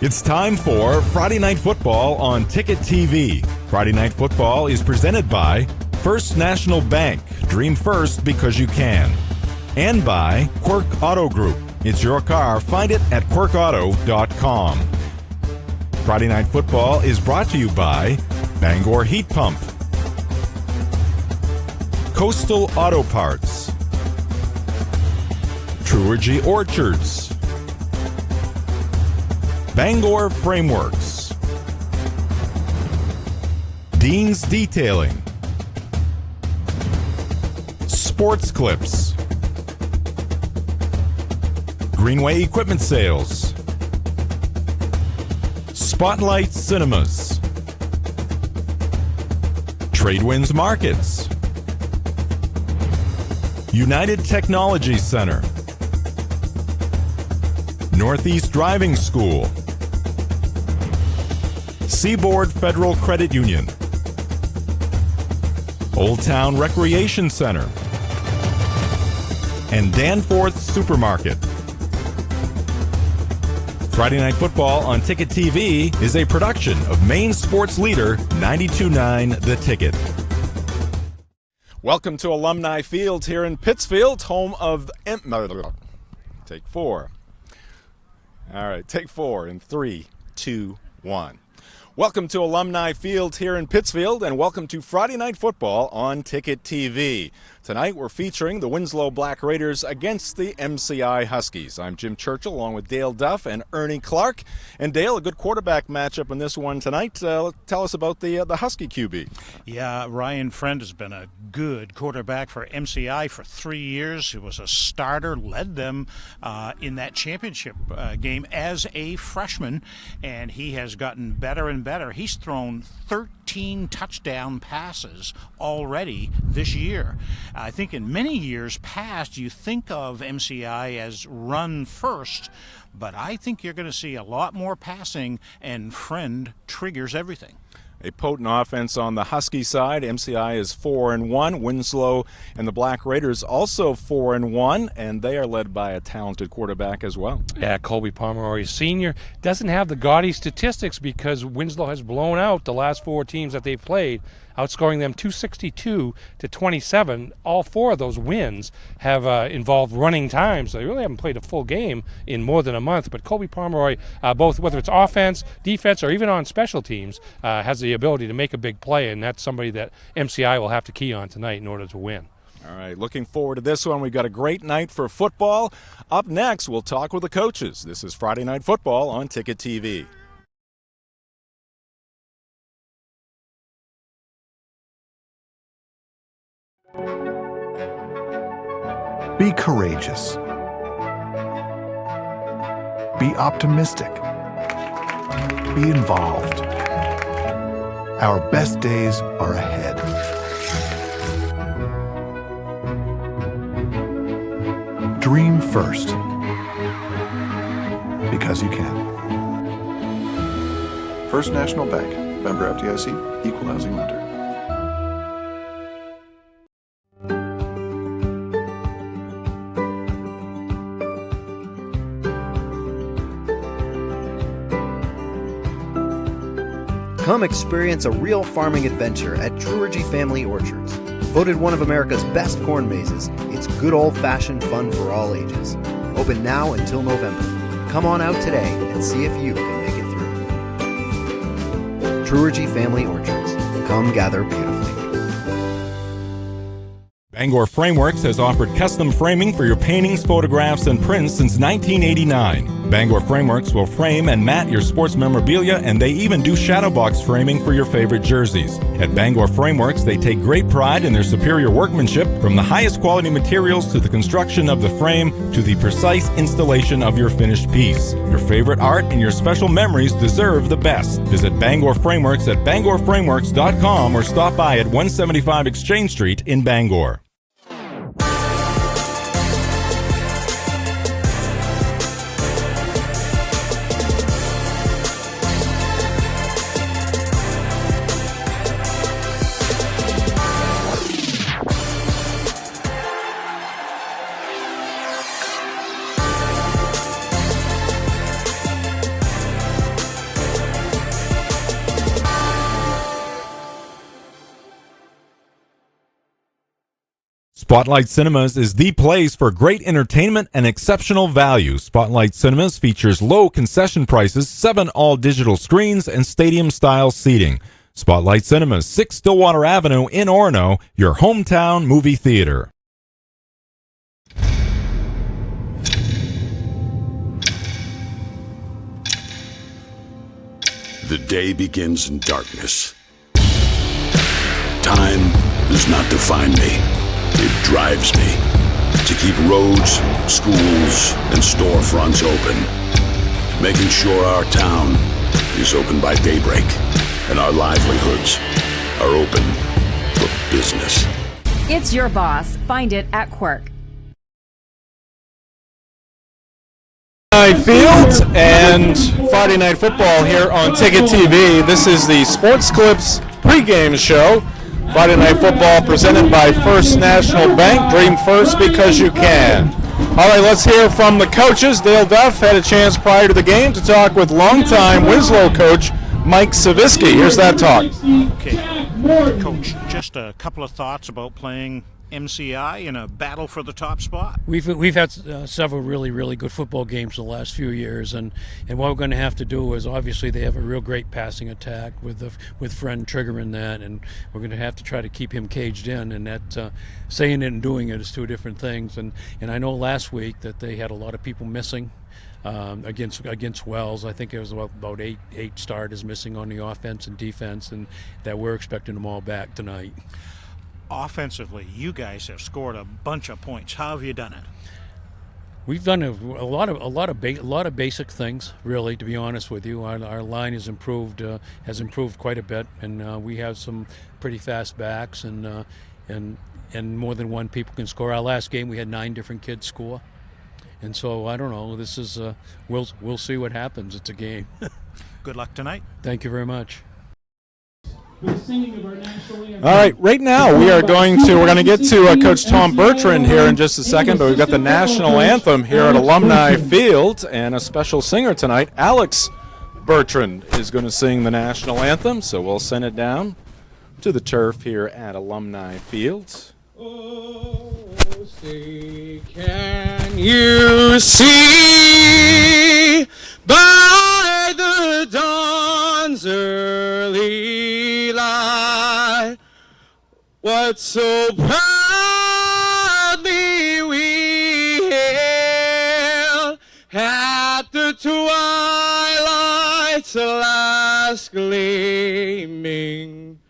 It's time for Friday Night Football on Ticket TV. Friday Night Football is presented by First National Bank. Dream first because you can. And by Quirk Auto Group. It's your car. Find it at quirkauto.com. Friday Night Football is brought to you by Bangor Heat Pump, Coastal Auto Parts, Truergy Orchards, Bangor Frameworks, Dean's Detailing, Sports Clips, Greenway Equipment Sales, Spotlight Cinemas, Tradewinds Markets, United Technology Center, Northeast Driving School, Seaboard Federal Credit Union, Old Town Recreation Center, and Danforth Supermarket. Friday Night Football on Ticket TV is a production of Maine sports leader 92.9 The Ticket. Welcome to Alumni Field here in Pittsfield, home of Take four. All right, take four in 3, 2, 1. Welcome to Alumni Field here in Pittsfield, and welcome to Friday Night Football on Ticket TV. Tonight we're featuring the Winslow Black Raiders against the MCI Huskies. I'm Jim Churchill along with Dale Duff and Ernie Clark. And Dale, a good quarterback matchup in this one tonight. Tell us about the Husky QB. Yeah, Ryan Friend has been a good quarterback for MCI for 3 years. He was a starter, led them in that championship game as a freshman, and he has gotten better and better. He's thrown 13 touchdown passes already this year. I think in many years past, you think of MCI as run first, but I think you're going to see a lot more passing, and Friend triggers everything. A potent offense on the Husky side. MCI is 4-1. Winslow and the Black Raiders also 4-1, and they are led by a talented quarterback as well. Yeah, Colby Pomeroy Sr. doesn't have the gaudy statistics because Winslow has blown out the last 4 teams that they've played, outscoring them 262-27. All 4 of those wins have involved running time, so they really haven't played a full game in more than a month. But Colby Pomeroy, both whether it's offense, defense, or even on special teams, has the ability to make a big play, and that's somebody that MCI will have to key on tonight in order to win. All right, looking forward to this one. We've got a great night for football. Up next, we'll talk with the coaches. This is Friday Night Football on Ticket TV. Be courageous. Be optimistic. Be involved. Our best days are ahead. Dream first, because you can. First National Bank, member FDIC, equal housing lender. Come experience a real farming adventure at Truergy Family Orchards. Voted one of America's best corn mazes, it's good old-fashioned fun for all ages. Open now until November. Come on out today and see if you can make it through. Truergy Family Orchards. Come gather beautifully. Bangor Frameworks has offered custom framing for your paintings, photographs, and prints since 1989. Bangor Frameworks will frame and mat your sports memorabilia, and they even do shadow box framing for your favorite jerseys. At Bangor Frameworks, they take great pride in their superior workmanship, from the highest quality materials to the construction of the frame to the precise installation of your finished piece. Your favorite art and your special memories deserve the best. Visit Bangor Frameworks at bangorframeworks.com or stop by at 175 Exchange Street in Bangor. Spotlight Cinemas is the place for great entertainment and exceptional value. Spotlight Cinemas features low concession prices, 7 all-digital screens, and stadium-style seating. Spotlight Cinemas, 6 Stillwater Avenue in Orono, your hometown movie theater. The day begins in darkness. Time does not define me. It drives me to keep roads, schools, and storefronts open, making sure our town is open by daybreak and our livelihoods are open for business. It's your boss. Find it at Quirk. Field and Friday Night Football here on Ticket TV. This is the Sports Clips pregame show. Friday Night Football presented by First National Bank. Dream first because you can. All right, let's hear from the coaches. Dale Duff had a chance prior to the game to talk with longtime Winslow coach Mike Savitsky. Here's that talk. Okay, Coach, just a couple of thoughts about playing MCI in a battle for the top spot. We've had several really good football games the last few years, and what we're going to have to do is, obviously they have a real great passing attack with Friend triggering that, and we're going to have to try to keep him caged in, and that saying it and doing it is two different things. And I know last week that they had a lot of people missing against Wells. I think it was about eight starters missing on the offense and defense, and that we're expecting them all back tonight. Offensively, you guys have scored a bunch of points. How have you done it? We've done a lot of basic things, really. To be honest with you, our line has improved quite a bit, and we have some pretty fast backs, and more than one people can score. Our last game, we had 9 different kids score, and so I don't know. This is we'll see what happens. It's a game. Good luck tonight. Thank you very much. All right, right now we're going to get to Coach Tom Bertrand here in just a second, but we've got the national anthem here at Alumni Field, and a special singer tonight, Alex Bertrand, is going to sing the national anthem, so we'll send it down to the turf here at Alumni Field. Oh, say, can you see by the dawn's early light what so proudly we hailed at the twilight's last gleaming,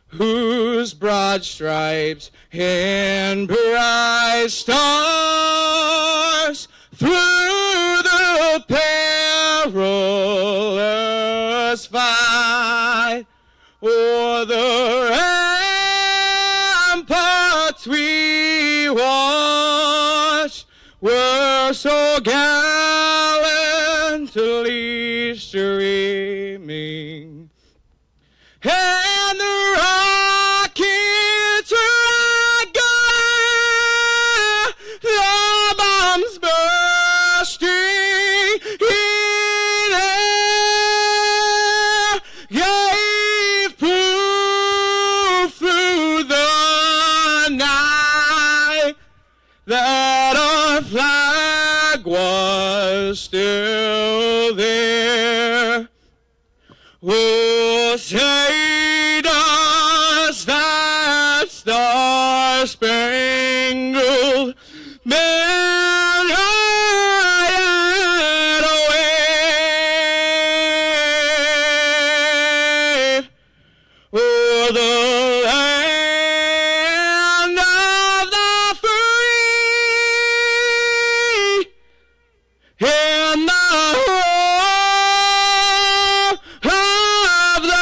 whose broad stripes and bright stars through the perilous fight o'er the ramparts we watched were so gallantly streaming, and the rockets regular, the bombs bursting in air, gave proof through the night that our flag was still there. Oh, say does that star-spangled banner yet wave o'er the land of the free and the home of the brave.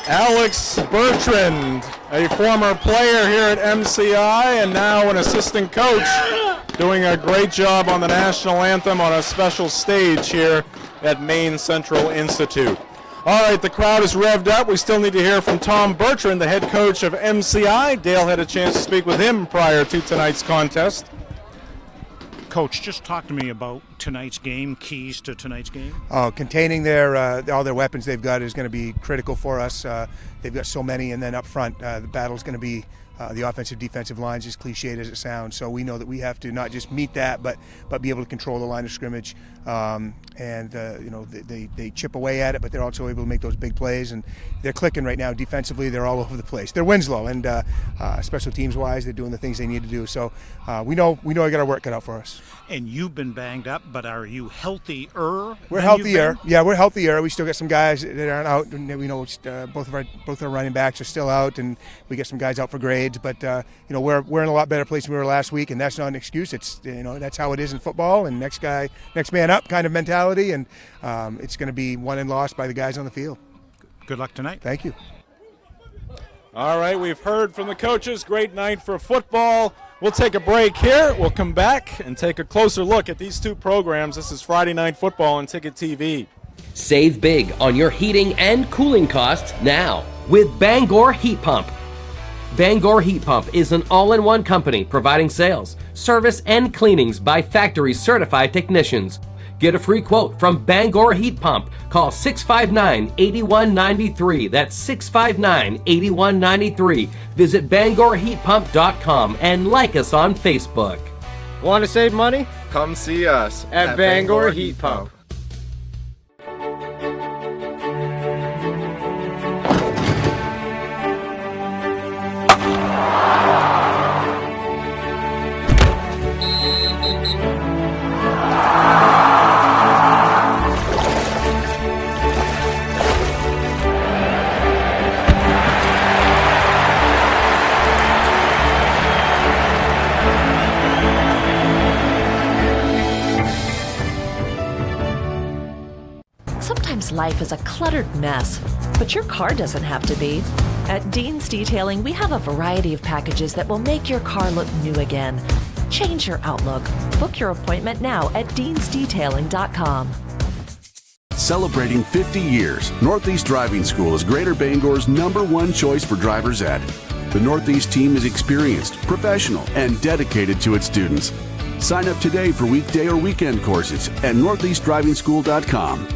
Alex Bertrand, a former player here at MCI and now an assistant coach, doing a great job on the national anthem on a special stage here at Maine Central Institute. All right, the crowd is revved up. We still need to hear from Tom Bertrand, the head coach of MCI. Dale had a chance to speak with him prior to tonight's contest. Coach, just talk to me about tonight's game, keys to tonight's game. Containing all their weapons they've got is going to be critical for us. They've got so many, and then up front, the battle's going to be the offensive defensive lines, as cliched as it sounds. So we know that we have to not just meet that, but be able to control the line of scrimmage. They chip away at it, but they're also able to make those big plays, and they're clicking right now defensively. They're all over the place. They're Winslow, and special teams wise, they're doing the things they need to do. So we know I got our work cut out for us. And you've been banged up, but are you healthier? We're healthier. Yeah, we're healthier. We still got some guys that aren't out. And we know both our running backs are still out, and we get some guys out for grades. But we're in a lot better place than we were last week, and that's not an excuse. It's that's how it is in football, and next man up kind of mentality, and it's going to be won and lost by the guys on the field. Good luck tonight. Thank you. All right, we've heard from the coaches. Great night for football. We'll take a break here. We'll come back and take a closer look at these two programs. This is Friday Night Football on Ticket TV. Save big on your heating and cooling costs now with Bangor Heat Pump. Bangor Heat Pump is an all-in-one company providing sales, service, and cleanings by factory certified technicians. Get a free quote from Bangor Heat Pump. Call 659-8193. That's 659-8193. Visit BangorHeatPump.com and like us on Facebook. Want to save money? Come see us at Bangor Heat Pump. Sometimes life is a cluttered mess, but your car doesn't have to be. At Dean's Detailing, we have a variety of packages that will make your car look new again. Change your outlook. Book your appointment now at deansdetailing.com. Celebrating 50 years, Northeast Driving School is Greater Bangor's #1 choice for driver's ed. The Northeast team is experienced, professional, and dedicated to its students. Sign up today for weekday or weekend courses at northeastdrivingschool.com.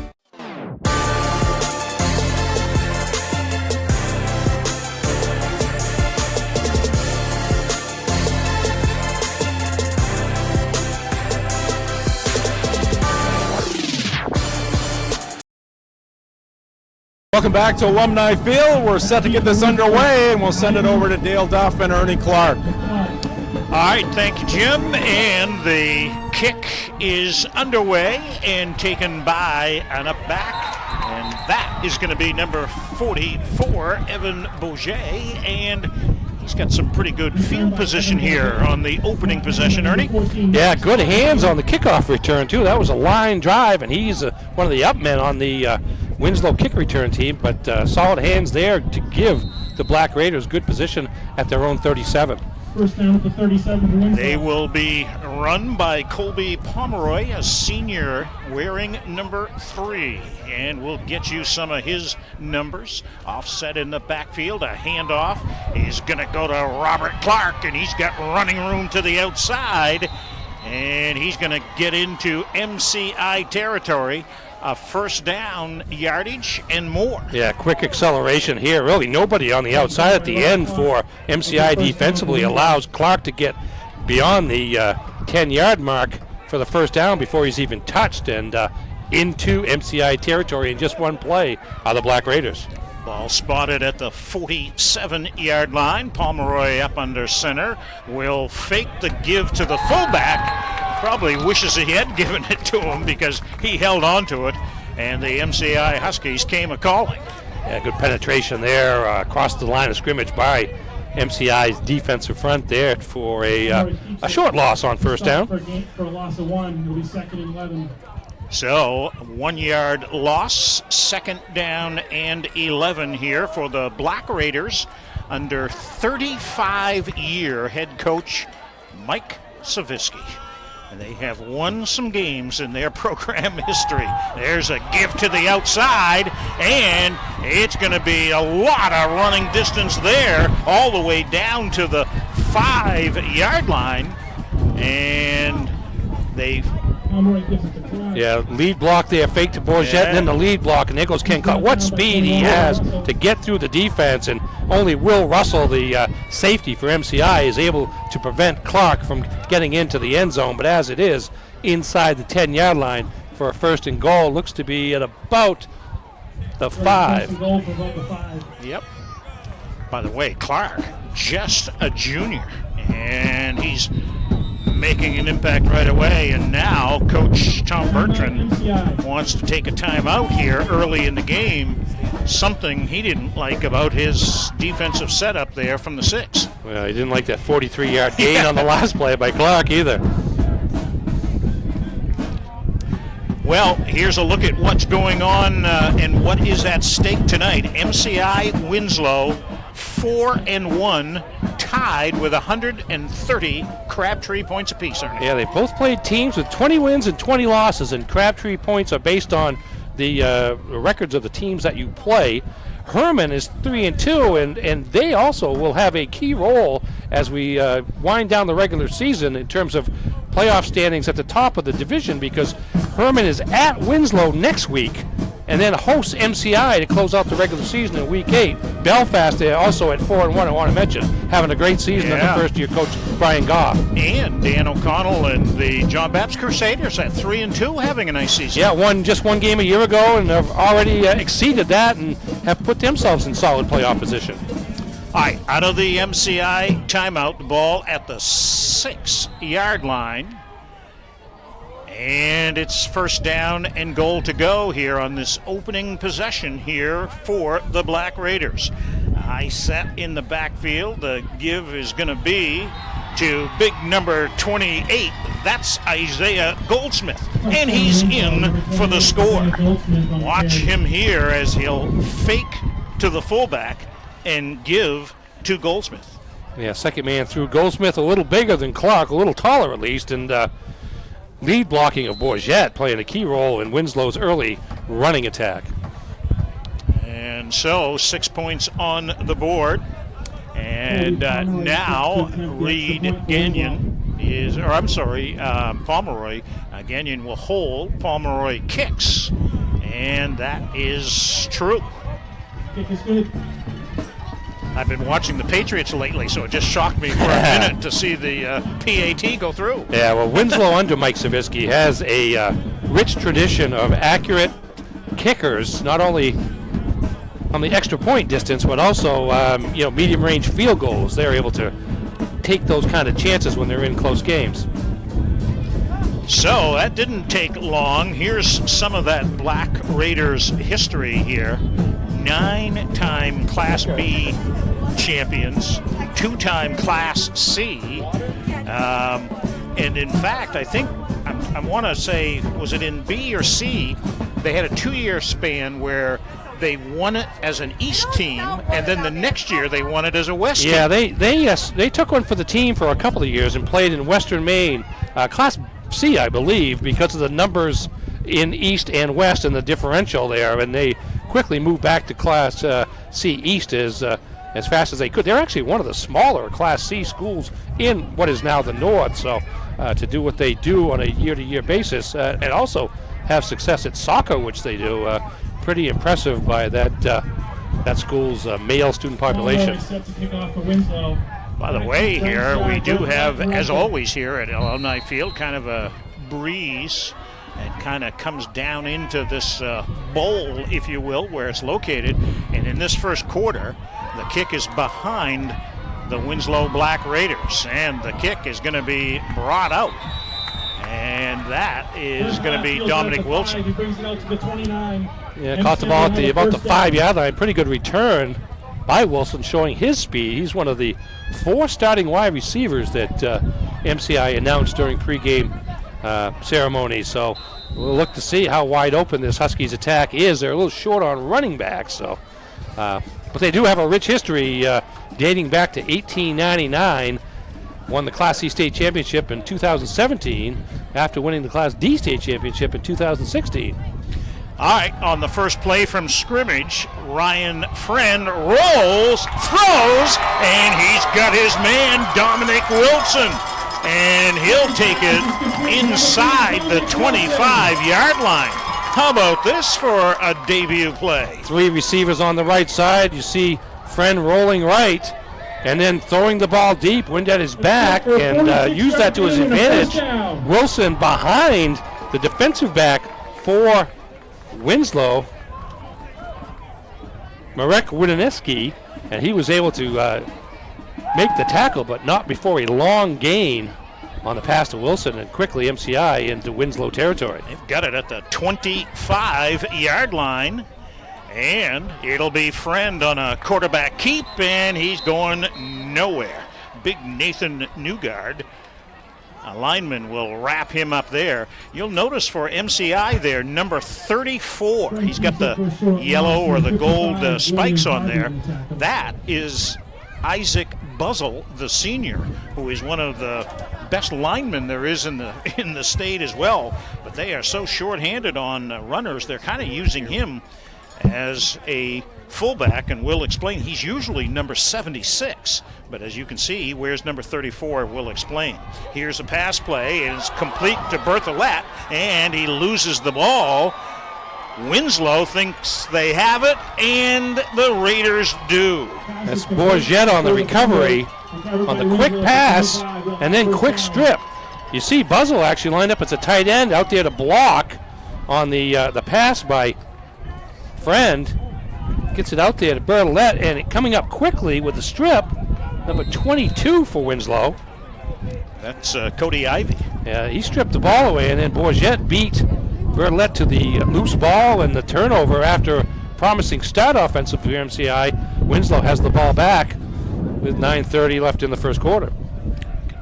Welcome back to Alumni Field. We're set to get this underway, and we'll send it over to Dale Duff and Ernie Clark. All right, thank you, Jim. And the kick is underway and taken by an up back. And that is going to be number 44, Evan Bourget. And he's got some pretty good field position here on the opening possession, Ernie. Yeah, good hands on the kickoff return, too. That was a line drive, and he's one of the up men on the Winslow kick return team, but solid hands there to give the Black Raiders good position at their own 37. First down at the 37 for Winslow. They will be run by Colby Pomeroy, a senior wearing number 3. And we'll get you some of his numbers. Offset in the backfield, a handoff is going to go to Robert Clark, and he's got running room to the outside. And he's going to get into MCI territory. A first down, yardage, and more. Yeah, quick acceleration here. Really nobody on the outside at the end for MCI defensively allows Clark to get beyond the 10-yard mark for the first down before he's even touched, and into MCI territory in just one play are the Black Raiders. Ball spotted at the 47-yard line. Pomeroy up under center. Will fake the give to the fullback. Probably wishes he had given it to him because he held on to it. And the MCI Huskies came a-calling. Yeah, good penetration there across the line of scrimmage by MCI's defensive front there for a short loss on first down. For a loss of 1, it'll be 2nd and 11. So, 1-yard loss, 2nd down and 11 here for the Black Raiders under 35-year head coach Mike Savitsky. And they have won some games in their program history. There's a give to the outside, and it's going to be a lot of running distance there, all the way down to the 5-yard line. And they. Yeah, lead block there, fake to Bourget, and then the lead block, and there goes Ken Clark. What speed he has to get through the defense, and only Will Russell, the safety for MCI, is able to prevent Clark from getting into the end zone. But as it is, inside the 10-yard line for a first and goal, looks to be at about the 5. Yep. By the way, Clark, just a junior, and he's making an impact right away. And now Coach Tom Bertrand wants to take a timeout here early in the game, something he didn't like about his defensive setup there from the 6. Well, he didn't like that 43-yard gain on the last play by Clark either. Well, here's a look at what's going on and what is at stake tonight. MCI Winslow 4-1, tied with 130 Crabtree points apiece. Yeah, they both played teams with 20 wins and 20 losses, and Crabtree points are based on the records of the teams that you play. Herman is 3-2, and they also will have a key role as we wind down the regular season in terms of playoff standings at the top of the division, because Herman is at Winslow next week and then hosts MCI to close out the regular season in Week 8. Belfast, they're also at 4-1, I want to mention, having a great season under first-year coach Brian Goff. And Dan O'Connell and the John Baptist Crusaders at 3-2, having a nice season. Yeah, won just one game a year ago and have already exceeded that and have put themselves in solid playoff position. All right, out of the MCI timeout, the ball at the 6-yard line. And it's first down and goal to go here on this opening possession here for the Black Raiders. High set in the backfield. The give is going to be to big number 28. That's Isaiah Goldsmith. And he's in for the score. Watch him here as he'll fake to the fullback and give to Goldsmith. Yeah, second man through. Goldsmith a little bigger than Clark, a little taller at least, and lead blocking of Bourget playing a key role in Winslow's early running attack. And so 6 points on the board. And now Reed Gagnon is, or I'm sorry, Pomeroy. Gagnon will hold. Pomeroy kicks. And that is true. Kick is good. I've been watching the Patriots lately, so it just shocked me for a minute to see the PAT go through. Yeah, well, Winslow under Mike Savitsky has a rich tradition of accurate kickers, not only on the extra point distance, but also medium range field goals. They're able to take those kind of chances when they're in close games. So that didn't take long. Here's some of that Black Raiders history here. 9-time Class B champions, 2-time Class C, and in fact, I think I want to say, was it in B or C? They had a 2-year span where they won it as an East team, and then the next year they won it as a West team. Yeah, they took one for the team for a couple of years and played in Western Maine, Class C, I believe, because of the numbers in East and West and the differential there, and they quickly moved back to Class C East as fast as they could. They're actually one of the smaller Class C schools in what is now the North, so to do what they do on a year-to-year basis and also have success at soccer, which they do, pretty impressive by that school's male student population. Set to kick off for Winslow. By the way, here we do have, as always here at Alumni Field, kind of a breeze. It kind of comes down into this bowl, if you will, where it's located. And in this first quarter, the kick is behind the Winslow Black Raiders. And the kick is going to be brought out. And that is going to be Dominic Wilson. He brings it out to the 29. Yeah, caught the ball at about the 5-yard line. Pretty good return by Wilson, showing his speed. He's one of the 4 starting wide receivers that MCI announced during pregame ceremony, so we'll look to see how wide open this Huskies attack is. They're a little short on running backs, so but they do have a rich history dating back to 1899. Won the Class C state championship in 2017 after winning the Class D state championship in 2016. All right, on the first play from scrimmage, Ryan Friend rolls, throws, and he's got his man, Dominic Wilson. and he'll take it inside the 25-yard line. How about this for a debut play? 3 receivers on the right side. You see Friend rolling right and then throwing the ball deep. Wind at his back and use that to his advantage. Wilson behind the defensive back for Winslow, Marek Winineski, and he was able to make the tackle, but not before a long gain on the pass to Wilson, and quickly MCI into Winslow territory. They've got it at the 25-yard line, and it'll be Friend on a quarterback keep, and he's going nowhere. Big Nathan Newgard, a lineman, will wrap him up there. You'll notice for MCI there, number 34. He's got the yellow or the gold spikes on there. That is Isaac Buzzle, the senior, who is one of the best linemen there is in the state as well. But they are so short-handed on runners, they're kind of using him as a fullback, and we'll explain he's usually number 76, but as you can see, he wears number 34. We'll explain. Here's a pass play, and it's complete to Berthollet, and he loses the ball. Winslow thinks they have it, and the Raiders do. That's Bourget on the recovery, on the quick pass, and then quick strip. You see Buzzle actually lined up as a tight end out there to block on the pass by Friend. Gets it out there to Berthollet, and it coming up quickly with the strip, number 22 for Winslow. That's Cody Ivey. Yeah, he stripped the ball away, and then Bourget beat Berthollet to the loose ball and the turnover after a promising start offensive for MCI. Winslow has the ball back with 9:30 left in the first quarter.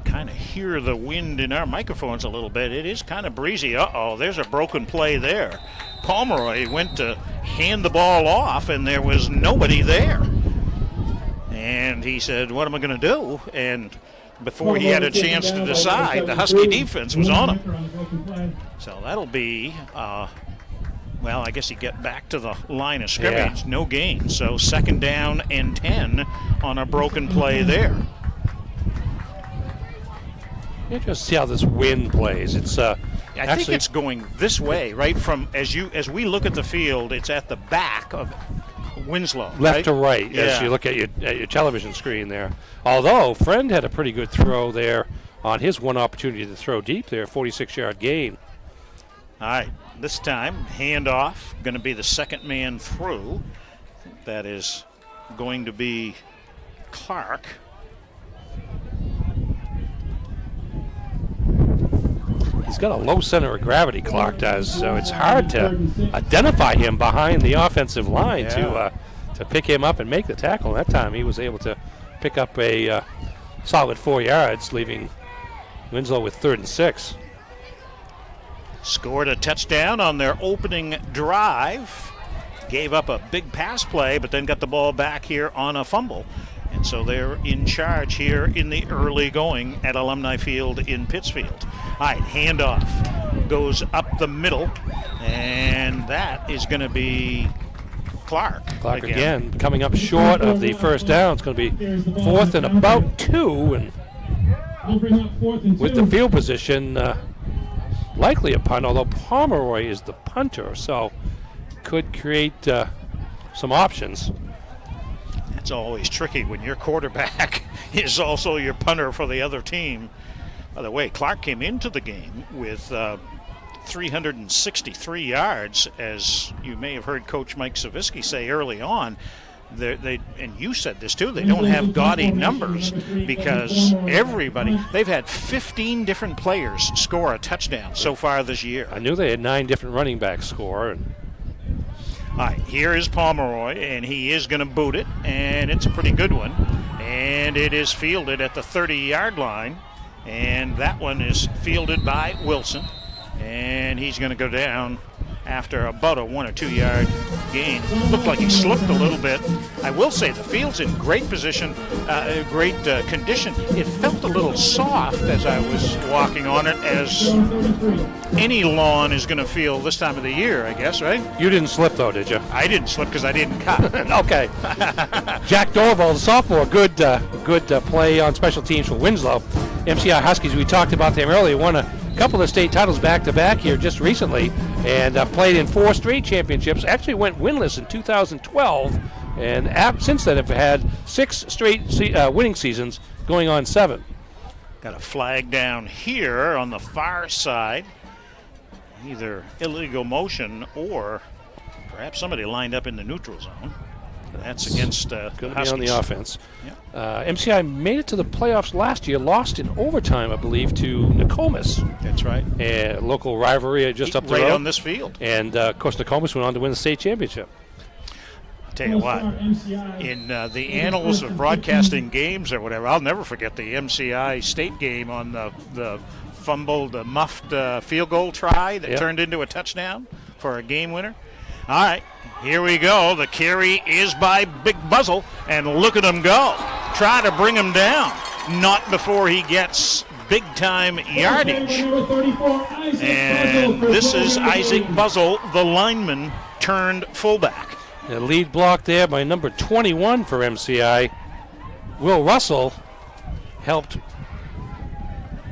Kind of hear the wind in our microphones a little bit. It is kind of breezy. There's a broken play there. Pomeroy went to hand the ball off, and there was nobody there. And he said, what am I going to do? And before he had a chance to decide, the Husky defense was on him. So that'll be, well, I guess you get back to the line of scrimmage. Yeah. No gain. So 2nd down and 10 on a broken play there. You just see how this wind plays. It's I think it's going this way, right? From as we look at the field, it's at the back of Winslow, left to right, yeah. As you look at your television screen there. Although Friend had a pretty good throw there on his one opportunity to throw deep there, 46-yard gain. All right, this time handoff, going to be the second man through. That is going to be Clark. He's got a low center of gravity, Clark does, so it's hard to identify him behind the offensive line to pick him up and make the tackle. That time he was able to pick up a solid 4 yards, leaving Winslow with 3rd and 6. Scored a touchdown on their opening drive. Gave up a big pass play, but then got the ball back here on a fumble. And so they're in charge here in the early going at Alumni Field in Pittsfield. All right, handoff goes up the middle, and that is going to be Clark. Clark again coming up short of the first down. It's going to be 4th and about 2, and with the field position, likely a punt, although Pomeroy is the punter, so could create some options. It's always tricky when your quarterback is also your punter for the other team. By the way, Clark came into the game with 363 yards, as you may have heard Coach Mike Savitsky say early on. And you said this too, they don't have gaudy numbers because they've had 15 different players score a touchdown so far this year. I knew they had 9 different running backs score. All right, here is Pomeroy, and he is going to boot it, and it's a pretty good one. And it is fielded at the 30-yard line, and that one is fielded by Wilson. And he's going to go down after about a 1 or 2 yard gain. Looked like he slipped a little bit. I will say the field's in great position, great condition. It felt a little soft as I was walking on it, as any lawn is going to feel this time of the year, I guess, right? You didn't slip though, did you? I didn't slip because I didn't cut. Okay. Jack Dorval, the sophomore, good play on special teams for Winslow. MCI Huskies, we talked about them earlier, won a couple of state titles back-to-back here just recently, and played in 4 straight championships. Actually went winless in 2012, and since then have had 6 straight winning seasons, going on 7. Got a flag down here on the far side. Either illegal motion or perhaps somebody lined up in the neutral zone. That's against the going to be Huskies. on the offense. Yeah. MCI made it to the playoffs last year, lost in overtime, I believe, to Nokomis. That's right. A local rivalry just up the road. Right on this field. And, of course, Nokomis went on to win the state championship. I'll tell you what, in the annals of broadcasting games or whatever, I'll never forget the MCI state game on the fumbled, muffed field goal try that turned into a touchdown for a game winner. All right, here we go. The carry is by Big Buzzle, and look at him go. Try to bring him down. Not before he gets big-time yardage. And this is Isaac Buzzle, the lineman, turned fullback. The lead block there by number 21 for MCI. Will Russell helped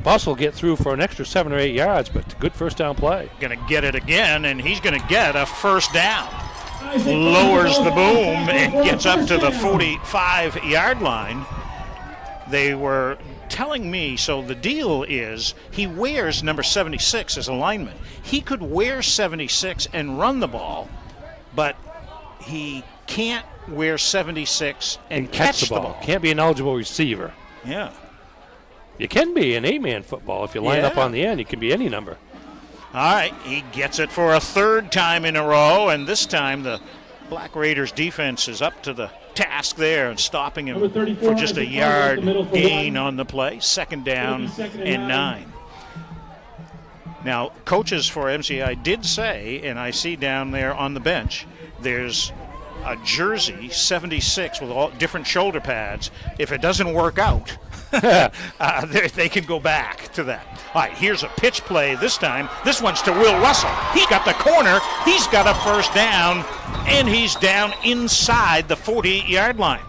Buzzle get through for an extra 7 or 8 yards, but good first down play. Going to get it again, and he's going to get a first down. Lowers the boom and gets up to the 45-yard line. They were telling me, so the deal is he wears number 76 as a lineman. He could wear 76 and run the ball, but he can't wear 76 and catch the ball. Can't be an eligible receiver. Yeah. You can be in 8-man football. If you line up on the end, you can be any number. All right, he gets it for a 3rd time in a row, and this time the Black Raiders defense is up to the task there and stopping him for just a yard gain on the play. 2nd down and 9. Now, coaches for MCI did say, and I see down there on the bench, there's a jersey 76 with all different shoulder pads. If it doesn't work out, they can go back to that. All right, here's a pitch play this time. This one's to Will Russell. He's got the corner. He's got a first down, and he's down inside the 40-yard line.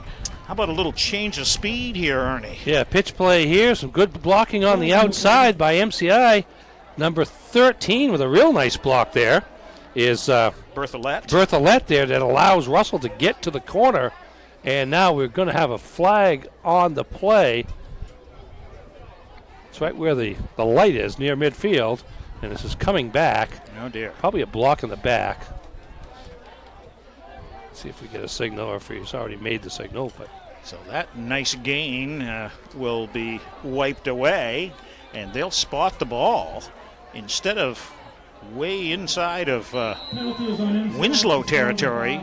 How about a little change of speed here, Ernie? Yeah, pitch play here. Some good blocking on the outside by MCI. Number 13 with a real nice block there is Berthollet there that allows Russell to get to the corner. And now we're going to have a flag on the play. It's right where the light is, near midfield. And this is coming back. Oh, dear. Probably a block in the back. Let's see if we get a signal or if he's already made the signal. But so that nice gain will be wiped away, and they'll spot the ball instead of way inside of Winslow territory.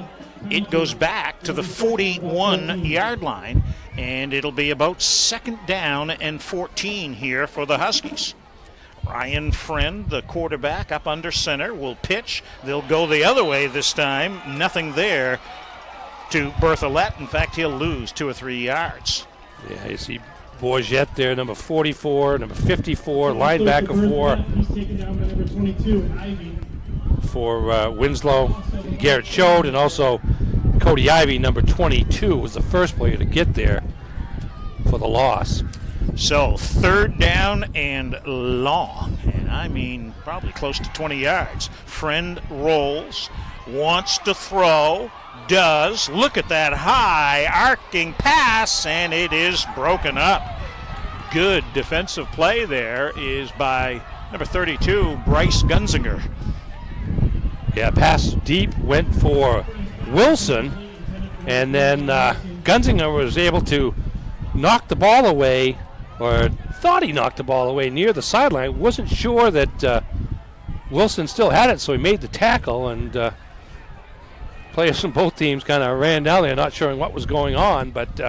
It goes back to the 41-yard line, and it'll be about 2nd down and 14 here for the Huskies. Ryan Friend, the quarterback, up under center, will pitch. They'll go the other way this time. Nothing there to Berthollet. In fact, he'll lose 2 or 3 yards. Yeah, you see Bourget there, number 44, number 54, linebacker for Winslow. Garrett Schode, and also Cody Ivey, number 22, was the first player to get there for the loss. So 3rd down and long, and I mean probably close to 20 yards. Friend rolls, wants to throw, does. Look at that high arcing pass, and it is broken up. Good defensive play there is by number 32, Bryce Gunzinger. Yeah, pass deep, went for Wilson, and then Gunzinger was able to knock the ball away, or thought he knocked the ball away near the sideline. Wasn't sure that Wilson still had it, so he made the tackle, and players from both teams kind of ran down there not sure what was going on, but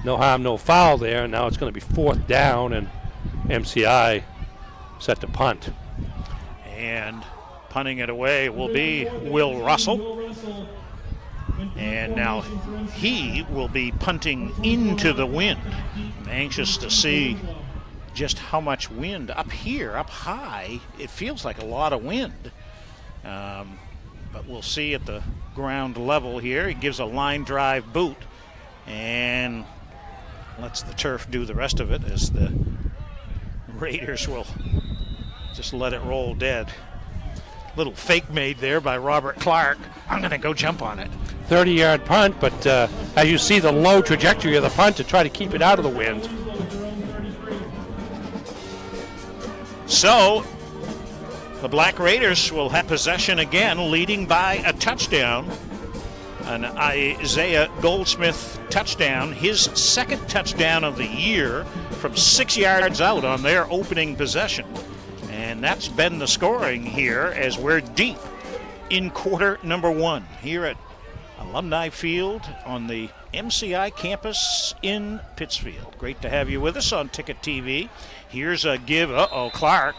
no harm, no foul there. And now it's going to be 4th down, and MCI set to punt. And punting it away will be Will Russell. And now he will be punting into the wind. I'm anxious to see just how much wind up here, up high. It feels like a lot of wind. But we'll see at the ground level here. He gives a line drive boot and lets the turf do the rest of it as the Raiders will just let it roll dead. Little fake made there by Robert Clark. I'm going to go jump on it. 30-yard punt, but as you see the low trajectory of the punt to try to keep it out of the wind. So the Black Raiders will have possession again, leading by a touchdown. An Isaiah Goldsmith touchdown, his second touchdown of the year from 6 yards out on their opening possession. And that's been the scoring here as we're deep in quarter number 1 here at Alumni Field on the MCI campus in Pittsfield. Great to have you with us on Ticket TV. Here's a give. Clark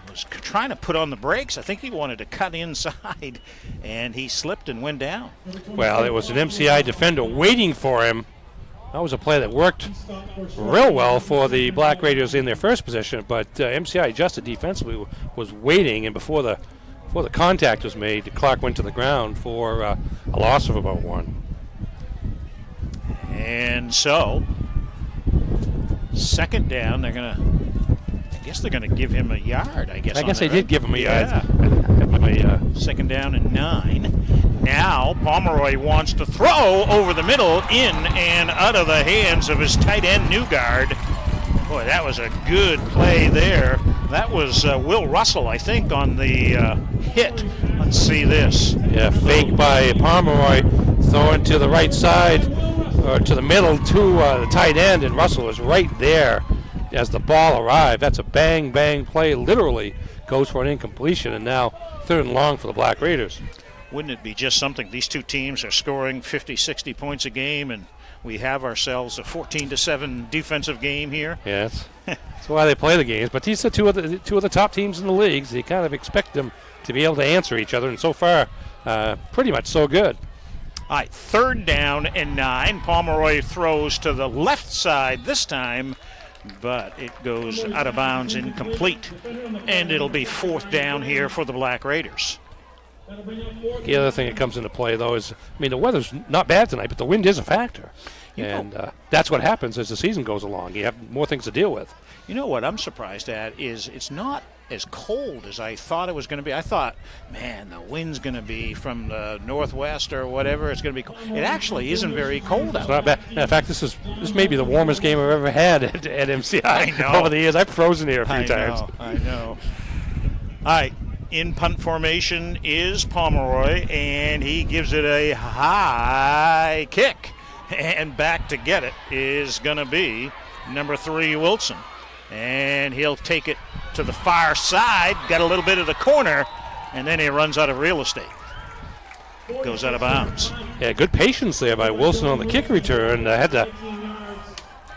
was trying to put on the brakes. I think he wanted to cut inside, and he slipped and went down. Well, it was an MCI defender waiting for him. That was a play that worked real well for the Black Raiders in their first possession, but MCI adjusted defensively, was waiting, and before the contact was made, Clark went to the ground for a loss of about 1. And so, second down, I guess they're going to give him a yard, I guess they did give him a yard. Second down and 9. Now Pomeroy wants to throw over the middle, in and out of the hands of his tight end Newgard. Boy, that was a good play there. That was Will Russell, I think, on the hit. Let's see this. Yeah, fake by Pomeroy, throwing to the right side, or to the middle to the tight end, and Russell is right there as the ball arrived. That's a bang, bang play, literally goes for an incompletion, and now 3rd and long for the Black Raiders. Wouldn't it be just something? These two teams are scoring 50, 60 points a game, and we have ourselves a 14-7 defensive game here. Yes, that's why they play the games. But these are two of the top teams in the leagues. You kind of expect them to be able to answer each other, and so far, pretty much so good. All right, 3rd down and 9. Pomeroy throws to the left side this time, but it goes out of bounds, incomplete. And it'll be 4th down here for the Black Raiders. The other thing that comes into play, though, is, the weather's not bad tonight, but the wind is a factor. That's what happens as the season goes along. You have more things to deal with. You know what I'm surprised at is it's not as cold as I thought it was going to be. I thought, man, the wind's going to be from the northwest or whatever. It's going to be cold. It actually isn't very cold out. It's not bad. In fact, this may be the warmest game I've ever had at MCI over the years. I've frozen here a few times. I know. All right. In punt formation is Pomeroy, and he gives it a high kick. And back to get it is going to be number 3, Wilson. And he'll take it to the far side, got a little bit of the corner, and then he runs out of real estate. Goes out of bounds. Yeah, good patience there by Wilson on the kick return. Had to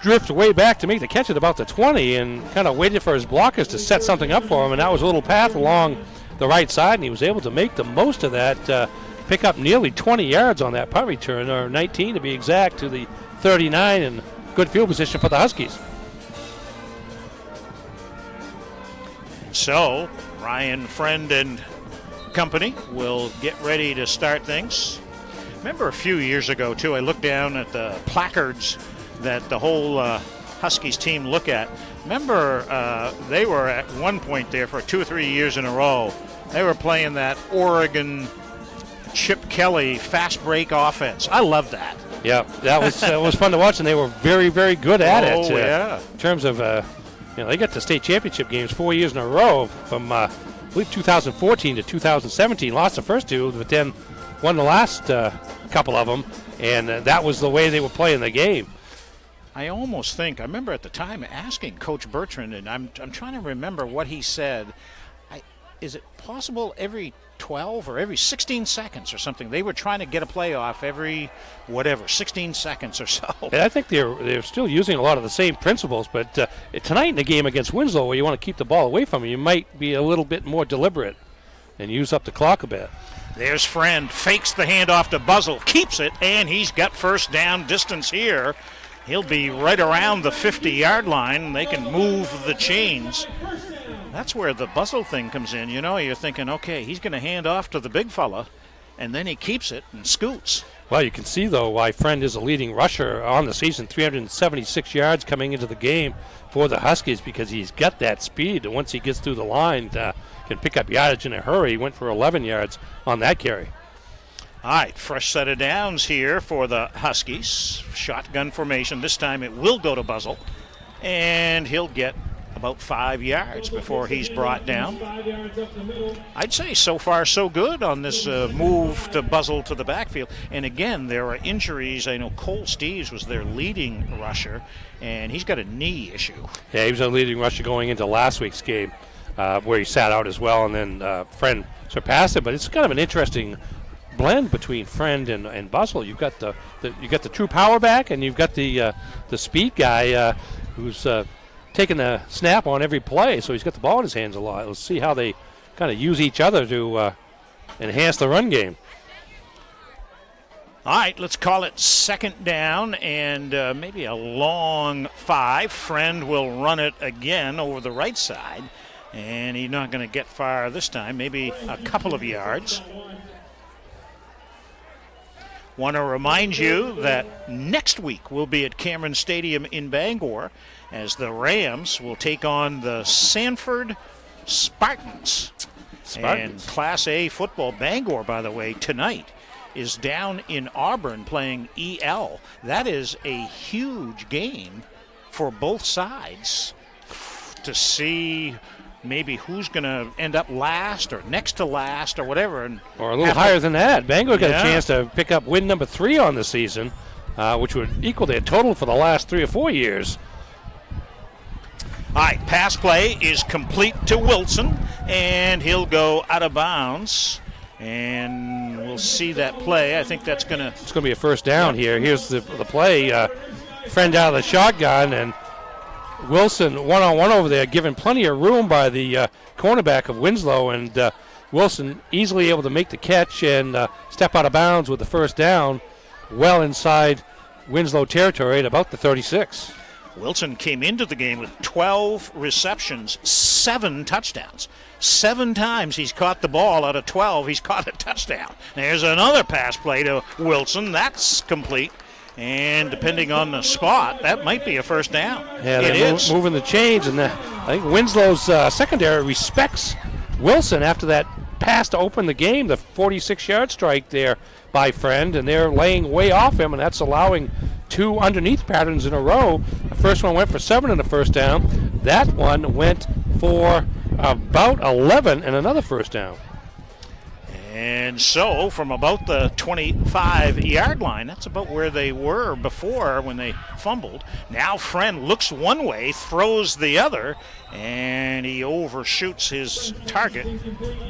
drift way back to make the catch at about the 20 and kind of waited for his blockers to set something up for him, and that was a little path along the right side, and he was able to make the most of that, pick up nearly 20 yards on that punt return, or 19 to be exact, to the 39, and good field position for the Huskies. So, Ryan Friend and company will get ready to start things. Remember a few years ago, too, I looked down at the placards that the whole Huskies team look at. Remember, they were at one point there for 2 or 3 years in a row. They were playing that Oregon Chip Kelly fast break offense. I love that. Yeah, that was fun to watch, and they were very, very good at it. Oh, yeah. In terms of, they got to state championship games 4 years in a row from, I believe, 2014 to 2017. Lost the first 2, but then won the last couple of them, and that was the way they were playing the game. I almost think, I remember at the time asking Coach Bertrand, and I'm trying to remember what he said. Is it possible every 12 or every 16 seconds or something? They were trying to get a playoff every, 16 seconds or so. And I think they're still using a lot of the same principles, but tonight in the game against Winslow, where you want to keep the ball away from you might be a little bit more deliberate and use up the clock a bit. There's Friend, fakes the handoff to Buzzle, keeps it, and he's got first down distance here. He'll be right around the 50-yard line. They can move the chains. That's where the Buzzle thing comes in. You're thinking, okay, he's going to hand off to the big fella, and then he keeps it and scoots. Well, you can see, though, why Friend is a leading rusher on the season, 376 yards coming into the game for the Huskies, because he's got that speed. And once he gets through the line, can pick up yardage in a hurry. He went for 11 yards on that carry. All right, fresh set of downs here for the Huskies. Shotgun formation. This time it will go to Buzzell, and he'll get about 5 yards before he's brought down. I'd say so far so good on this move to Buzzell to the backfield. And again, there are injuries. I know Cole Steves was their leading rusher, and he's got a knee issue. Yeah, he was a leading rusher going into last week's game, where he sat out as well, and then Friend surpassed it. But it's kind of an interesting blend between Friend and Buzzell. You've got the true power back, and you've got the speed guy who's taking the snap on every play, so he's got the ball in his hands a lot. Let's see how they kind of use each other to enhance the run game. All right, let's call it second down and maybe a long 5. Friend will run it again over the right side, and he's not going to get far this time, maybe a couple of yards. Want to remind you that next week we'll be at Cameron Stadium in Bangor as the Rams will take on the Sanford Spartans. And Class A football, Bangor, by the way, tonight is down in Auburn playing EL. That is a huge game for both sides to see maybe who's going to end up last or next to last or whatever. Or a little higher than that. Bangor got a chance to pick up win number 3 on the season, which would equal their total for the last 3 or 4 years. All right, pass play is complete to Wilson, and he'll go out of bounds. And we'll see that play. I think that's going to... It's going to be a first down here. Here's the play. Friend out of the shotgun, and Wilson one-on-one over there, given plenty of room by the cornerback of Winslow, and Wilson easily able to make the catch and step out of bounds with the first down well inside Winslow territory at about the 36. Wilson came into the game with 12 receptions, 7 touchdowns. 7 times he's caught the ball. Out of 12, he's caught a touchdown. There's another pass play to Wilson. That's complete. And depending on the spot, that might be a first down. Yeah, they're moving the chains. And I think Winslow's secondary respects Wilson after that pass to open the game, the 46-yard strike there by Friend. And they're laying way off him, and that's allowing 2 underneath patterns in a row. The first one went for 7 in the first down. That one went for about 11 and another first down. And so from about the 25-yard line, that's about where they were before when they fumbled. Now Friend looks one way, throws the other, and he overshoots his target,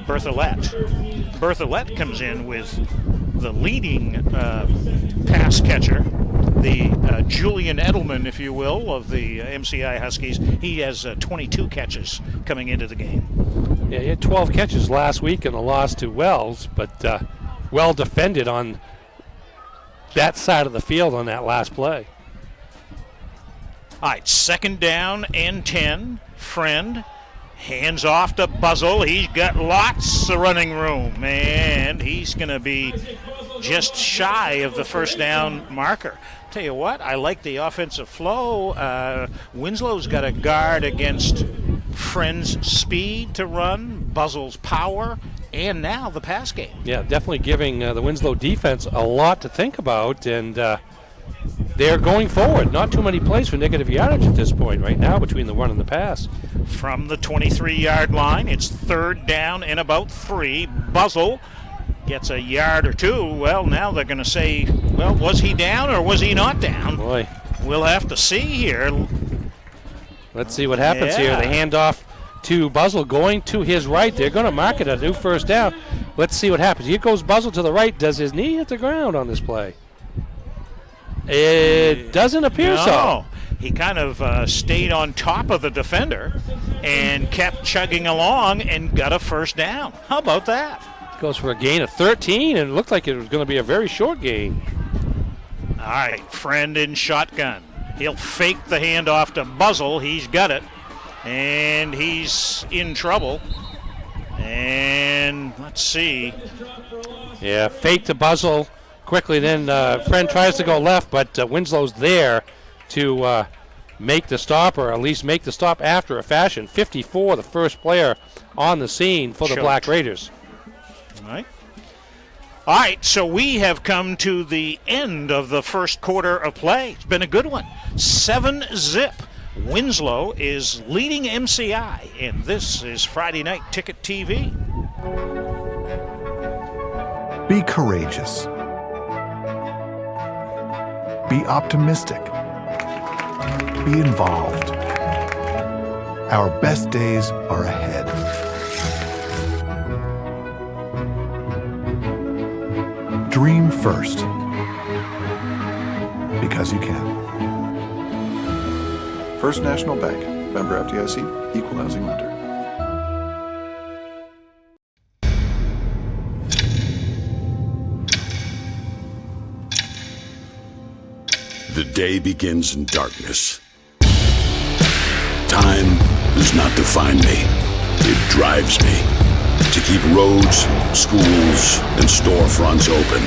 Berthollet. Berthollet comes in with the leading pass catcher, the Julian Edelman, if you will, of the MCI Huskies. He has 22 catches coming into the game. Yeah, he had 12 catches last week in the loss to Wells, but well defended on that side of the field on that last play. All right, second down and 10. Friend hands off to Buzzell. He's got lots of running room, and he's going to be just shy of the first down marker. Tell you what, I like the offensive flow. Winslow's got a guard against Friend's speed to run, Buzzell's power, and now the pass game. Yeah, definitely giving the Winslow defense a lot to think about, and they're going forward. Not too many plays for negative yardage at this point right now between the run and the pass. From the 23-yard line, it's third down and about 3. Buzzell gets a yard or 2. Well, now they're going to say, well, was he down or was he not down? Boy. We'll have to see here. Let's see what happens here. The handoff to Buzzell going to his right. They're going to mark it a new first down. Let's see what happens. Here goes Buzzell to the right. Does his knee hit the ground on this play? It doesn't appear so. He kind of stayed on top of the defender and kept chugging along and got a first down. How about that? Goes for a gain of 13, and it looked like it was going to be a very short gain. All right, Friend in shotgun. He'll fake the handoff to Buzzell. He's got it, and he's in trouble. And let's see. Yeah, fake to Buzzell. quickly. Then Friend tries to go left, but Winslow's there to make the stop, or at least make the stop after a fashion. 54, the first player on the scene for the Black Raiders. All right, so we have come to the end of the first quarter of play. It's been a good one. 7-zip. Winslow is leading MCI, and this is Friday Night Ticket TV. Be courageous. Be optimistic. Be involved. Our best days are ahead. Dream first, because you can. First National Bank, member FDIC, equal housing lender. The day begins in darkness. Time does not define me. It drives me to keep roads, schools, and storefronts open,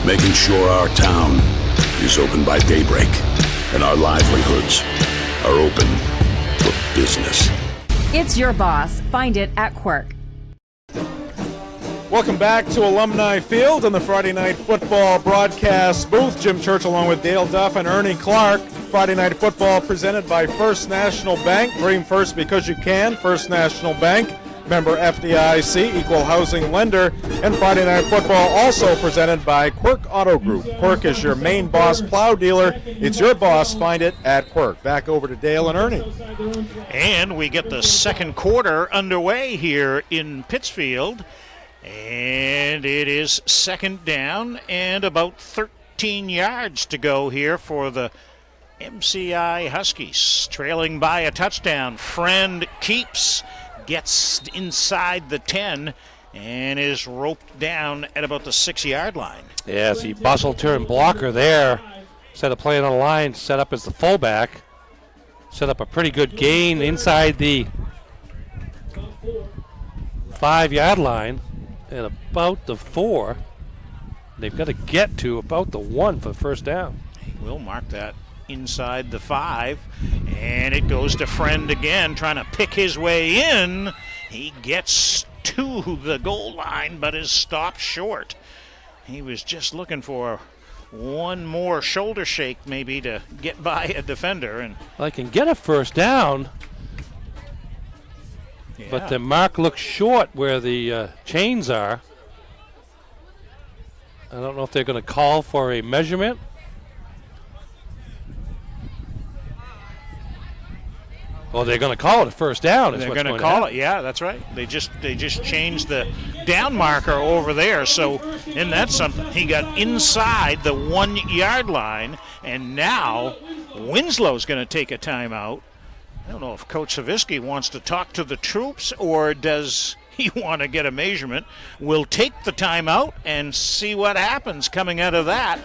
making sure our town is open by daybreak and our livelihoods are open for business. It's your boss. Find it at Quirk. Welcome back to Alumni Field in the Friday Night Football broadcast booth. Jim Church along with Dale Duff and Ernie Clark. Friday Night Football presented by First National Bank. Dream first because you can. First National Bank, member FDIC, equal housing lender. And Friday Night Football also presented by Quirk Auto Group. Quirk is your main boss plow dealer. It's your boss. Find it at Quirk. Back over to Dale and Ernie. And we get the second quarter underway here in Pittsfield. And it is second down and about 13 yards to go here for the MCI Huskies. Trailing by a touchdown. Friend keeps, gets inside the 10, and is roped down at about the 6-yard line. Yeah, see, Buzzle turned blocker there. Instead of playing on the line, set up as the fullback. Set up a pretty good gain inside the 5-yard line. And about the 4, they've got to get to about the 1 for first down. We'll mark that inside the 5, and it goes to Friend again, trying to pick his way in. He gets to the goal line, but is stopped short. He was just looking for one more shoulder shake, maybe, to get by a defender. And I can get a first down. yeah. But the mark looks short where the chains are. I don't know if they're going to call for a measurement. Well, they're going to call it a first down. They're going to call it. Yeah, that's right. They just changed the down marker over there. So, and that's something. He got inside the 1-yard line, and now Winslow's going to take a timeout. I don't know if Coach Savitsky wants to talk to the troops, or does he want to get a measurement. We'll take the timeout and see what happens coming out of that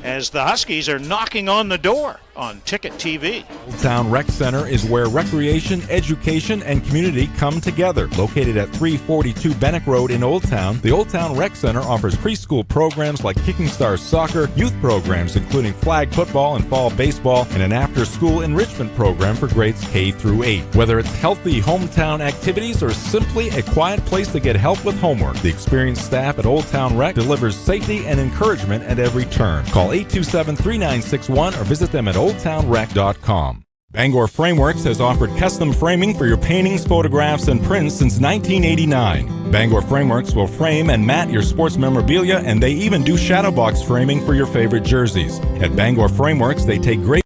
as the Huskies are knocking on the door on Ticket TV. Old Town Rec Center is where recreation, education, and community come together. Located at 342 Bennick Road in Old Town, the Old Town Rec Center offers preschool programs like Kicking Stars Soccer, youth programs including flag football and fall baseball, and an after-school enrichment program for grades K through 8. Whether it's healthy hometown activities or simply a quiet place to get help with homework, the experienced staff at Old Town Rec delivers safety and encouragement at every turn. Call 827-3961 or visit them at oldtownrec.com. Bangor Frameworks has offered custom framing for your paintings, photographs, and prints since 1989. Bangor Frameworks will frame and mat your sports memorabilia, and they even do shadow box framing for your favorite jerseys. At Bangor Frameworks, they take great...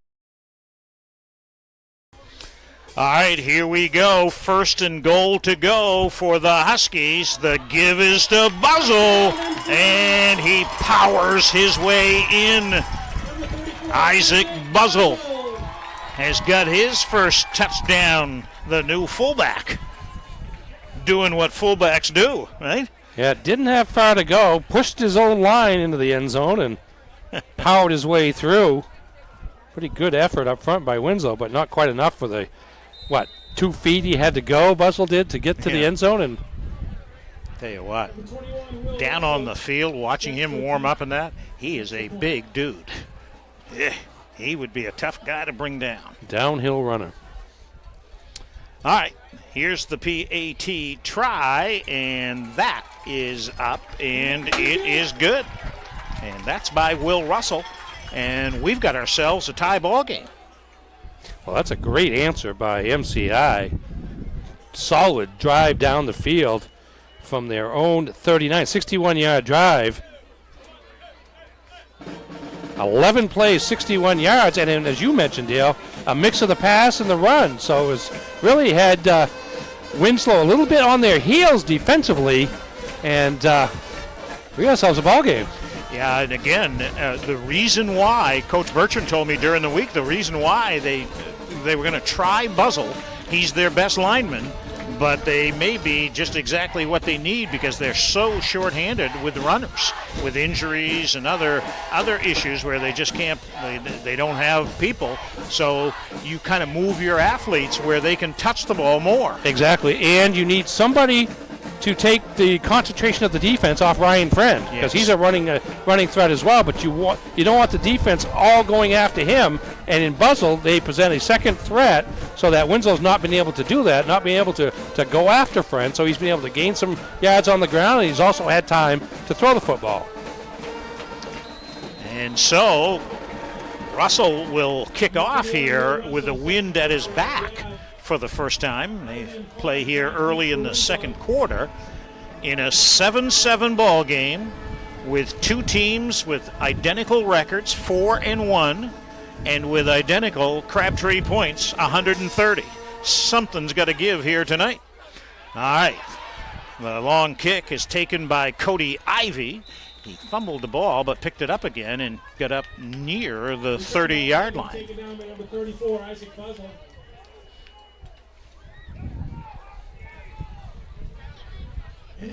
All right, here we go. First and goal to go for the Huskies. The give is to Buzzle, and he powers his way in. Isaac Buzzle has got his first touchdown, the new fullback. Doing what fullbacks do, right? Yeah, didn't have far to go. Pushed his own line into the end zone and powered his way through. Pretty good effort up front by Winslow, but not quite enough for the 2 feet he had to go, Buzzle did, to get to the end zone. And Tell you what, down on the field, watching him warm up in that, he is a big dude. Yeah, he would be a tough guy to bring down. Downhill runner. All right, here's the PAT try, and that is up, and it is good. And that's by Will Russell, and we've got ourselves a tie ball game. Well, that's a great answer by MCI. Solid drive down the field from their own 61-yard drive. 11 plays, 61 yards, and then, as you mentioned, Dale, a mix of the pass and the run. So it was really had Winslow a little bit on their heels defensively, and we got ourselves a ball game. Yeah, and again, the reason why, Coach Bertrand told me during the week, the reason why they were going to try Buzzle, he's their best lineman, but they may be just exactly what they need because they're so shorthanded with runners, with injuries and other issues where they just can't, they don't have people. So you kind of move your athletes where they can touch the ball more. Exactly, and you need somebody to take the concentration of the defense off Ryan Friend, because he's a running threat as well. But you don't want the defense all going after him. And in Buzzle, they present a second threat, so that Winslow's not been able to do that, not being able to go after Friend. So he's been able to gain some yards on the ground, and he's also had time to throw the football. And so Russell will kick off here with the wind at his back for the first time. They play here early in the second quarter in a 7-7 ball game with two teams with identical records, 4-1, and with identical Crabtree points, 130. Something's got to give here tonight. All right, the long kick is taken by Cody Ivy. He fumbled the ball but picked it up again and got up near the 30-yard line. Taken down by number 34, Isaac Buzzle.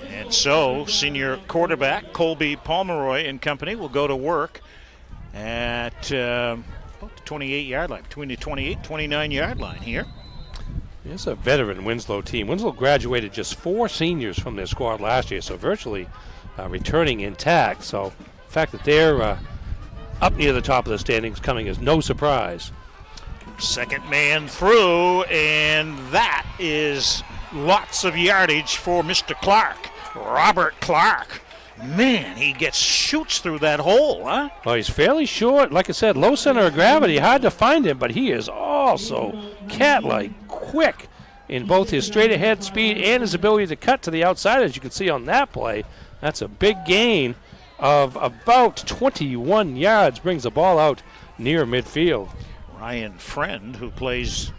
And so, senior quarterback Colby Pomeroy and company will go to work at about the 28-yard line, between the 28-29-yard line here. It's a veteran Winslow team. Winslow graduated just 4 seniors from their squad last year, so virtually returning intact. So the fact that they're up near the top of the standings coming as no surprise. Second man through, and that is lots of yardage for Mr. Clark, Robert Clark. Man, he shoots through that hole, huh? Well, he's fairly short. Like I said, low center of gravity, hard to find him, but he is also cat-like quick in both his straight-ahead speed and his ability to cut to the outside, as you can see on that play. That's a big gain of about 21 yards, brings the ball out near midfield. Ryan Friend, who plays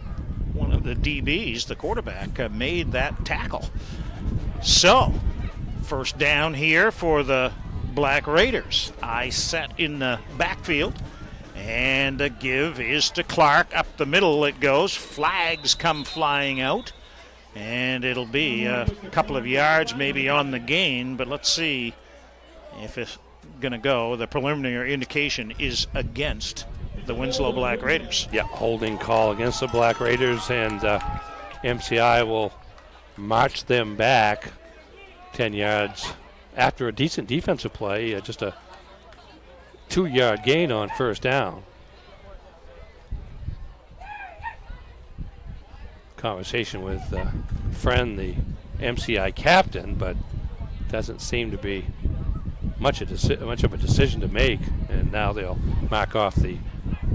one of the DBs, the quarterback, made that tackle. So, first down here for the Black Raiders. I set in the backfield, and the give is to Clark. Up the middle it goes. Flags come flying out, and it'll be a couple of yards maybe on the gain, but let's see if it's going to go. The preliminary indication is against the Winslow Black Raiders. Yeah, holding call against the Black Raiders, and MCI will march them back 10 yards after a decent defensive play, just a 2-yard gain on first down. Conversation with Friend, the MCI captain, but doesn't seem to be much of a decision to make, and now they'll mark off the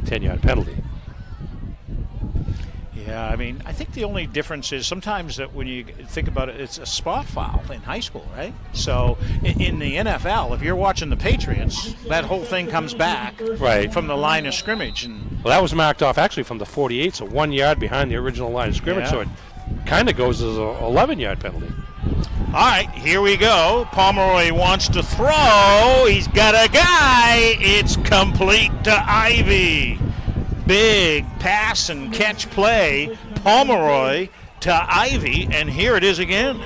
10-yard penalty. Yeah, I mean, I think the only difference is sometimes that when you think about it, it's a spot foul in high school, right? So in the NFL, if you're watching the Patriots, that whole thing comes back from the line of scrimmage. And well, that was marked off actually from the 48, so 1 yard behind the original line of scrimmage, so it kind of goes as an 11-yard penalty. All right, here we go. Pomeroy wants to throw. He's got a guy. It's complete to Ivy. Big pass and catch play. Pomeroy to Ivy, and here it is again.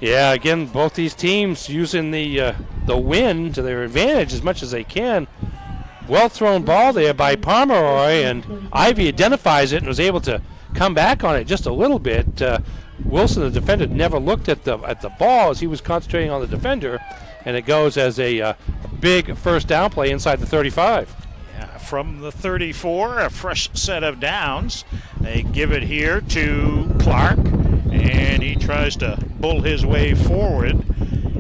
Yeah, again, both these teams using the wind to their advantage as much as they can. Well thrown ball there by Pomeroy, and Ivy identifies it and was able to come back on it just a little bit. Wilson, the defender, never looked at the ball as he was concentrating on the defender, and it goes as a big first down play inside the 35. Yeah, from the 34, a fresh set of downs. They give it here to Clark, and he tries to bull his way forward.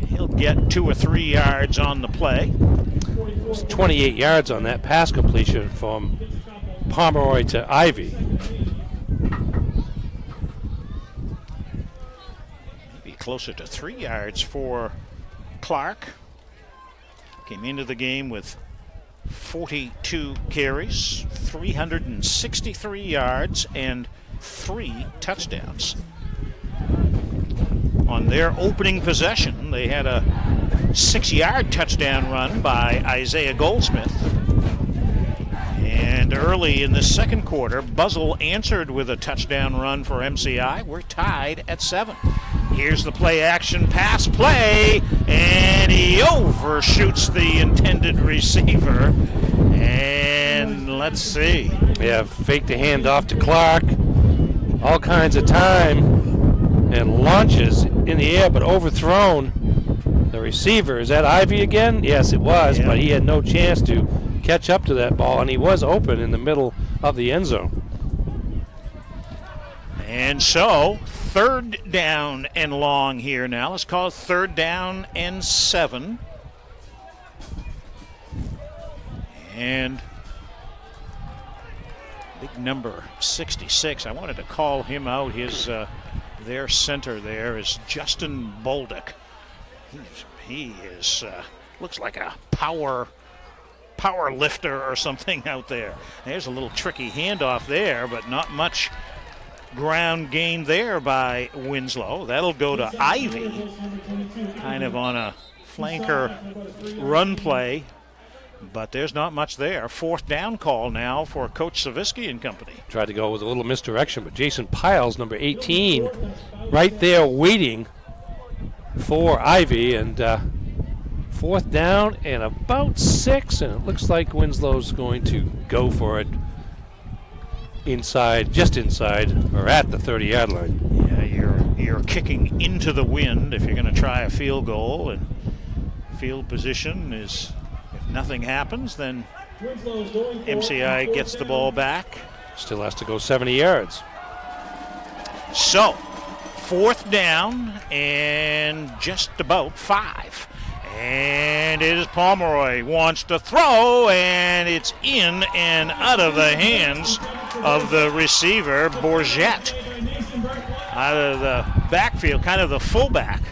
He'll get 2 or 3 yards on the play. It was 28 yards on that pass completion from Pomeroy to Ivy. Maybe closer to 3 yards for Clark. Came into the game with 42 carries, 363 yards, and 3 touchdowns. On their opening possession, they had a 6-yard touchdown run by Isaiah Goldsmith. And early in the second quarter, Buzzell answered with a touchdown run for MCI. We're tied at 7. Here's the play-action pass play, and he overshoots the intended receiver. And let's see. Yeah, fake the handoff to Clark. All kinds of time, and launches in the air, but overthrown. The receiver, is that Ivy again? Yes, it was, but he had no chance to catch up to that ball, and he was open in the middle of the end zone. And so, 3rd down and long here now. Let's call it 3rd down and 7. And big number 66. I wanted to call him out. His their center there is Justin Bolduc. He is looks like a power lifter or something out there. There's a little tricky handoff there, but not much ground gain there by Winslow. That'll go to Ivy, kind of on a flanker run play, but there's not much there. 4th down call now for Coach Savitsky and company. Tried to go with a little misdirection, but Jason Piles, number 18, right there waiting for Ivy, and 4th down and about 6, and it looks like Winslow's going to go for it just inside, or at the 30-yard line. Yeah, you're kicking into the wind if you're going to try a field goal, and field position is, if nothing happens, then MCI gets the ball back. Still has to go 70 yards. So, 4th down and just about 5. And it is Pomeroy wants to throw, and it's in and out of the hands of the receiver, Bourget. Out of the backfield, kind of the fullback.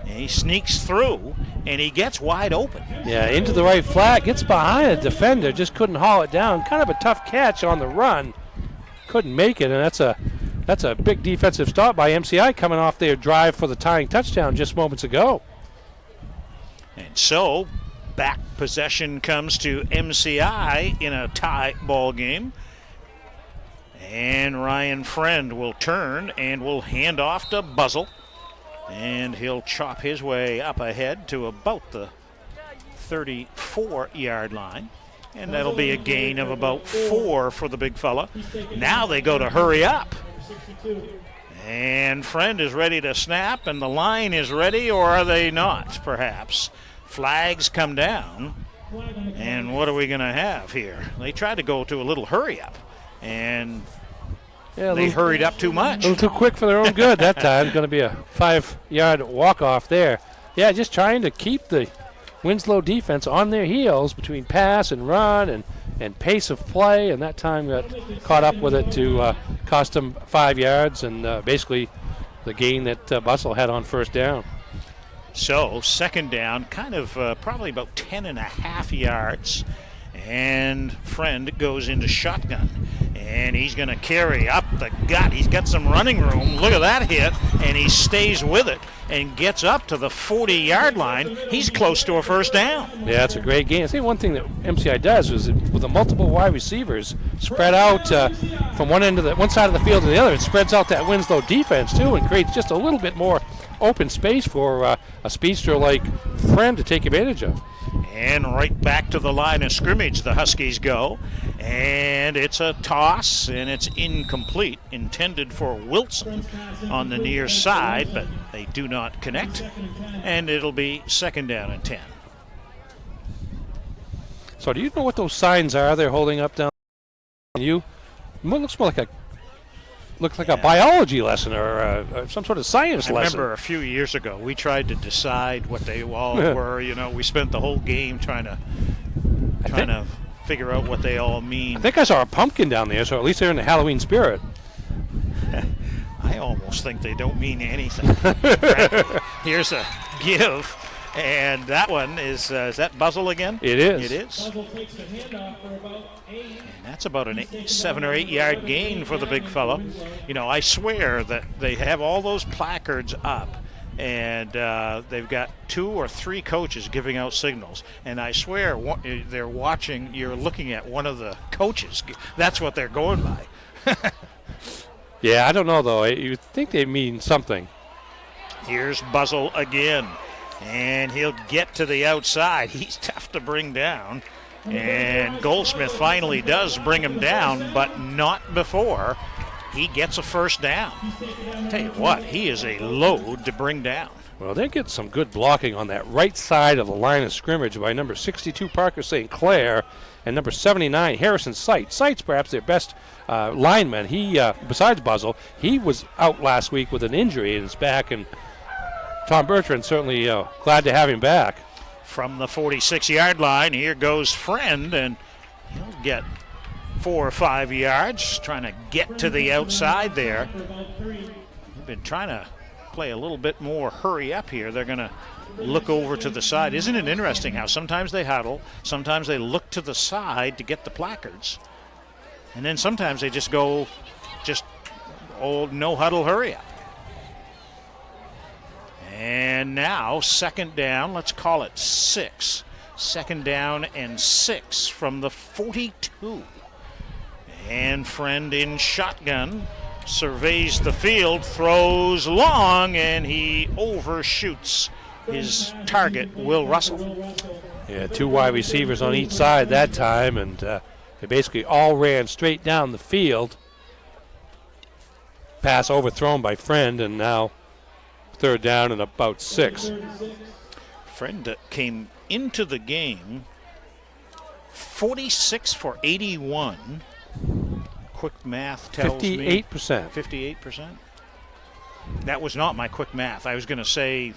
And he sneaks through, and he gets wide open. Yeah, into the right flat, gets behind a defender, just couldn't haul it down. Kind of a tough catch on the run. Couldn't make it, and that's a big defensive stop by MCI coming off their drive for the tying touchdown just moments ago. And so, back possession comes to MCI in a tie ball game. And Ryan Friend will turn and will hand off to Buzzell. And he'll chop his way up ahead to about the 34-yard line. And that'll be a gain of about 4 for the big fella. Now they go to hurry up. And Friend is ready to snap, and the line is ready, or are they not, perhaps? Flags come down, and what are we going to have here? They tried to go to a little hurry up, and they hurried up too much. A little too quick for their own good that time. Going to be a 5-yard walk-off there. Yeah, just trying to keep the Winslow defense on their heels between pass and run and pace of play, and that time got caught up with it to cost them 5 yards and basically the gain that Buzzell had on 1st down. So 2nd down, kind of probably about 10.5 yards, and Friend goes into shotgun, and he's going to carry up the gut. He's got some running room. Look at that hit, and he stays with it and gets up to the 40-yard line. He's close to a 1st down. Yeah, it's a great game. I think one thing that MCI does is with the multiple wide receivers spread out from one side of the field to the other, it spreads out that Winslow defense too and creates just a little bit more open space for a speedster like Friend to take advantage of. And right back to the line of scrimmage the Huskies go. And it's a toss, and it's incomplete, intended for Wilson on the near side, but they do not connect. And it'll be 2nd down and 10. So do you know what those signs are they're holding up down? It looks more like a biology lesson or some sort of science lesson. I remember a few years ago we tried to decide what they all were. You know, we spent the whole game trying to figure out what they all mean. I think I saw a pumpkin down there, so at least they're in the Halloween spirit. I almost think they don't mean anything. Here's a give, and that one is that Buzzle again? It is. It is. Buzzle takes the handoff for about 8. And that's about a 7 or 8 yard gain for the big fellow. You know, I swear that they have all those placards up, and they've got 2 or 3 coaches giving out signals. And I swear they're watching, you're looking at one of the coaches. That's what they're going by. Yeah, I don't know, though. You think they mean something. Here's Buzzle again, and he'll get to the outside. He's tough to bring down, and Goldsmith finally does bring him down, but not before he gets a 1st down. Tell you what, he is a load to bring down. Well, they get some good blocking on that right side of the line of scrimmage by number 62, Parker St. Clair, and number 79, Harrison Seitz. Seitz, perhaps their best lineman. He, besides Buzzle, he was out last week with an injury in his back, and Tom Bertrand certainly glad to have him back. From the 46-yard line, here goes Friend, and he'll get 4 or 5 yards, trying to get to the outside there. They've been trying to play a little bit more hurry up here. They're going to look over to the side. Isn't it interesting how sometimes they huddle, sometimes they look to the side to get the placards, and then sometimes they just go old no huddle hurry up. And now 2nd down, let's call it 6. 2nd down and 6 from the 42. And Friend in shotgun surveys the field, throws long, and he overshoots his target, Will Russell. Yeah, 2 wide receivers on each side that time, and they basically all ran straight down the field. Pass overthrown by Friend, and now 3rd down and about 6. Friend came into the game 46 for 81. Quick math tells 58%. me 58%. That was not my quick math. I was going to say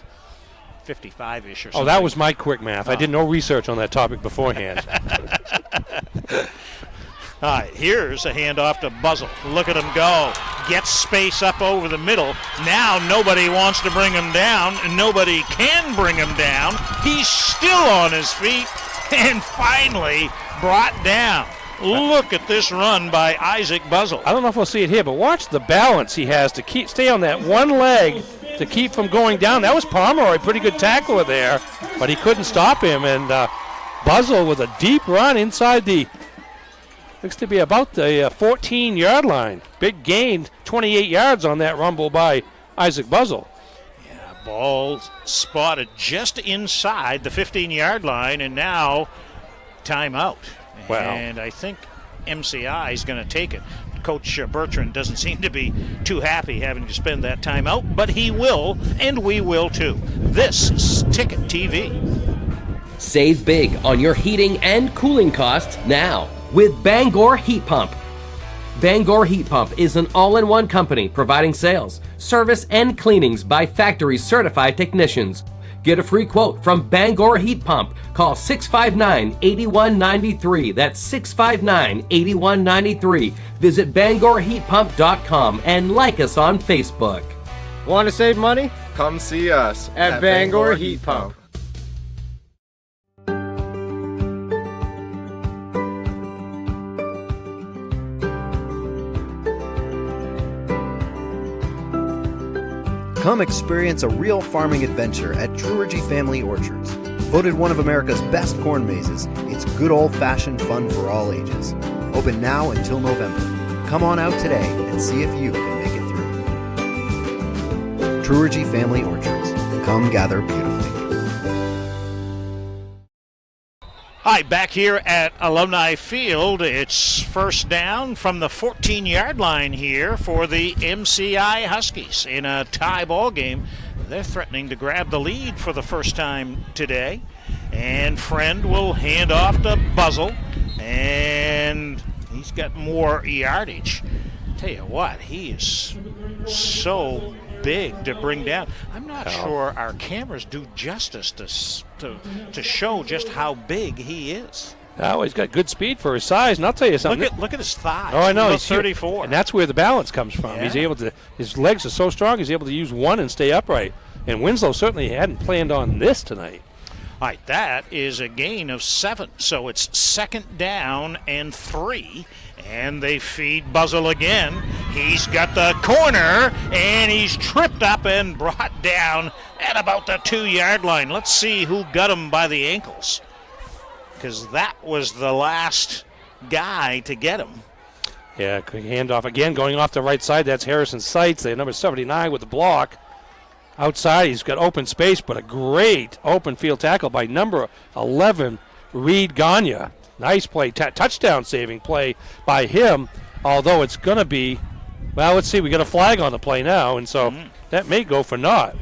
55-ish or something. Oh, that was my quick math. I did no research on that topic beforehand. All right, here's a handoff to Buzzle. Look at him go. Gets space up over the middle. Now nobody wants to bring him down, and nobody can bring him down. He's still on his feet and finally brought down. Look at this run by Isaac Buzzle. I don't know if we'll see it here, but watch the balance he has to stay on that one leg to keep from going down. That was Pomeroy, pretty good tackler there, but he couldn't stop him. And Buzzle with a deep run inside looks to be about the 14-yard line. Big gain, 28 yards on that rumble by Isaac Buzzle. Yeah, ball spotted just inside the 15-yard line, and now timeout. Wow. And I think MCI is going to take it. Coach Bertrand doesn't seem to be too happy having to spend that timeout, but he will, and we will too. This is Ticket TV. Save big on your heating and cooling costs now with Bangor Heat Pump. Bangor Heat Pump is an all-in-one company providing sales, service, and cleanings by factory certified technicians. Get a free quote from Bangor Heat Pump. Call 659-8193. That's 659-8193. Visit BangorHeatPump.com and like us on Facebook. Want to save money? Come see us at Bangor Heat Pump. Come experience a real farming adventure at Truergy Family Orchards. Voted one of America's best corn mazes, it's good old-fashioned fun for all ages. Open now until November. Come on out today and see if you can make it through. Truergy Family Orchards. Come gather beautifully. All right, back here at Alumni Field, it's first down from the 14-yard line here for the MCI Huskies in a tie ball game. They're threatening to grab the lead for the first time today. And Friend will hand off to Buzzle, and he's got more yardage. Tell you what, he is so big to bring down. I'm not sure our cameras do justice to show just how big he is. Oh, he's got good speed for his size, and I'll tell you something. Look at his thighs. Oh, I know. He's 34. And that's where the balance comes from. Yeah. He's able to. His legs are so strong, he's able to use one and stay upright. And Winslow certainly hadn't planned on this tonight. All right, that is a gain of 7. So it's second down and 3. And they feed Buzzle again. He's got the corner, and he's tripped up and brought down at about the 2-yard line. Let's see who got him by the ankles, because that was the last guy to get him. Yeah, quick handoff again, going off the right side. That's Harrison Seitz, the number 79 with the block. Outside, he's got open space, but a great open field tackle by number 11, Reed Gagne. Nice play, touchdown saving play by him, although it's going to be, well, let's see, we got a flag on the play now, and so that may go for naught.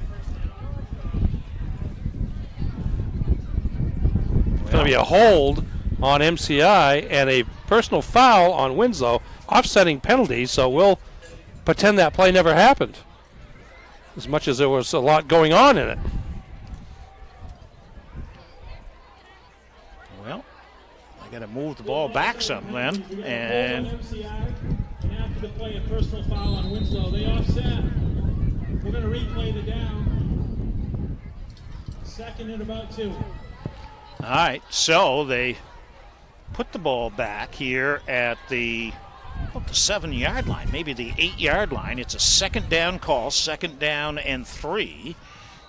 It's going to be a hold on MCI and a personal foul on Winslow, offsetting penalties, so we'll pretend that play never happened, as much as there was a lot going on in it. Well, I got to move the ball back some then. And after the play, a personal foul on Winslow. They offset. We're going to replay the down. Second and about 2. all right, so they put the ball back here at the 7-yard line, maybe the 8-yard line. It's a second down call, second down and 3.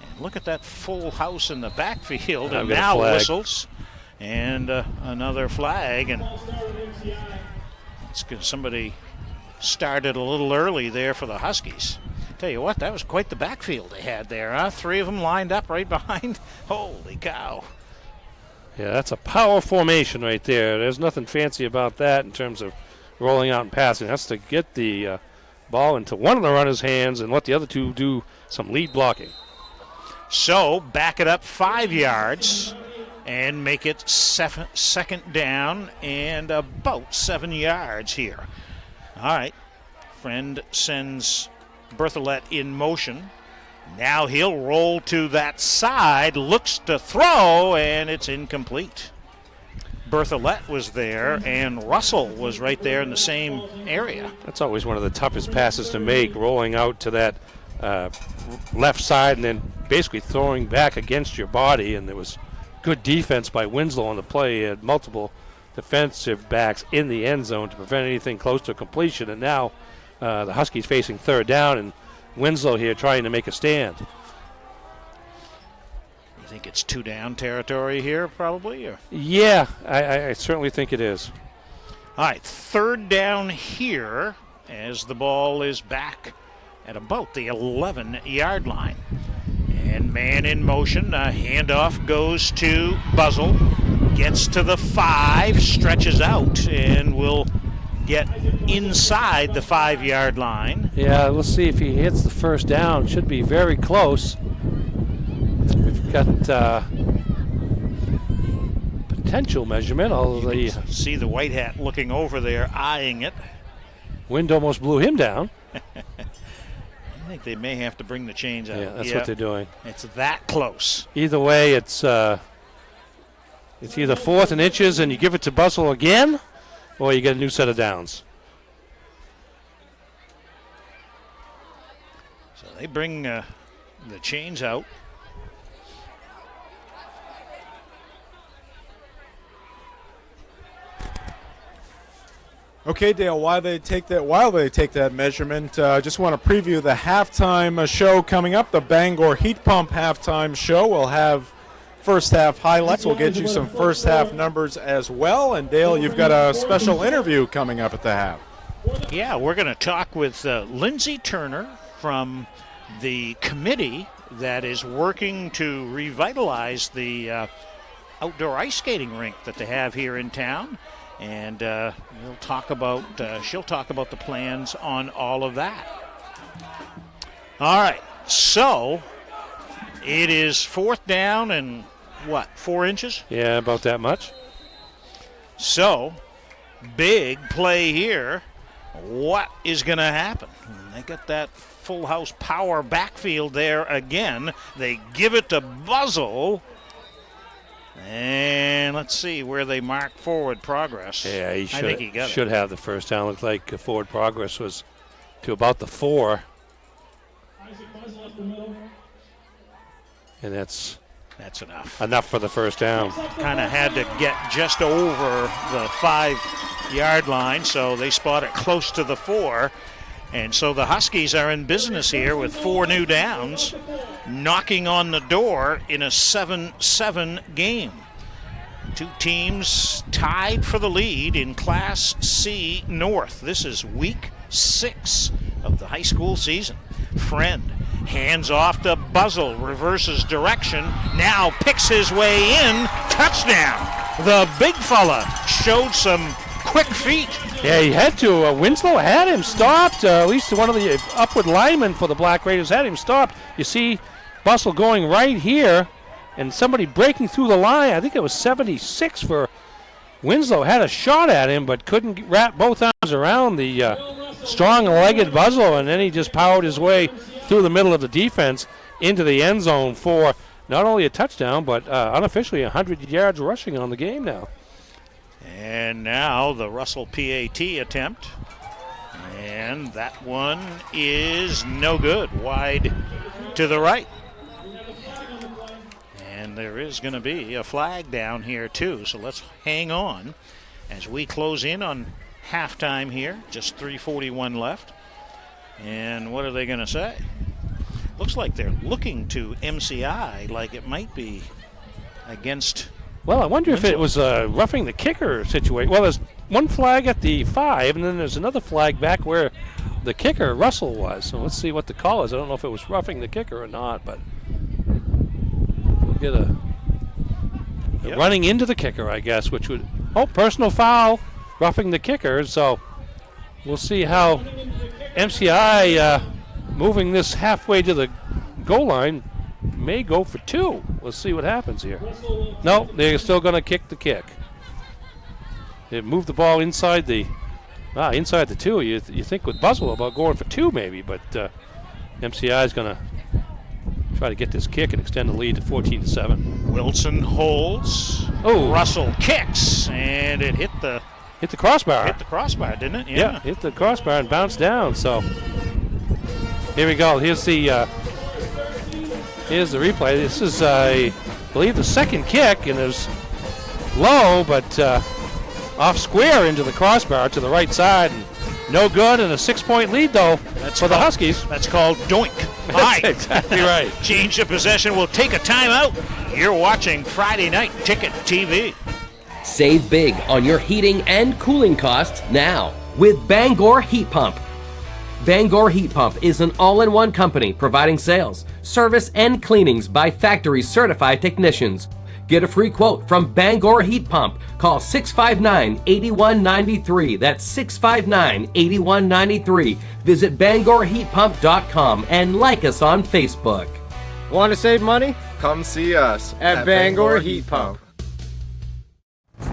And look at that full house in the backfield. And now whistles and another flag. And it's good. Somebody started a little early there for the Huskies. Tell you what, that was quite the backfield they had there, huh? 3 of them lined up right behind. Holy cow. Yeah, that's a power formation right there. There's nothing fancy about that in terms of rolling out and passing. That's to get the ball into one of the runner's hands and let the other two do some lead blocking. So back it up 5 yards and make it second down and about 7 yards here. All right, Friend sends Berthollet in motion. Now he'll roll to that side, looks to throw, and it's incomplete. Berthollet was there, and Russell was right there in the same area. That's always one of the toughest passes to make, rolling out to that left side and then basically throwing back against your body. And there was good defense by Winslow on the play. He had multiple defensive backs in the end zone to prevent anything close to completion. And now the Huskies facing third down, and Winslow here trying to make a stand. You think it's 2 down territory here, probably? Or? Yeah, I certainly think it is. All right, third down here as the ball is back at about the 11-yard line. And man in motion, a handoff goes to Buzzle, gets to the 5, stretches out, and will get inside the 5-yard line. Yeah, let's see if he hits the first down. Should be very close. We've got potential measurement. You can see the white hat looking over there, eyeing it. Wind almost blew him down. I think they may have to bring the chains out. Yeah, that's what they're doing. It's that close. Either way, it's either 4th and inches and you give it to Buzzle again, or you get a new set of downs. So they bring the chains out. Okay, Dale, while they take that measurement, just want to preview the halftime show coming up, the Bangor Heat Pump halftime show. We'll have first half highlights. We'll get you some first half numbers as well. And Dale, you've got a special interview coming up at the half. Yeah, we're going to talk with Lindsey Turner from the committee that is working to revitalize the outdoor ice skating rink that they have here in town. And she'll talk about the plans on all of that. All right, so it is 4th down and 4 inches? Yeah, about that much. So, big play here. What is going to happen? They got that full house power backfield there again. They give it to Buzzle. And let's see where they mark forward progress. Yeah, I think he got should it. have the first down. Looked like forward progress was to about the 4. And that's enough. Enough for the first down. Kind of had to get just over the 5-yard line, so they spot it close to the 4. And so the Huskies are in business here with 4 new downs, knocking on the door in a 7-7 game. 2 teams tied for the lead in Class C North. This is week 6 of the high school season. Friend hands off to Buzzle, reverses direction, now picks his way in, touchdown. The big fella showed some quick feet. Yeah, he had to. Winslow had him stopped. At least one of the upward linemen for the Black Raiders had him stopped. You see Buzzle going right here, and somebody breaking through the line. I think it was 76 for Winslow. Had a shot at him, but couldn't wrap both arms around the strong-legged Buzzle, and then he just powered his way through the middle of the defense into the end zone for not only a touchdown, but unofficially 100 yards rushing on the game now. And now the Russell PAT attempt. And that one is no good. Wide to the right. And there is going to be a flag down here too. So let's hang on as we close in on halftime here. Just 3:41 left. And what are they going to say? Looks like they're looking to MCI like it might be against... Well, I wonder if it was a roughing the kicker situation. Well, there's one flag at the 5, and then there's another flag back where the kicker, Russell, was. So let's see what the call is. I don't know if it was roughing the kicker or not, but we'll get a running into the kicker, I guess, which would... Oh, personal foul, roughing the kicker. So we'll see how MCI moving this halfway to the goal line may go for 2. We'll see what happens here. No, they're still going to kick the kick. They moved the ball inside the 2. You think with Buzzle about going for 2 maybe, but MCI is going to try to get this kick and extend the lead to 14-7. Wilson holds. Oh, Russell kicks, and it hit the crossbar. Hit the crossbar, didn't it? Yeah, hit the crossbar and bounced down. So here we go. Here's the replay. This is, I believe, the second kick, and it was low, but off square into the crossbar to the right side. And no good, and a 6-point lead, though, for the Huskies. That's called doink. That's exactly right. Change of possession. We'll take a timeout. You're watching Friday Night Ticket TV. Save big on your heating and cooling costs now with Bangor Heat Pump. Bangor Heat Pump is an all-in-one company providing sales, service, and cleanings by factory certified technicians. Get a free quote from Bangor Heat Pump. Call 659-8193. That's 659-8193. Visit BangorHeatPump.com and like us on Facebook. Want to save money? Come see us at Bangor Heat Pump.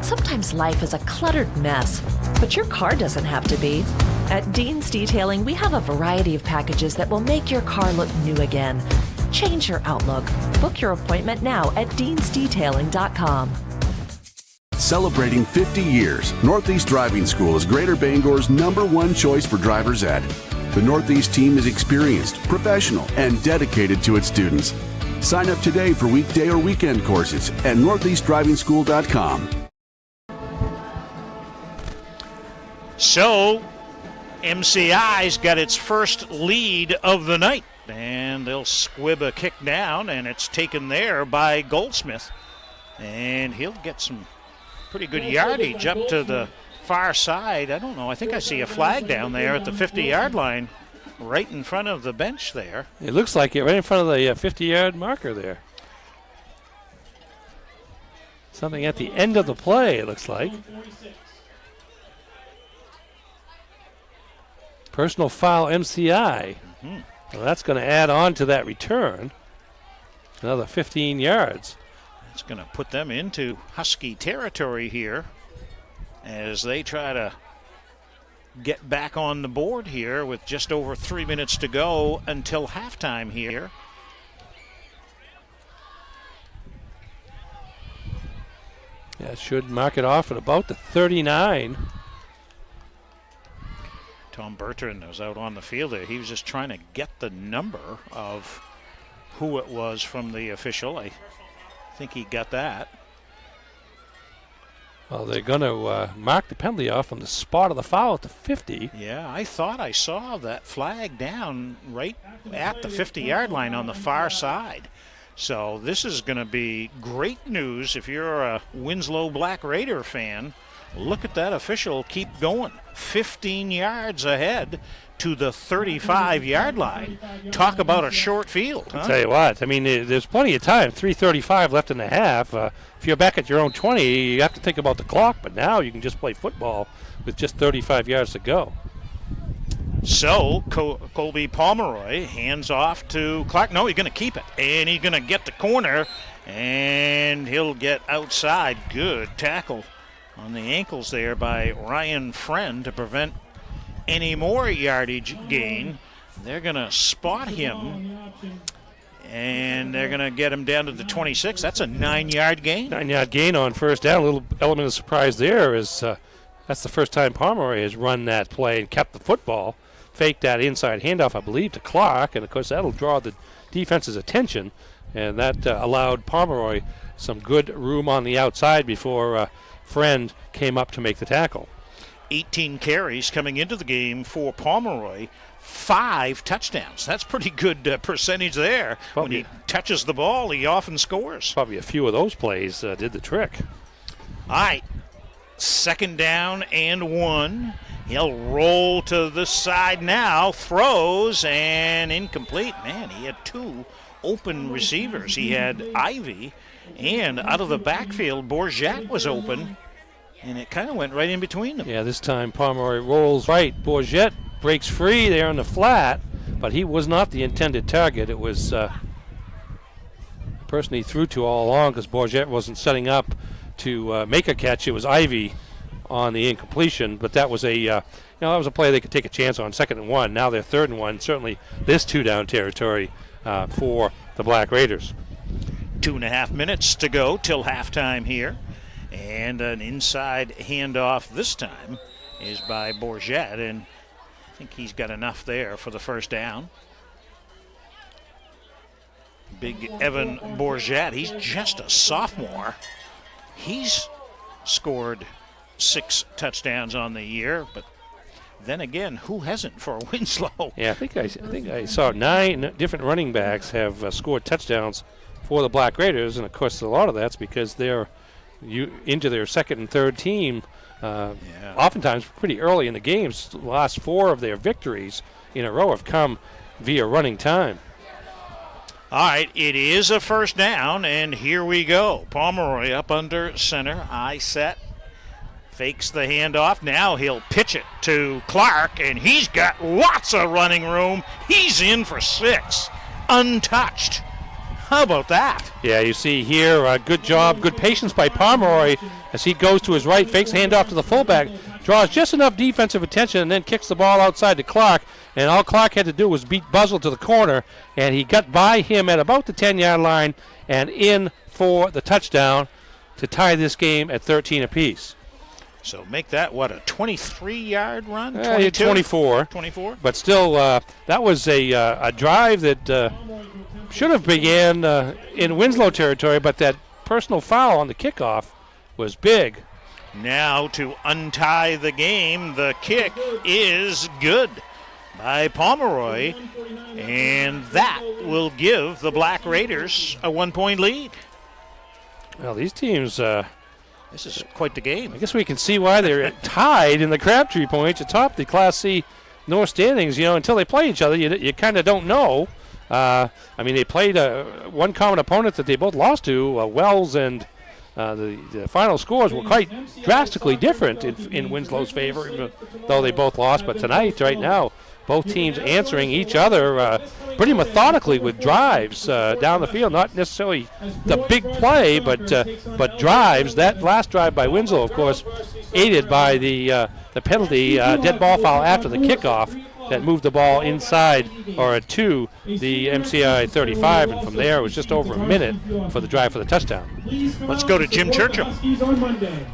Sometimes life is a cluttered mess, but your car doesn't have to be. At Dean's Detailing, we have a variety of packages that will make your car look new again. Change your outlook. Book your appointment now at deansdetailing.com. Celebrating 50 years, Northeast Driving School is Greater Bangor's #1 choice for driver's ed. The Northeast team is experienced, professional, and dedicated to its students. Sign up today for weekday or weekend courses at northeastdrivingschool.com. So, MCI's got its first lead of the night, and they'll squib a kick down, and it's taken there by Goldsmith, and he'll get some pretty good yardage up to the far side. I don't know, I think I see a flag down there at the 50-yard line right in front of the bench there. It looks like it, right in front of the 50-yard marker there. Something at the end of the play, it looks like. Personal foul MCI. Well, that's going to add on to that return. Another 15 yards. It's going to put them into Husky territory here as they try to get back on the board here with just over 3 minutes to go until halftime here. Yeah, it should mark it off at about the 39. Tom Bertrand was out on the field there. He was just trying to get the number of who it was from the official. I think he got that. Well, they're going to mark the penalty off on the spot of the foul at the 50. Yeah, I thought I saw that flag down right at the 50-yard line on the far side. So this is going to be great news if you're a Winslow Black Raider fan. Look at that official keep going. 15 yards ahead to the 35-yard line. Talk about a short field, huh? I'll tell you what, I mean, there's plenty of time. 3:35 left in the half. If you're back at your own 20, you have to think about the clock, but now you can just play football with just 35 yards to go. So Colby Pomeroy hands off to Clark. No, he's going to keep it, and he's going to get the corner, and he'll get outside. Good tackle on the ankles there by Ryan Friend to prevent any more yardage gain. They're going to spot him, and they're going to get him down to the 26. That's a 9-yard gain. 9-yard gain on first down. A little element of surprise there is that's the first time Pomeroy has run that play and kept the football. Faked that inside handoff, I believe, to Clark, and of course that'll draw the defense's attention, and that allowed Pomeroy some good room on the outside before Friend came up to make the tackle. 18 carries coming into the game for Pomeroy, 5 touchdowns. That's pretty good percentage there. Probably, when he touches the ball, he often scores. Probably a few of those plays did the trick. All right, 2nd down and 1. He'll roll to the side now, throws, and incomplete. Man, he had 2 open receivers. He had Ivy, and out of the backfield, Bourget was open, and it kind of went right in between them. Yeah, this time Pomeroy rolls right. Bourget breaks free there on the flat, but he was not the intended target. It was the person he threw to all along, because Bourget wasn't setting up to make a catch. It was Ivy on the incompletion, but that was that was a play they could take a chance on. 2nd and 1. Now they're 3rd and 1. Certainly this 2-down territory for the Black Raiders. 2.5 minutes to go till halftime here, and an inside handoff this time is by Bourget, and I think he's got enough there for the first down. Big Evan Bourget, he's just a sophomore. He's scored 6 touchdowns on the year, but then again, who hasn't for Winslow? Yeah, I think I saw 9 different running backs have scored touchdowns for the Black Raiders, and of course a lot of that's because they're into their 2nd and 3rd team. Oftentimes pretty early in the games. The last 4 of their victories in a row have come via running time. All right, it is a first down, and here we go. Pomeroy up under center, eye set, fakes the handoff. Now he'll pitch it to Clark, and he's got lots of running room. He's in for 6, untouched. How about that? Yeah, you see here, good job, good patience by Pomeroy as he goes to his right, fakes handoff to the fullback, draws just enough defensive attention, and then kicks the ball outside to Clark. And all Clark had to do was beat Buzzell to the corner, and he got by him at about the 10-yard line and in for the touchdown to tie this game at 13 apiece. So make that, what, a 23-yard run? 24. 24? But still, that was a drive that should have began in Winslow territory, but that personal foul on the kickoff was big. Now to untie the game, the kick is good by Pomeroy, and that will give the Black Raiders a 1-point lead. Well, these teams... this is quite the game. I guess we can see why they're tied in the Crabtree points atop the Class C North standings. Until they play each other, you kind of don't know. They played one common opponent that they both lost to, Wells and the final scores were quite drastically different in Winslow's favor, even though they both lost. But tonight, right now, both teams answering each other pretty methodically with drives down the field. Not necessarily the big play, but drives. That last drive by Winslow, of course, aided by the penalty, dead ball foul after the kickoff that moved the ball inside or to the MCI 35, and from there it was just over a minute for the drive for the touchdown. Let's go to Jim Churchill. All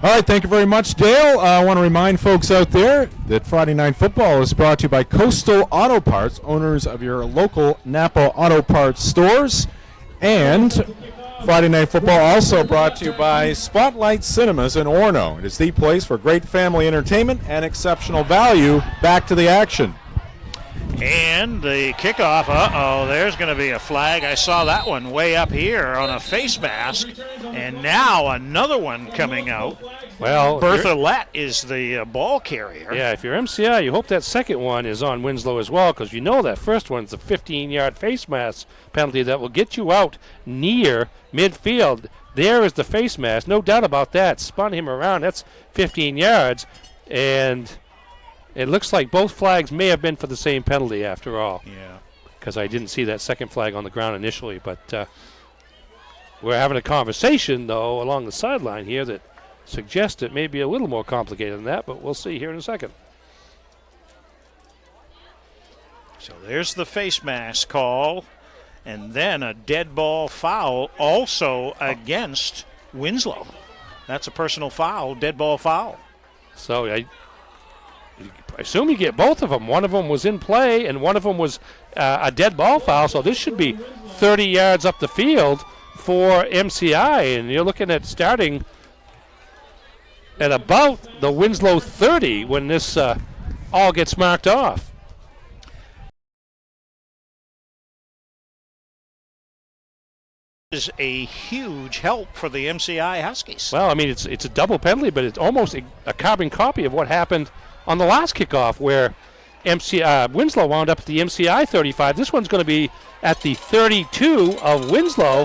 right, thank you very much, Dale. I want to remind folks out there that Friday Night Football is brought to you by Coastal Auto Parts, owners of your local Napa Auto Parts stores. And Friday Night Football also brought to you by Spotlight Cinemas in Orono. It is the place for great family entertainment and exceptional value. Back to the action. And the kickoff, there's going to be a flag. I saw that one way up here on a face mask. And now another one coming out. Well, Berthollet is the ball carrier. Yeah, if you're MCI, you hope that second one is on Winslow as well, because you know that first one's a 15-yard face mask penalty that will get you out near midfield. There is the face mask, no doubt about that. Spun him around. That's 15 yards. And it looks like both flags may have been for the same penalty after all. Yeah. Because I didn't see that second flag on the ground initially. But we're having a conversation, though, along the sideline here that suggests it may be a little more complicated than that, but we'll see here in a second. So there's the face mask call, and then a dead ball foul also against Winslow. That's a personal foul, dead ball foul. So I assume you get both of them. One of them was in play, and one of them was a dead ball foul, so this should be 30 yards up the field for MCI, and you're looking at starting at about the Winslow 30 when this all gets marked off. Is a huge help for the MCI Huskies. Well, I mean, it's a double penalty, but it's almost a carbon copy of what happened on the last kickoff where Winslow wound up at the MCI 35. This one's going to be at the 32 of Winslow,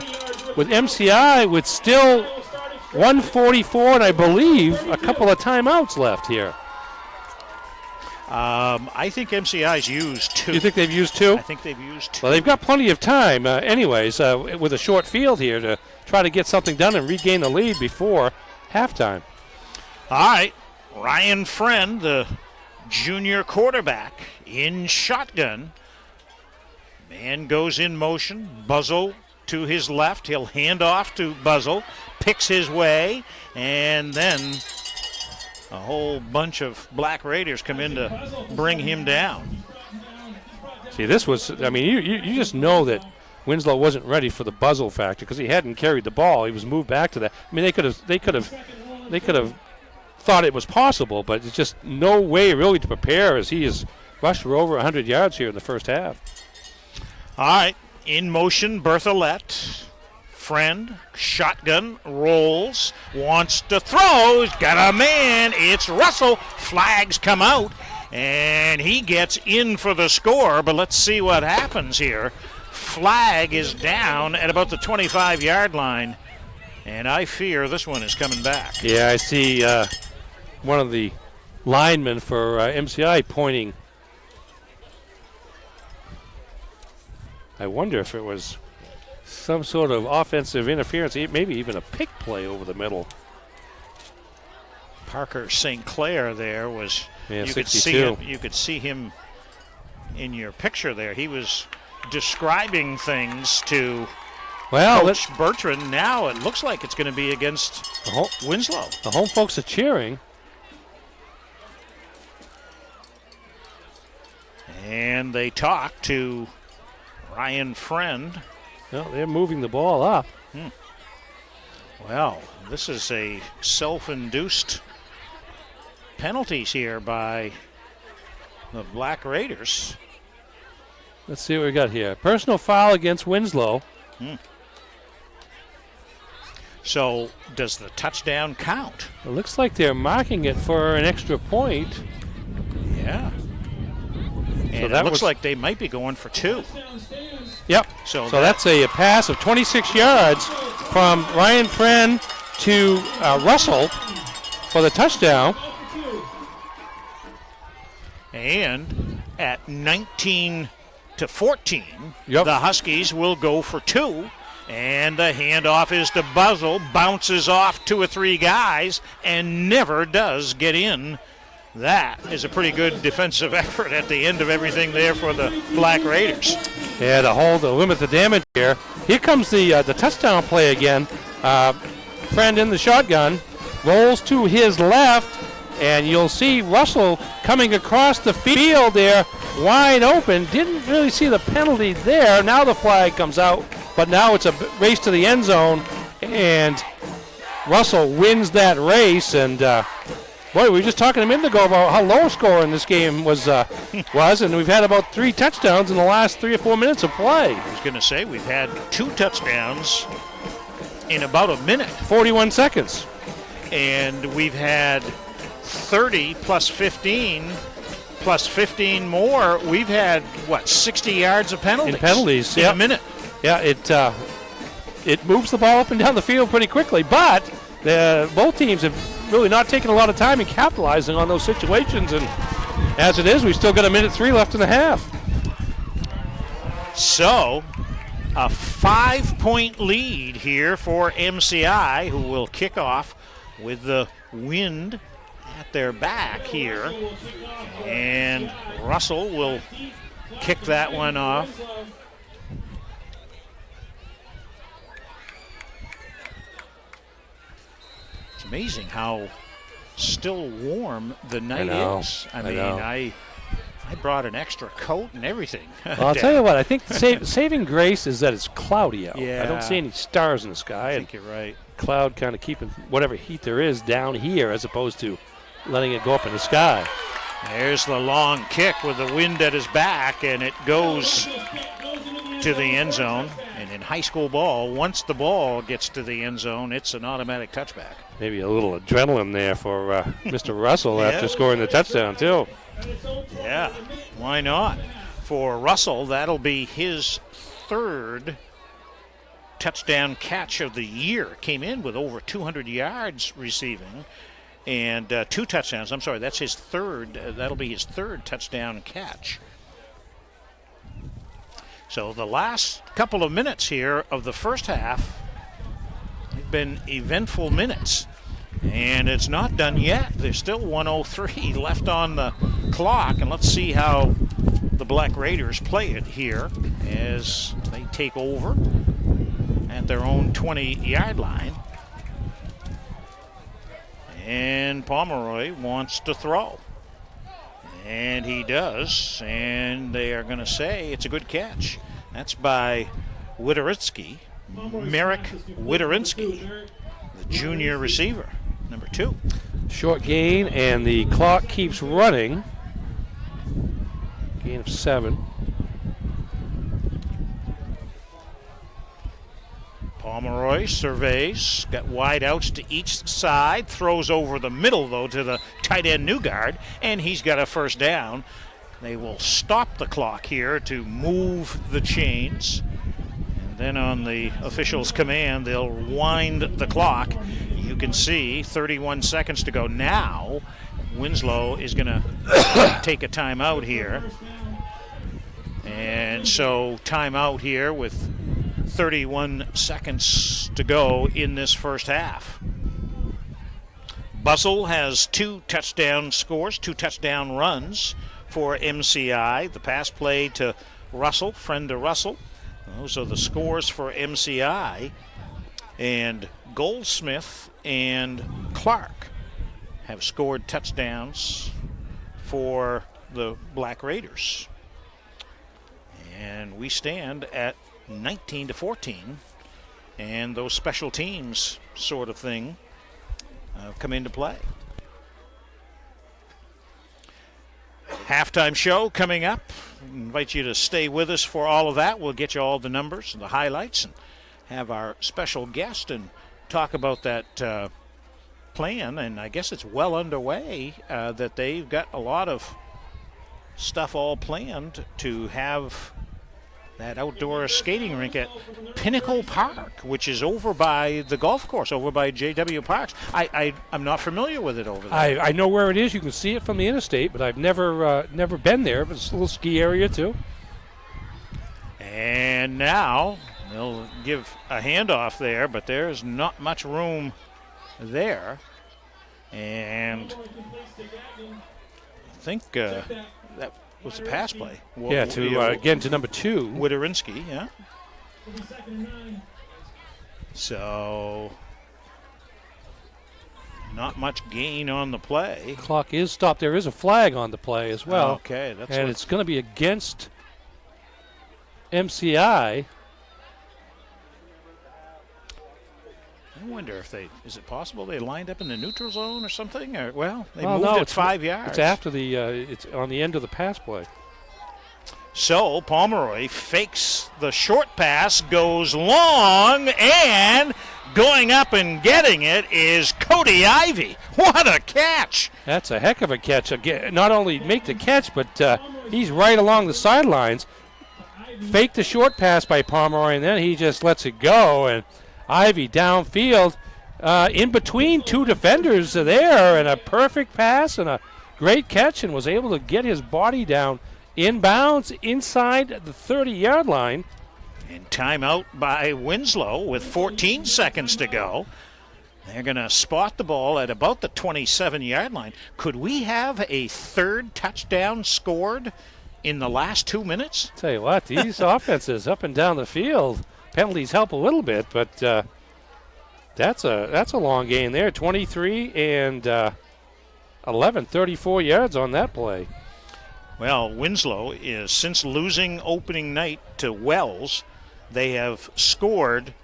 with MCI with still 1:44 and I believe a couple of timeouts left here. I think MCI's used two. You think they've used two? I think they've used two. Well, they've got plenty of time anyways with a short field here to try to get something done and regain the lead before halftime. All right, Ryan Friend, the junior quarterback, in shotgun. Man goes in motion. Buzzle to his left. He'll hand off to Buzzle. Picks his way, and then a whole bunch of Black Raiders come in to bring him down. See, this was, I mean, you just know that Winslow wasn't ready for the Buzzle factor because he hadn't carried the ball. He was moved back to that. I mean, they could have thought it was possible, but it's just no way really to prepare as he has rushed for over 100 yards here in the first half. All right, in motion, Berthollet. Friend, shotgun, rolls, wants to throw, he's got a man, it's Russell, flags come out, and he gets in for the score, but let's see what happens here. Flag is down at about the 25-yard line, and I fear this one is coming back. Yeah, I see one of the linemen for MCI pointing. I wonder if it was some sort of offensive interference, maybe even a pick play over the middle. Parker St. Clair there was, yeah, you 62. Could see him in your picture there. He was describing things to Coach Bertrand. Now it looks like it's going to be against Winslow. The home folks are cheering. And they talk to Ryan Friend. Well, they're moving the ball up. Well, this is a self-induced penalties here by the Black Raiders. Let's see what we got here. Personal foul against Winslow. So does the touchdown count? It looks like they're marking it for an extra point. Yeah. And it looks like they might be going for two. Yep. So that's a pass of 26 yards from Ryan Friend to Russell for the touchdown. And at 19-14, yep, the Huskies will go for 2. And the handoff is to Buzzell, bounces off 2 or 3 guys, and never does get in. That is a pretty good defensive effort at the end of everything there for the Black Raiders. Yeah, to limit the damage here. Here comes the touchdown play again. Friend in the shotgun, rolls to his left, and you'll see Russell coming across the field there, wide open. Didn't really see the penalty there. Now the flag comes out, but now it's a race to the end zone, and Russell wins that race. And boy, we were just talking a minute ago about how low scoring this game was, and we've had about 3 touchdowns in the last 3 or 4 minutes of play. I was going to say, we've had 2 touchdowns in about a minute. 41 seconds. And we've had 30 plus 15 plus 15 more. We've had, 60 yards of penalties? In penalties, in a minute. Yeah, it moves the ball up and down the field pretty quickly, but both teams have really not taken a lot of time in capitalizing on those situations, and as it is, we've still got 1:03 left in the half. So, a 5-point lead here for MCI, who will kick off with the wind at their back here, and Russell will kick that one off. It's amazing how still warm the night is. I brought an extra coat and everything. Well, I'll tell you what, I think saving grace is that it's cloudy out. Yeah. I don't see any stars in the sky. I think you're right. Cloud kind of keeping whatever heat there is down here as opposed to letting it go up in the sky. There's the long kick with the wind at his back, and it goes to the end zone. And in high school ball, once the ball gets to the end zone, it's an automatic touchback. Maybe a little adrenaline there for Mr. Russell after scoring the touchdown, too. Yeah, why not? For Russell, that'll be his 3rd touchdown catch of the year. Came in with over 200 yards receiving and 2 touchdowns. I'm sorry, that's his 3rd. That'll be his 3rd touchdown catch. So the last couple of minutes here of the first half have been eventful minutes. And it's not done yet. There's still 1:03 left on the clock. And let's see how the Black Raiders play it here as they take over at their own 20-yard line. And Pomeroy wants to throw. And he does. And they are going to say it's a good catch. That's by Witterinsky, Merrick Witterinsky, the junior receiver, number 2. Short gain, and the clock keeps running. Gain of 7. Pomeroy surveys, got wide outs to each side, throws over the middle, though, to the tight end Newgard, and he's got a first down. They will stop the clock here to move the chains. And then on the official's command, they'll wind the clock. You can see 31 seconds to go now. Winslow is going to take a timeout here. And so timeout here with 31 seconds to go in this first half. Buzzell has 2 touchdown scores, 2 touchdown runs for MCI. The pass play to Russell, friend to Russell. Those are the scores for MCI. And Goldsmith and Clark have scored touchdowns for the Black Raiders. And we stand at 19-14. And those special teams sort of thing come into play. Halftime show coming up. I invite you to stay with us for all of that. We'll get you all the numbers and the highlights and have our special guest and talk about that plan. And I guess it's well underway that they've got a lot of stuff all planned to have that outdoor skating rink at Pinnacle Park, which is over by the golf course, over by J.W. Parks. I'm not familiar with it over there. I know where it is. You can see it from the interstate, but I've never been there. But it's a little ski area too. And now they'll give a handoff there, but there's not much room there. And I think that was a pass play. Yeah, again to number 2. Widorinsky, yeah. So not much gain on the play. Clock is stopped. There is a flag on the play as well. Okay, and it's going to be against MCI. I wonder if is it possible they lined up in the neutral zone or something? Or, they moved it it's 5 yards. It's after it's on the end of the pass play. So Pomeroy fakes the short pass, goes long, and going up and getting it is Cody Ivey. What a catch! That's a heck of a catch. Again, not only make the catch, but he's right along the sidelines. Faked the short pass by Pomeroy, and then he just lets it go, and Ivey downfield in between 2 defenders there, and a perfect pass and a great catch, and was able to get his body down inbounds inside the 30-yard line. And timeout by Winslow with 14 seconds to go. They're going to spot the ball at about the 27-yard line. Could we have a third touchdown scored in the last 2 minutes? Tell you what, these offenses up and down the field, penalties help a little bit, but that's a long gain there. 23 and 11, 34 yards on that play. Well, Winslow is, since losing opening night to Wells, they have scored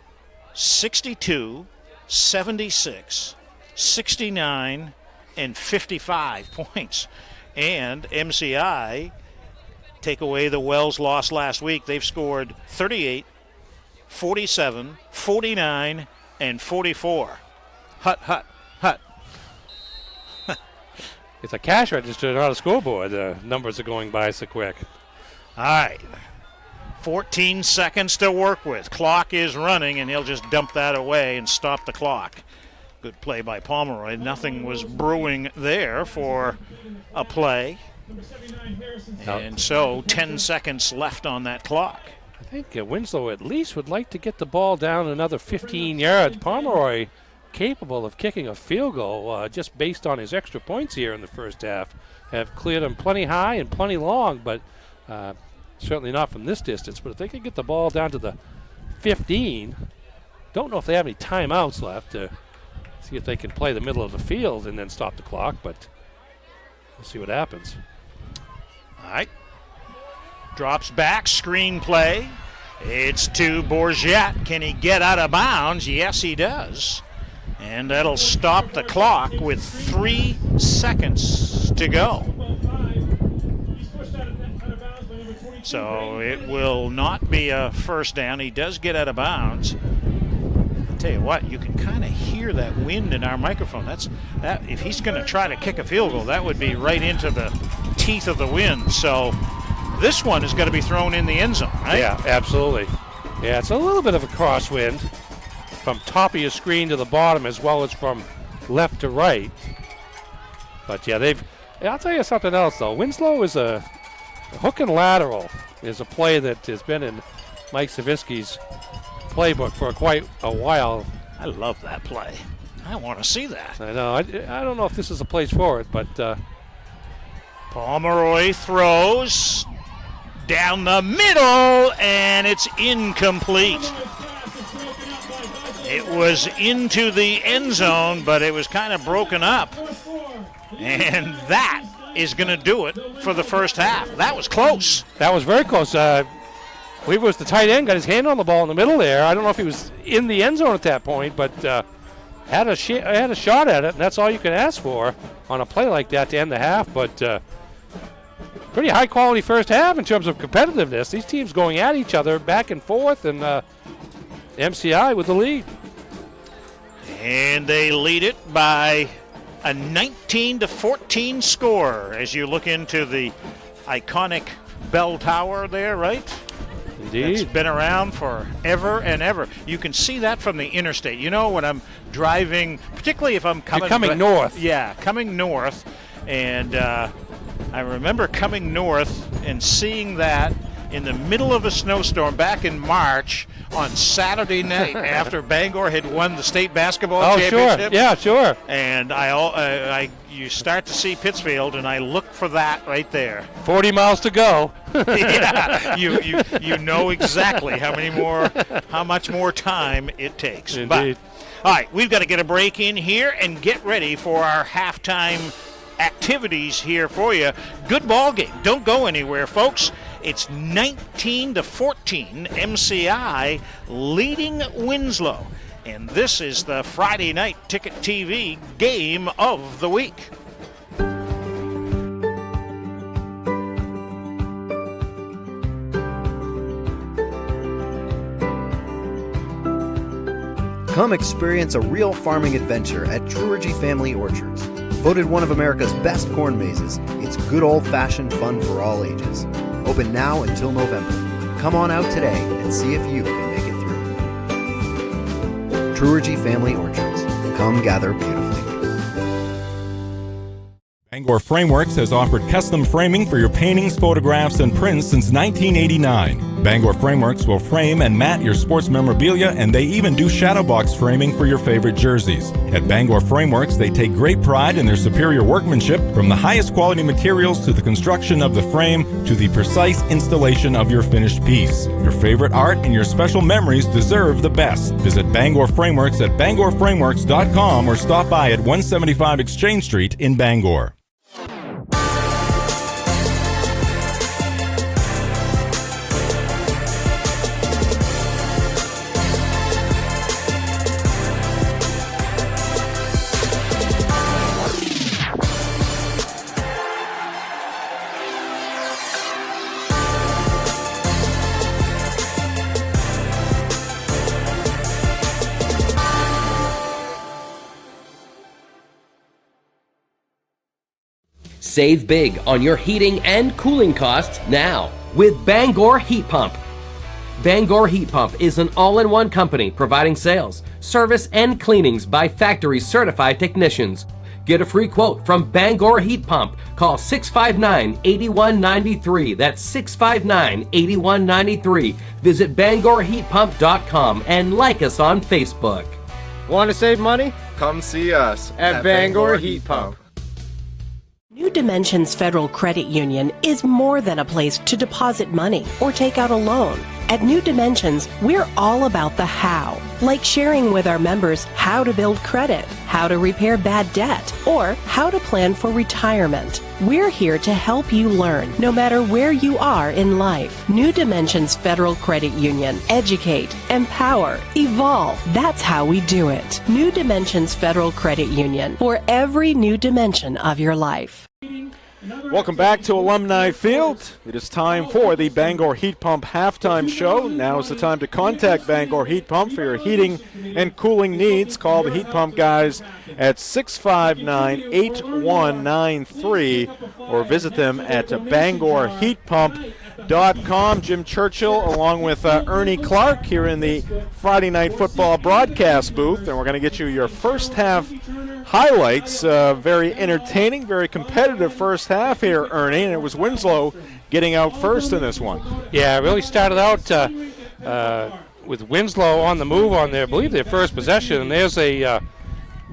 62, 76, 69, and 55 points. And MCI, take away the Wells loss last week, they've scored 38, 47, 49, and 44. Hut, hut, hut. It's a cash register, not a scoreboard. The numbers are going by so quick. All right. 14 seconds to work with. Clock is running, and he'll just dump that away and stop the clock. Good play by Pomeroy. Nothing was brewing there for a play. And so 10 seconds left on that clock. I think Winslow at least would like to get the ball down another 15 yards. Pomeroy capable of kicking a field goal just based on his extra points here in the first half. Have cleared them plenty high and plenty long, but certainly not from this distance. But if they could get the ball down to the 15, don't know if they have any timeouts left to see if they can play the middle of the field and then stop the clock, but we'll see what happens. All right. Drops back, screen play. It's to Bourget. Can he get out of bounds? Yes, he does. And that'll stop the clock with 3 seconds to go. So it will not be a first down. He does get out of bounds. I'll tell you what, you can kind of hear that wind in our microphone. That if he's going to try to kick a field goal, that would be right into the teeth of the wind. So this one is going to be thrown in the end zone, right? Yeah, absolutely. Yeah, it's a little bit of a crosswind from top of your screen to the bottom as well as from left to right. But yeah, I'll tell you something else though. Winslow is a hook and lateral is a play that has been in Mike Savitsky's playbook for quite a while. I love that play. I want to see that. I know. I don't know if this is a place for it, but Pomeroy throws down the middle, and it's incomplete. It was into the end zone, but it was kind of broken up. And that is going to do it for the first half. That was close. That was very close. I believe it was the tight end, got his hand on the ball in the middle there. I don't know if he was in the end zone at that point, but had a shot at it, and that's all you can ask for on a play like that to end the half. But pretty high-quality first half in terms of competitiveness. These teams going at each other back and forth, and MCI with the lead. And they lead it by a 19-14 score as you look into the iconic bell tower there, right? Indeed. It's been around for ever and ever. You can see that from the interstate. You know, when I'm driving, particularly if I'm coming north. Yeah, coming north. And I remember coming north and seeing that in the middle of a snowstorm back in March on Saturday night after Bangor had won the state basketball championship. Sure. Yeah, sure. And you start to see Pittsfield, and I look for that right there. 40 miles to go. Yeah, you know exactly how much more time it takes. Indeed. But, all right, we've got to get a break in here and get ready for our halftime activities here for you. Good ball game. Don't go anywhere, folks. It's 19-14, MCI leading Winslow. And this is the Friday Night Ticket TV game of the week. Come experience a real farming adventure at Truergy Family Orchards. Voted one of America's best corn mazes, it's good old-fashioned fun for all ages. Open now until November. Come on out today and see if you can make it through. Truergy Family Orchards. Come gather beautifully. Bangor Frameworks has offered custom framing for your paintings, photographs, and prints since 1989. Bangor Frameworks will frame and mat your sports memorabilia, and they even do shadow box framing for your favorite jerseys. At Bangor Frameworks, they take great pride in their superior workmanship, from the highest quality materials to the construction of the frame to the precise installation of your finished piece. Your favorite art and your special memories deserve the best. Visit Bangor Frameworks at bangorframeworks.com or stop by at 175 Exchange Street in Bangor. Save big on your heating and cooling costs now with Bangor Heat Pump. Bangor Heat Pump is an all-in-one company providing sales, service, and cleanings by factory certified technicians. Get a free quote from Bangor Heat Pump. Call 659-8193. That's 659-8193. Visit BangorHeatPump.com and like us on Facebook. Want to save money? Come see us at Bangor Heat Pump. New Dimensions Federal Credit Union is more than a place to deposit money or take out a loan. At New Dimensions, we're all about the how, like sharing with our members how to build credit, how to repair bad debt, or how to plan for retirement. We're here to help you learn, no matter where you are in life. New Dimensions Federal Credit Union. Educate, empower, evolve. That's how we do it. New Dimensions Federal Credit Union, for every new dimension of your life. Welcome back to Alumni Field. It is time for the Bangor Heat Pump halftime show. Now is the time to contact Bangor Heat Pump for your heating and cooling needs. Call the Heat Pump guys at 659-8193 or visit them at bangorheatpump.com. Jim Churchill along with Ernie Clark here in the Friday Night Football broadcast booth, and we're going to get you your first half highlights. Very entertaining, very competitive first half here, Ernie, and it was Winslow getting out first in this one. Yeah, it really started out with Winslow on the move on their, I believe, their first possession, and there's a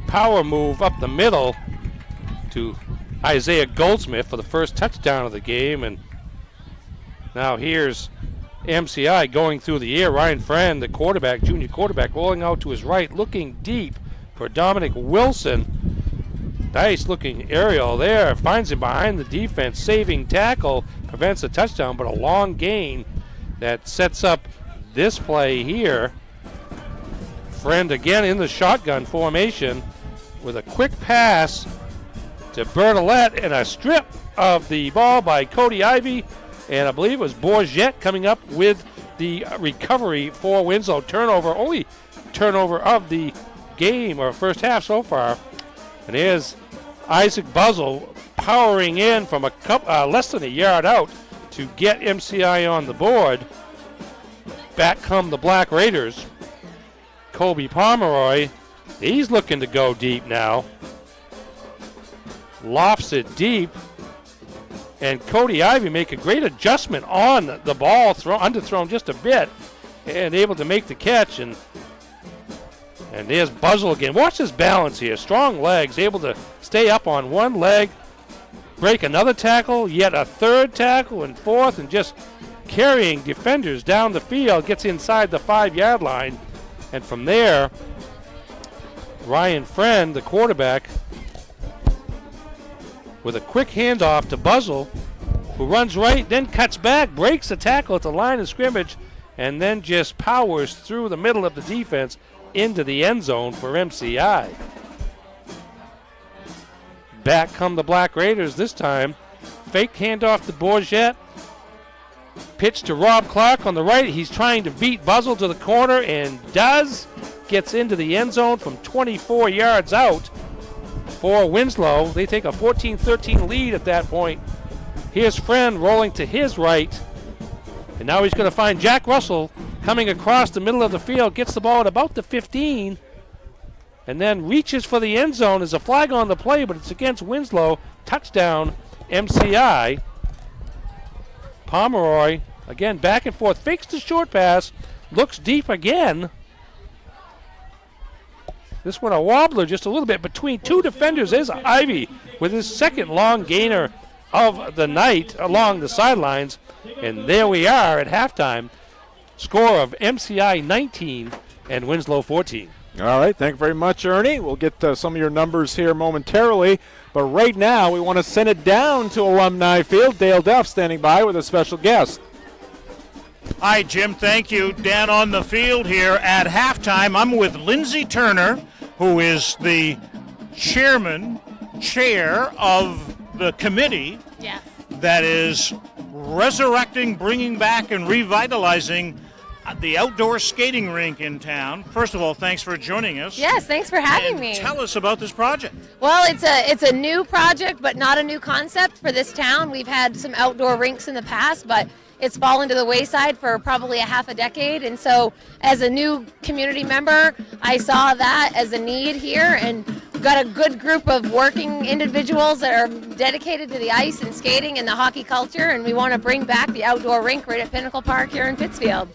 power move up the middle to Isaiah Goldsmith for the first touchdown of the game, and now here's MCI going through the air. Ryan Friend, the quarterback, junior quarterback, rolling out to his right, looking deep for Dominic Wilson. Nice looking aerial there. Finds him behind the defense. Saving tackle. Prevents a touchdown, but a long gain that sets up this play here. Friend again in the shotgun formation with a quick pass to Bertolette and a strip of the ball by Cody Ivey. And I believe it was Bourget coming up with the recovery for Winslow. Turnover, only turnover of the game or first half so far. And here's Isaac Buzzle powering in from a less than a yard out to get MCI on the board. Back come the Black Raiders. Kobe Pomeroy, he's looking to go deep now. Lofts it deep. And Cody Ivey make a great adjustment on the ball, underthrown just a bit, and able to make the catch. And there's Buzzle again. Watch his balance here. Strong legs, able to stay up on one leg, break another tackle, yet a third tackle, and fourth, and just carrying defenders down the field, gets inside the 5-yard line. And from there, Ryan Friend, the quarterback, with a quick handoff to Buzzle, who runs right, then cuts back, breaks the tackle at the line of scrimmage, and then just powers through the middle of the defense into the end zone for MCI. Back come the Black Raiders this time. Fake handoff to Bourget. Pitch to Rob Clark on the right. He's trying to beat Buzzle to the corner and does. Gets into the end zone from 24 yards out for Winslow. They take a 14-13 lead at that point. Here's Friend rolling to his right. And now he's going to find Jack Russell coming across the middle of the field. Gets the ball at about the 15. And then reaches for the end zone. There's a flag on the play, but it's against Winslow. Touchdown, MCI. Pomeroy, again, back and forth. Fakes the short pass. Looks deep again. This one a wobbler just a little bit between two defenders. There's Ivy with his second long gainer of the night along the sidelines. And there we are at halftime. Score of MCI 19 and Winslow 14. All right, thank you very much, Ernie. We'll get some of your numbers here momentarily. But right now, we want to send it down to Alumni Field. Dale Duff standing by with a special guest. Hi, Jim. Thank you. Down on the field here at halftime, I'm with Lindsey Turner, who is the chair of the committee that is resurrecting, bringing back, and revitalizing the outdoor skating rink in town. First of all, thanks for joining us. Yes, thanks for having me. Tell us about this project. Well, it's a new project, but not a new concept for this town. We've had some outdoor rinks in the past, but it's fallen to the wayside for probably a half a decade. And so as a new community member, I saw that as a need here, and got a good group of working individuals that are dedicated to the ice and skating and the hockey culture, and we want to bring back the outdoor rink right at Pinnacle Park here in Pittsfield.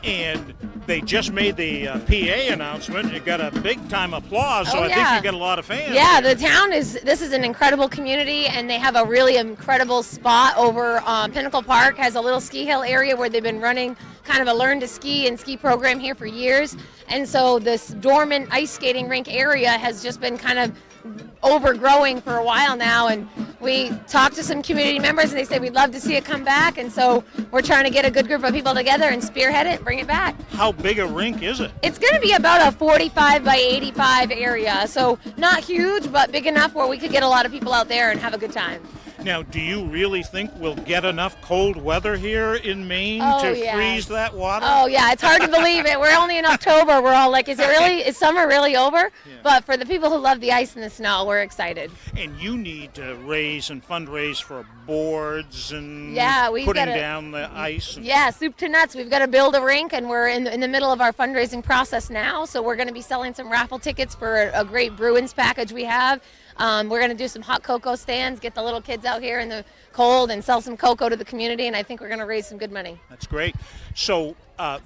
And they just made the PA announcement. It got a big-time applause, so I think you got a lot of fans. Yeah, the town this is an incredible community, and they have a really incredible spot over Pinnacle Park. Has a little ski hill area where they've been running kind of a learn to ski and ski program here for years. And so this dormant ice skating rink area has just been kind of overgrowing for a while now, and we talked to some community members and they said we'd love to see it come back, and so we're trying to get a good group of people together and spearhead it and bring it back. How big a rink is it? It's going to be about a 45 by 85 area, so not huge, but big enough where we could get a lot of people out there and have a good time. Now, do you really think we'll get enough cold weather here in Maine to freeze that water? Oh, yeah. It's hard to believe it. We're only in October. We're all like, is summer really over? Yeah. But for the people who love the ice and the snow, we're excited. And you need to raise and fundraise for boards and putting down the ice. Yeah, soup to nuts. We've got to build a rink, and we're in the middle of our fundraising process now. So we're going to be selling some raffle tickets for a great Bruins package we have. We're going to do some hot cocoa stands, get the little kids out here in the cold and sell some cocoa to the community, and I think we're going to raise some good money. That's great. So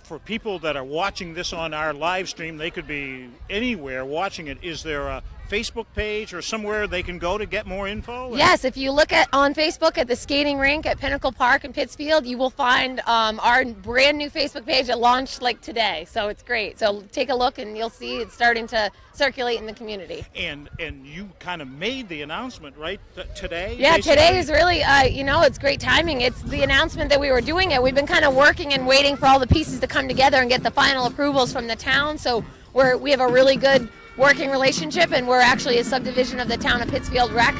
for people that are watching this on our live stream, they could be anywhere watching it. Is there a Facebook page or somewhere they can go to get more info? Yes, if you look on Facebook at the skating rink at Pinnacle Park in Pittsfield, you will find our brand new Facebook page that launched like today. So it's great. So take a look and you'll see it's starting to circulate in the community. And you kind of made the announcement, right, today? Yeah, basically? Today is really, it's great timing. It's the announcement that we were doing it. We've been kind of working and waiting for all the pieces to come together and get the final approvals from the town. So we have a really good working relationship, and we're actually a subdivision of the town of Pittsfield Rec.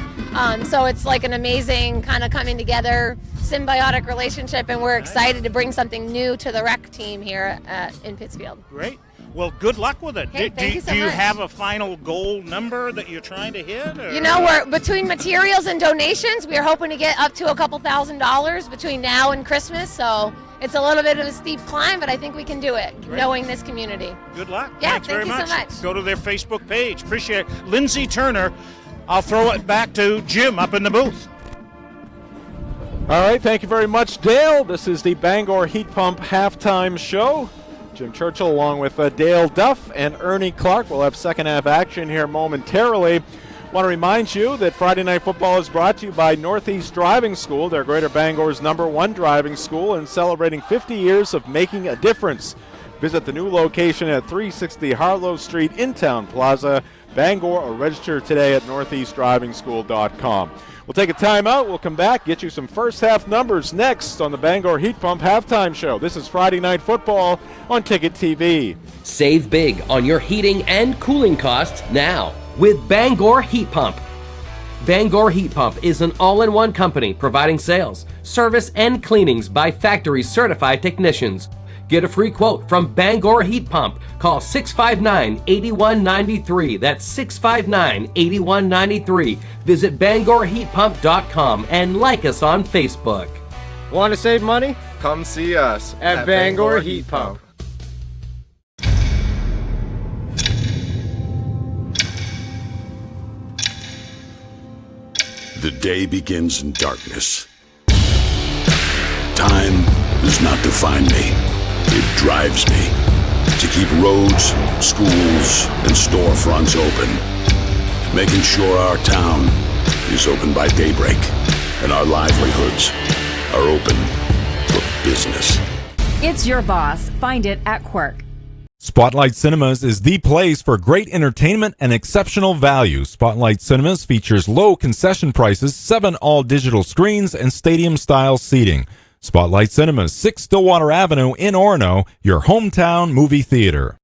So it's like an amazing kind of coming together, symbiotic relationship, and we're excited to bring something new to the rec team here in Pittsfield. Great. Well, good luck with it. Hey, thank you so much. Do you have a final goal number that you're trying to hit? Or? We're between materials and donations, we're hoping to get up to a couple $1,000s between now and Christmas. So It's a little bit of a steep climb, but I think we can do it, knowing this community. Good luck. Yeah, Thanks very thank you so much. Go to their Facebook page. Appreciate it. Lindsay Turner. I'll throw it back to Jim up in the booth. All right, thank you very much, Dale. This is the Bangor Heat Pump halftime show. Jim Churchill along with Dale Duff and Ernie Clark will have second half action here momentarily. Want to remind you that Friday Night Football is brought to you by Northeast Driving School. They're Greater Bangor's #1 driving school and celebrating 50 years of making a difference. Visit the new location at 360 Harlow Street in Town Plaza, Bangor, or register today at northeastdrivingschool.com. We'll take a timeout. We'll come back, get you some first half numbers next on the Bangor Heat Pump halftime show. This is Friday Night Football on Ticket TV. Save big on your heating and cooling costs now with Bangor Heat Pump. Bangor Heat Pump is an all-in-one company providing sales, service, and cleanings by factory certified technicians. Get a free quote from Bangor Heat Pump. Call 659-8193. That's 659-8193. Visit BangorHeatPump.com and like us on Facebook. Want to save money? Come see us at Bangor Heat Pump. The day begins in darkness. Time does not define me. It drives me to keep roads, schools, and storefronts open, making sure our town is open by daybreak and our livelihoods are open for business. It's your boss. Find it at Quirk. Spotlight Cinemas is the place for great entertainment and exceptional value. Spotlight Cinemas features low concession prices, 7 all-digital screens, and stadium-style seating. Spotlight Cinemas, 6 Stillwater Avenue in Orono, your hometown movie theater.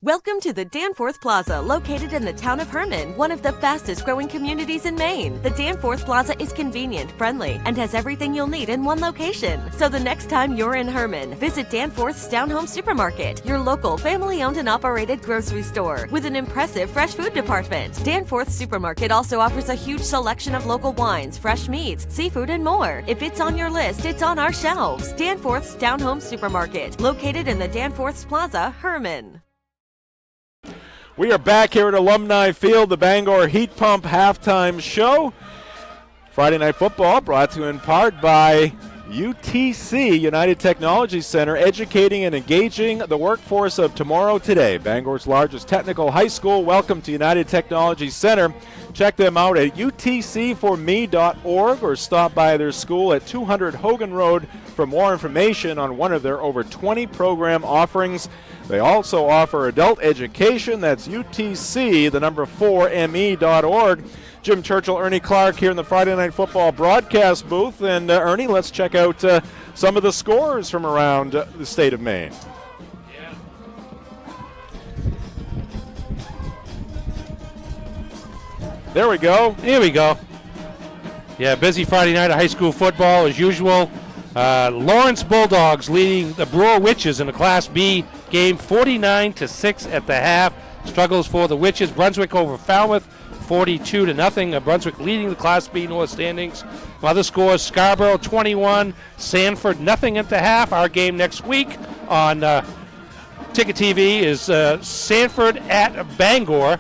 Welcome to the Danforth Plaza, located in the town of Herman, one of the fastest growing communities in Maine. The Danforth Plaza is convenient, friendly, and has everything you'll need in one location. So the next time you're in Herman, visit Danforth's Down Home Supermarket, your local family-owned and operated grocery store with an impressive fresh food department. Danforth Supermarket also offers a huge selection of local wines, fresh meats, seafood, and more. If it's on your list, it's on our shelves. Danforth's Down Home Supermarket, located in the Danforth's Plaza, Herman. We are back here at Alumni Field, the Bangor Heat Pump halftime show. Friday Night Football brought to you in part by UTC, United Technology Center, educating and engaging the workforce of tomorrow today. Bangor's largest technical high school. Welcome to United Technology Center. Check them out at utcforme.org or stop by their school at 200 Hogan Road for more information on one of their over 20 program offerings. They also offer adult education. That's UTC, the number 4me.org. Jim Churchill, Ernie Clark here in the Friday Night Football broadcast booth. And Ernie, let's check out some of the scores from around the state of Maine. There we go. Here we go. Yeah, busy Friday night of high school football as usual. Lawrence Bulldogs leading the Brewer Witches in a Class B game 49-6 at the half. Struggles for the Witches. Brunswick over Falmouth 42-0. Brunswick leading the Class B North standings. Other scores: Scarborough 21, Sanford nothing at the half. Our game next week on Ticket TV is Sanford at Bangor.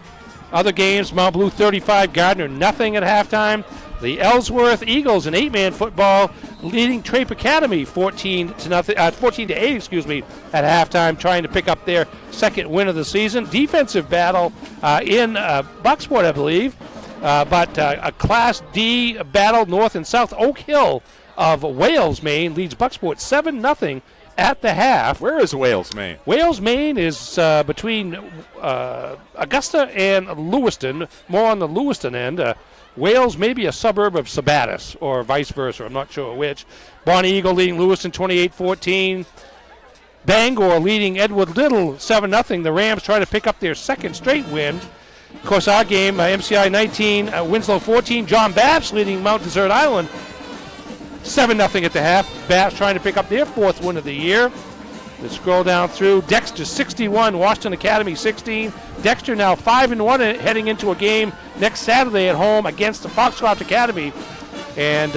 Other games: Mount Blue 35, Gardner nothing at halftime. The Ellsworth Eagles in 8-man football leading Trape Academy 14-8, at halftime, trying to pick up their second win of the season. Defensive battle in Bucksport, I believe, but a Class D battle north and south. Oak Hill of Wales, Maine leads Bucksport 7-0 at the half. Where is Wales, Maine? Wales, Maine is between Augusta and Lewiston, more on the Lewiston end. Wales may be a suburb of Sabattis, or vice versa. I'm not sure which. Bonnie Eagle leading Lewiston 28-14. Bangor leading Edward Little 7-0. The Rams try to pick up their second straight win. Of course, our game, MCI 19, Winslow 14. John Babs leading Mount Desert Island 7-0 at the half. Babs trying to pick up their fourth win of the year. Let's scroll down through. Dexter 61, Washington Academy 16. Dexter now 5-1 heading into a game next Saturday at home against the Foxcroft Academy. And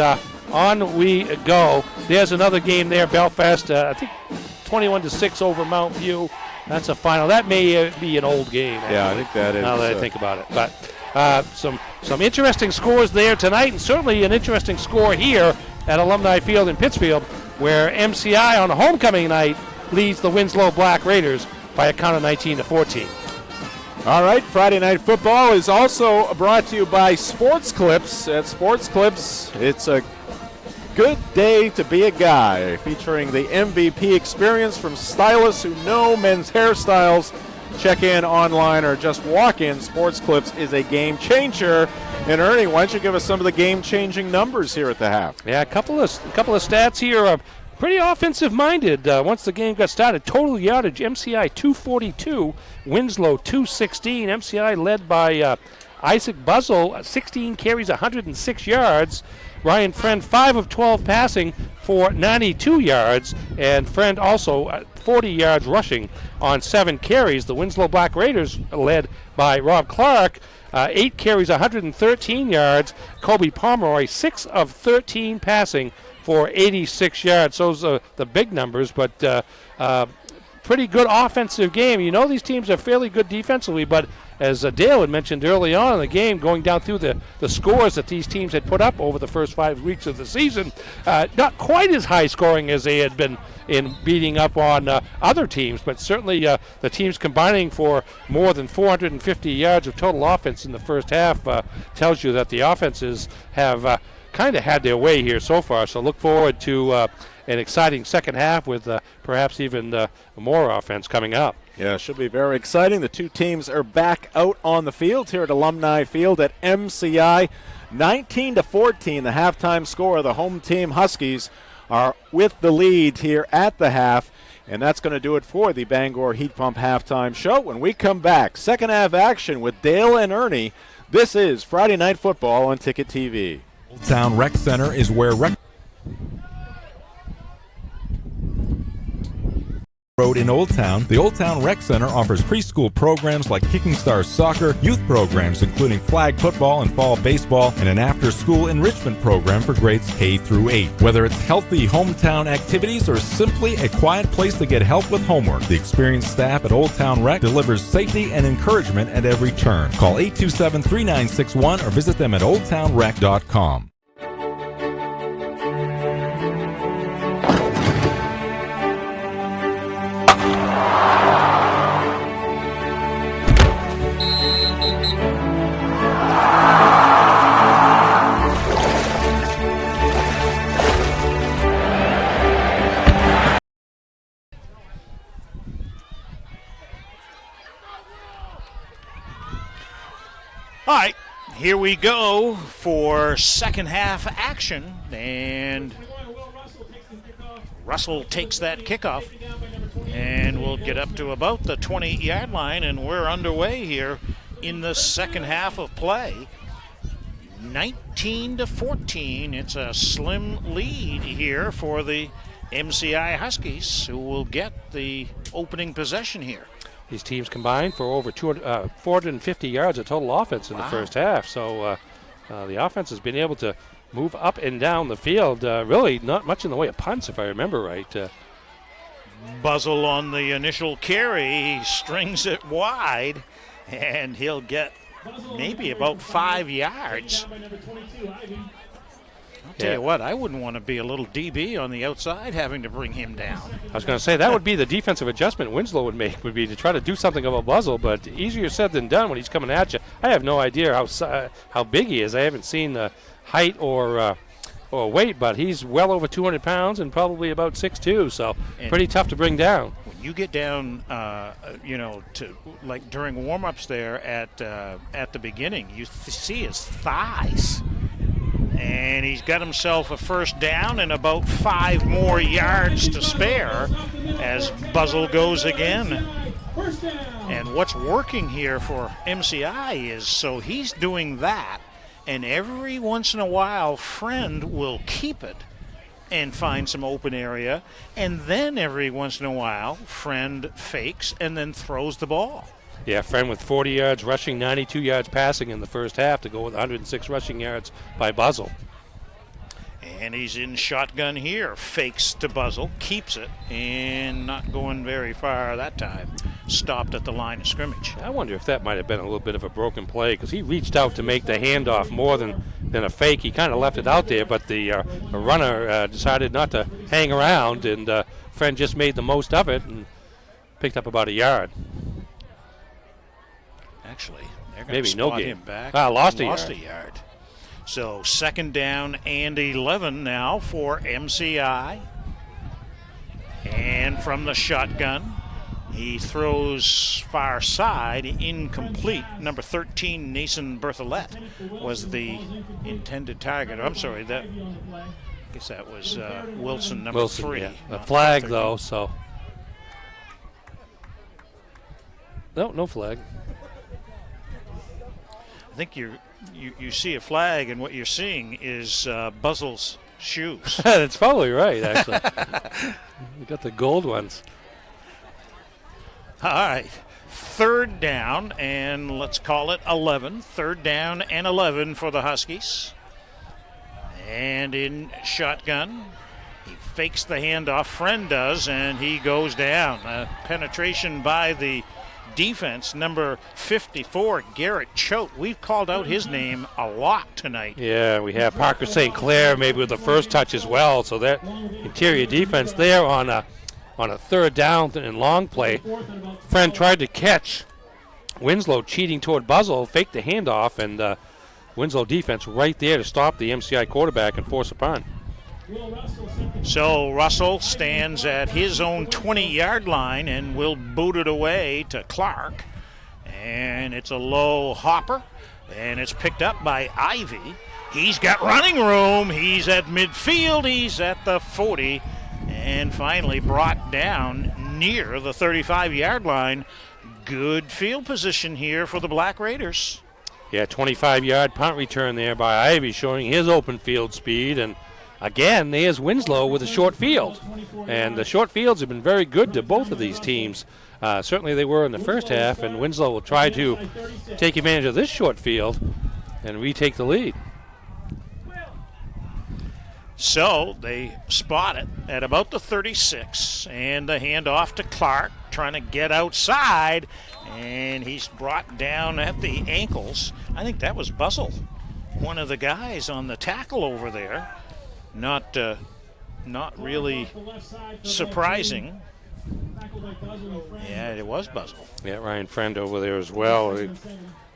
on we go. There's another game there, Belfast. I think 21-6 over Mount View. That's a final. That may be an old game. Actually, yeah, I think that is. Now that I think about it, but some interesting scores there tonight, and certainly an interesting score here at Alumni Field in Pittsfield, where MCI on homecoming night leads the Winslow Black Raiders by a count of 19-14. All right, Friday Night Football is also brought to you by Sports Clips. At Sports Clips, it's a good day to be a guy, featuring the MVP experience from stylists who know men's hairstyles. Check in online or just walk in. Sports Clips is a game changer. And Ernie, why don't you give us some of the game-changing numbers here at the half? Yeah, a couple of stats here. Pretty offensive-minded once the game got started. Total yardage, MCI 242, Winslow 216. MCI led by Isaac Buzzle, 16 carries, 106 yards. Ryan Friend, 5 of 12 passing for 92 yards. And Friend also 40 yards rushing on 7 carries. The Winslow Black Raiders led by Rob Clark, 8 carries, 113 yards. Kobe Pomeroy, 6 of 13 passing for 86 yards. Those are the big numbers, but pretty good offensive game. You know these teams are fairly good defensively, but as Dale had mentioned early on in the game, going down through the scores that these teams had put up over the first 5 weeks of the season, not quite as high scoring as they had been in beating up on other teams, but certainly the teams combining for more than 450 yards of total offense in the first half tells you that the offenses have kind of had their way here so far. So look forward to an exciting second half with perhaps even more offense coming up. Yeah, it should be very exciting. The two teams are back out on the field here at Alumni Field at MCI. 19-14, the halftime score. The home team Huskies are with the lead here at the half. And that's going to do it for the Bangor Heat Pump halftime show. When we come back, second half action with Dale and Ernie. This is Friday Night Football on Ticket TV. Old Town Rec Center is where Road in Old Town. The Old Town Rec Center offers preschool programs like Kicking Stars Soccer, youth programs including flag football and fall baseball, and an after-school enrichment program for grades K through 8. Whether it's healthy hometown activities or simply a quiet place to get help with homework, the experienced staff at Old Town Rec delivers safety and encouragement at every turn. Call 827-3961 or visit them at oldtownrec.com. All right, here we go for second half action, and Russell takes that kickoff, and we'll get up to about the 20-yard line, and we're underway here in the second half of play. 19-14, it's a slim lead here for the MCI Huskies, who will get the opening possession here. These teams combined for over 450 yards of total offense in the first half. So the offense has been able to move up and down the field. Really not much in the way of punts, if I remember right. Buzzle on the initial carry. He strings it wide, and he'll get maybe about 5 yards. I'll tell you what, I wouldn't want to be a little DB on the outside having to bring him down. I was going to say that would be the defensive adjustment Winslow would make, would be to try to do something of a Buzzle, but easier said than done when he's coming at you. I have no idea how big he is. I haven't seen the height or weight, but he's well over 200 pounds and probably about 6'2", so pretty tough to bring down. When you get down, to like during warm-ups there at the beginning, you see his thighs. And he's got himself a first down and about 5 more yards to spare as Buzzle goes again. And what's working here for MCI is, so he's doing that, and every once in a while Friend will keep it and find some open area, and then every once in a while Friend fakes and then throws the ball. Yeah, Friend with 40 yards rushing, 92 yards passing in the first half to go with 106 rushing yards by Buzzle. And he's in shotgun here. Fakes to Buzzle, keeps it, and not going very far that time. Stopped at the line of scrimmage. I wonder if that might have been a little bit of a broken play, because he reached out to make the handoff more than a fake. He kind of left it out there, but the runner decided not to hang around, and Friend just made the most of it and picked up about a yard. Actually, they're going to spot no gain. him back. Lost a yard. So 2nd down and 11 now for MCI. And from the shotgun, he throws far side, incomplete. Number 13, Nason Berthollet, was the intended target. I'm sorry, I guess that was Wilson, number 3. Yeah. A flag, though, so. No flag. I think you see a flag, and what you're seeing is Buzzle's shoes. That's probably right, actually. We got the gold ones. All right, 3rd down, and let's call it 11. 3rd down and 11 for the Huskies. And in shotgun, he fakes the handoff. Friend does, and he goes down. Penetration by the defense, number 54, Garrett Choate. We've called out his name a lot tonight. Yeah, we have Parker St. Clair maybe with the first touch as well. So that interior defense there on a 3rd down and long play. Friend tried to catch Winslow cheating toward Buzzle, faked the handoff, and Winslow defense right there to stop the MCI quarterback and force a punt. So Russell stands at his own 20-yard line and will boot it away to Clark. And it's a low hopper, and it's picked up by Ivy. He's got running room. He's at midfield. He's at the 40, and finally brought down near the 35-yard line. Good field position here for the Black Raiders. Yeah, 25-yard punt return there by Ivy, showing his open field speed. And again, there's Winslow with a short field. And the short fields have been very good to both of these teams. Certainly they were in the first half, and Winslow will try to take advantage of this short field and retake the lead. So they spot it at about the 36, and the handoff to Clark, trying to get outside, and he's brought down at the ankles. I think that was Buzzle, one of the guys on the tackle over there. Not really surprising. Yeah, it was Buzzle. Yeah, Ryan Friend over there as well.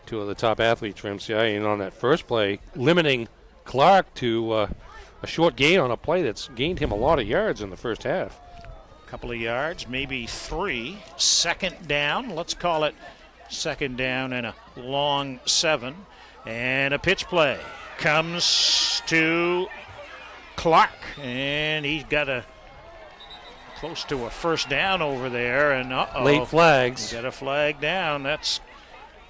Two of the top athletes for MCI, and on that first play, limiting Clark to a short gain on a play that's gained him a lot of yards in the first half. Couple of yards, maybe 3. 2nd down, let's call it 2nd down and a long 7. And a pitch play comes to Clark, and he's got close to a 1st down over there, and late flags. Got a flag down. That's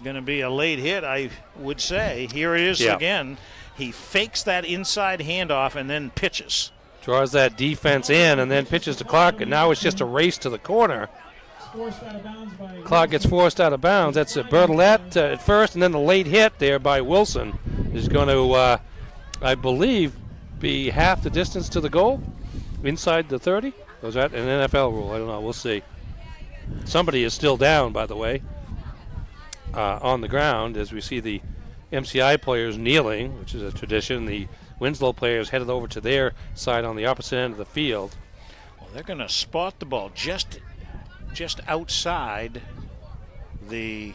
going to be a late hit, I would say. Here it is again. He fakes that inside handoff and then pitches. Draws that defense in and then pitches to Clark, and now it's just a race to the corner. Clark gets forced out of bounds. That's Berthollet at first, and then the late hit there by Wilson is going to, I believe, be half the distance to the goal, inside the 30. Was that an NFL rule? I don't know. We'll see. Somebody is still down, by the way, on the ground as we see the MCI players kneeling, which is a tradition. The Winslow players headed over to their side on the opposite end of the field. Well, they're going to spot the ball just outside the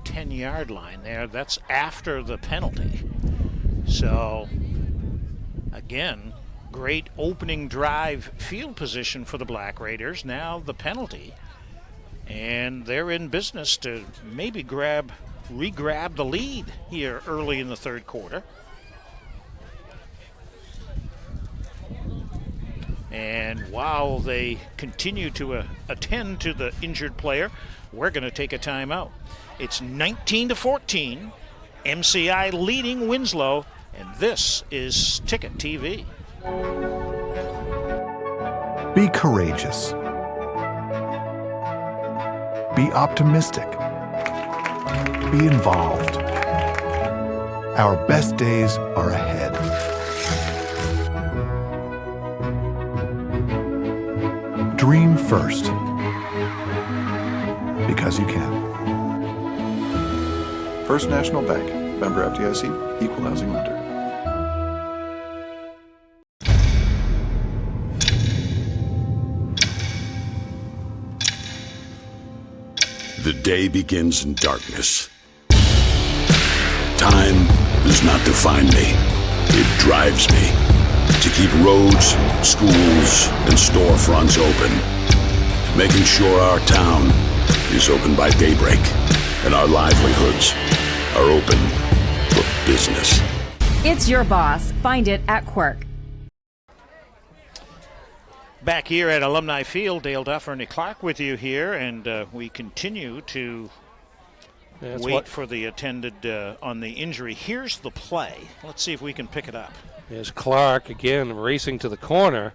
10-yard line there. That's after the penalty. So, again, great opening drive field position for the Black Raiders. Now the penalty. And they're in business to maybe re-grab the lead here early in the 3rd quarter. And while they continue to attend to the injured player, we're going to take a timeout. It's 19-14, MCI leading Winslow, and this is Ticket TV. Be courageous. Be optimistic. Be involved. Our best days are ahead. Dream first. Because you can. First National Bank, member FDIC, equal housing lender. The day begins in darkness. Time does not define me. It drives me to keep roads, schools, and storefronts open, making sure our town is open by daybreak and our livelihoods are open for business. It's your boss. Find it at Quirk. Back here at Alumni Field, Dale Duff, Ernie Clark with you here, and we continue to wait for the attended on the injury. Here's the play. Let's see if we can pick it up. There's Clark again racing to the corner,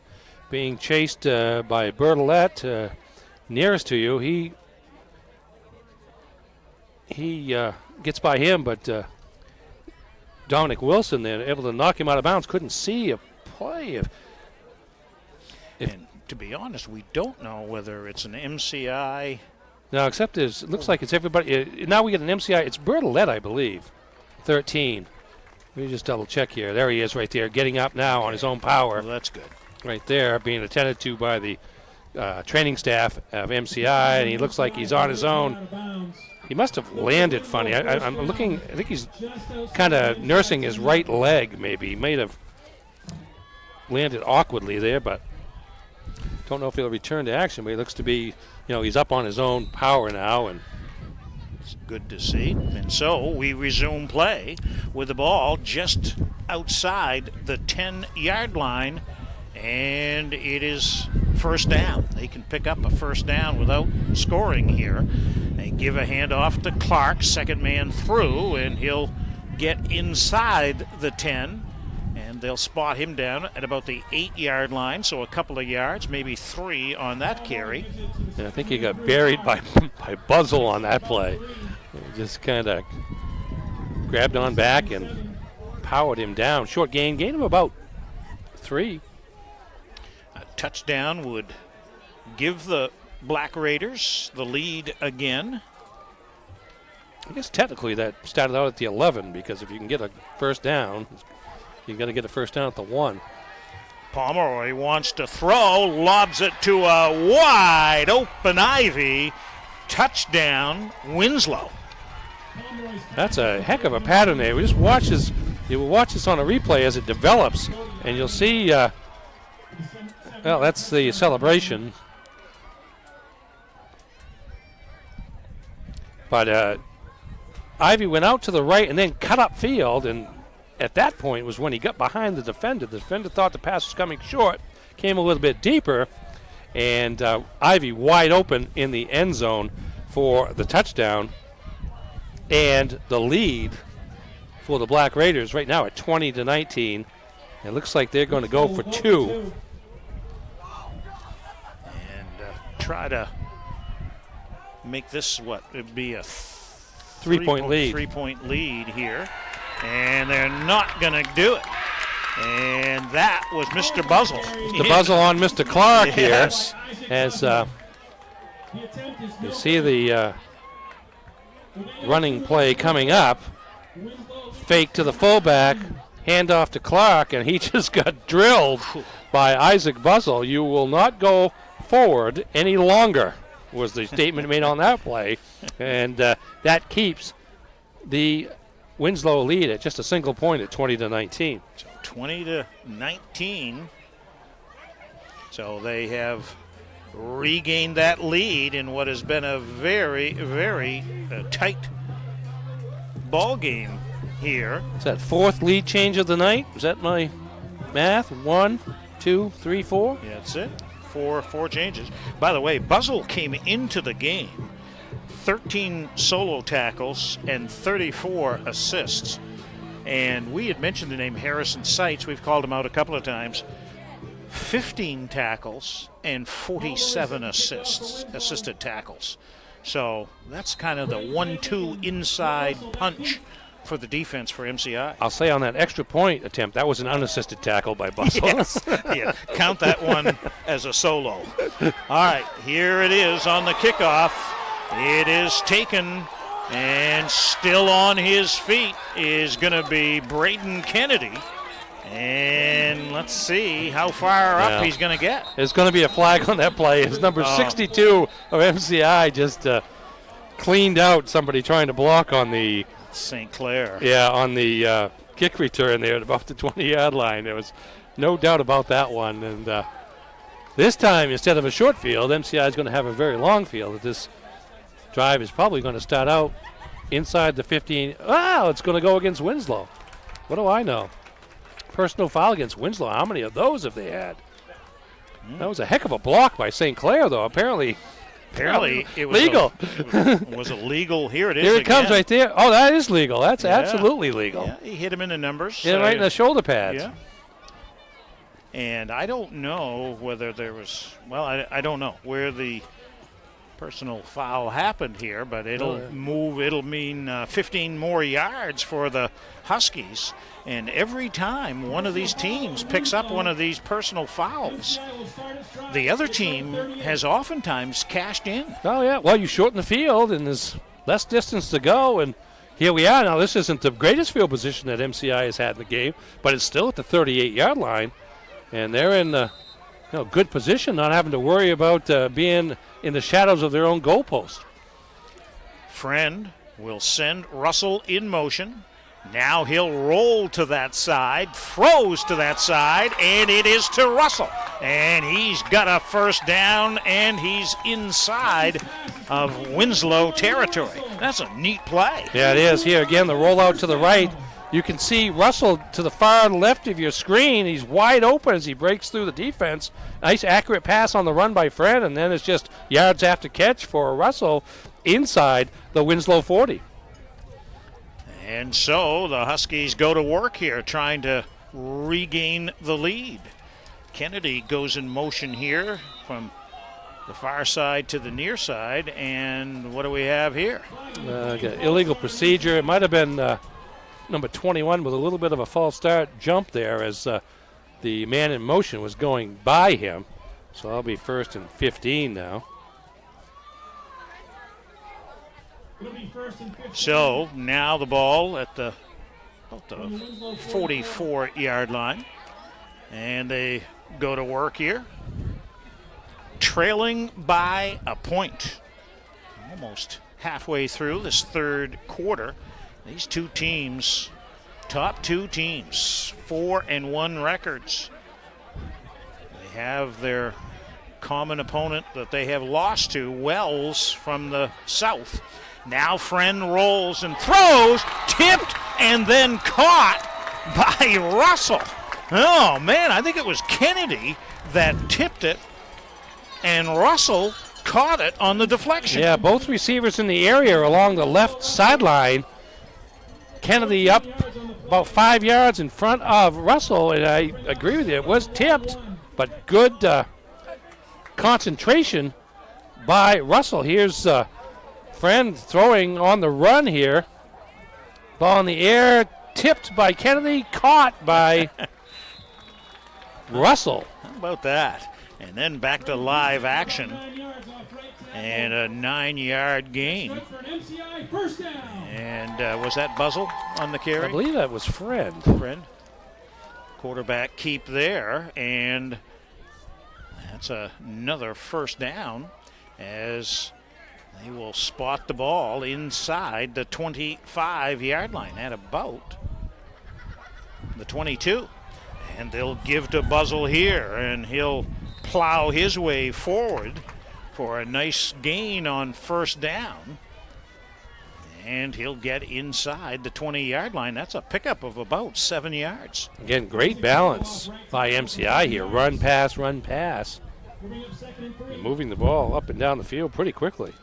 being chased by Bertolette, nearest to you. He gets by him, but Dominic Wilson there able to knock him out of bounds. Couldn't see a play. And to be honest, we don't know whether it's an MCI. No, except it looks like it's everybody. Now we get an MCI. It's Bertolette, I believe, 13. Let me just double check here. There he is right there, getting up now on his own power. Well, that's good. Right there, being attended to by the training staff of MCI, and he looks like he's on his own. He must have landed funny. I'm looking. I think he's kind of nursing his right leg, maybe. He may have landed awkwardly there, but don't know if he'll return to action. But he looks to be, he's up on his own power now, and it's good to see. And so we resume play with the ball just outside the 10-yard line, and it is first down. They can pick up a first down without scoring here. They give a handoff to Clark, second man through, and he'll get inside the 10. And they'll spot him down at about the 8-yard line, so a couple of yards, maybe 3 on that carry. And I think he got buried by Buzzle on that play. He just kind of grabbed on back and powered him down. Short gain of about 3. A touchdown would give the Black Raiders the lead again. I guess technically that started out at the 11, because if you can get a first down, you've got to get a first down at the 1. Pomeroy wants to throw, lobs it to a wide open Ivy. Touchdown, Winslow. That's a heck of a pattern there. We just watch this. You will watch this on a replay as it develops, and you'll see. Well, that's the celebration. But Ivy went out to the right and then cut up field, and at that point was when he got behind the defender. The defender thought the pass was coming short, came a little bit deeper, and Ivy wide open in the end zone for the touchdown. And the lead for the Black Raiders right now at 20-19. It looks like they're going to go for 2. And try to make this it'd be a 3-point lead. 3-point lead here. And they're not going to do it. And that was Mr. Buzzle. Mr. Buzzle on Mr. Clark yes. Here. As you see the running play coming up. Fake to the fullback. Handoff to Clark, and he just got drilled by Isaac Buzzle. You will not go forward any longer, was the statement made on that play. And that keeps the Winslow lead at just a single point at 20-19. So 20-19. So they have regained that lead in what has been a very, very tight ball game here. Is that 4th lead change of the night? Is that my math? 1, 2, 3, 4? Yeah, that's it. Four changes. By the way, Buzzle came into the game 13 solo tackles and 34 assists. And we had mentioned the name Harrison Seitz. We've called him out a couple of times. 15 tackles and 47 assisted tackles. So that's kind of the 1-2 inside punch for the defense for MCI. I'll say on that extra point attempt, that was an unassisted tackle by Bussell. Yes. Yeah, count that one as a solo. All right, here it is on the kickoff. It is taken, and still on his feet is going to be Braden Kennedy. And let's see how far up he's going to get. There's going to be a flag on that play. It's number 62 of MCI just cleaned out somebody trying to block on the St. Clair. Yeah, on the kick return there at about the 20-yard line. There was no doubt about that one. And this time, instead of a short field, MCI is going to have a very long field. This drive is probably going to start out inside the 15. Wow, it's going to go against Winslow. What do I know? Personal foul against Winslow. How many of those have they had? That was a heck of a block by St. Clair, though. Apparently it was legal. Was it legal? Here it is. Here it comes again. right there. Oh, that is legal. That's absolutely legal. Yeah, he hit him in the numbers. Hit him right in the shoulder pads. Yeah. And I don't know whether there was, I don't know where the personal foul happened here, but it'll mean 15 more yards for the Huskies. And every time one of these teams picks up one of these personal fouls, the other team has oftentimes cashed in. Oh, yeah. Well, you shorten the field, and there's less distance to go, and here we are. Now, this isn't the greatest field position that MCI has had in the game, but it's still at the 38-yard line, and they're in good position, not having to worry about being in the shadows of their own goalpost. Friend will send Russell in motion. Now he'll roll to that side, throws to that side, and it is to Russell. And he's got a first down, and he's inside of Winslow territory. That's a neat play. Yeah, it is. Here again, the rollout to the right. You can see Russell to the far left of your screen. He's wide open as he breaks through the defense. Nice accurate pass on the run by Fred, and then it's just yards after catch for Russell inside the Winslow 40. And so the Huskies go to work here trying to regain the lead. Kennedy goes in motion here from the far side to the near side. And what do we have here? Illegal procedure. It might have been number 21 with a little bit of a false start jump there as the man in motion was going by him. So I'll be first and 15 now. So now the ball at the 44-yard line. And they go to work here. Trailing by a point. Almost halfway through this third quarter. These two teams, top two teams, 4-1 records. They have their common opponent that they have lost to, Wells from the south. Now Friend rolls and throws, tipped and then caught by Russell. Oh, man, I think it was Kennedy that tipped it, and Russell caught it on the deflection. Yeah, both receivers in the area along the left sideline. Kennedy up about 5 yards in front of Russell, and I agree with you. It was tipped, but good concentration by Russell. Here's Friend throwing on the run here. Ball in the air, tipped by Kennedy, caught by Russell. How about that? And then back to live action. And a 9-yard gain. And was that Buzzle on the carry? I believe that was Friend. Quarterback keep there. And that's another first down as they will spot the ball inside the 25-yard line at about the 22. And they'll give to Buzzle here, and he'll plow his way forward for a nice gain on first down. And he'll get inside the 20-yard line. That's a pickup of about 7 yards. Again, great balance by MCI here. Run, pass, run, pass. And moving the ball up and down the field pretty quickly.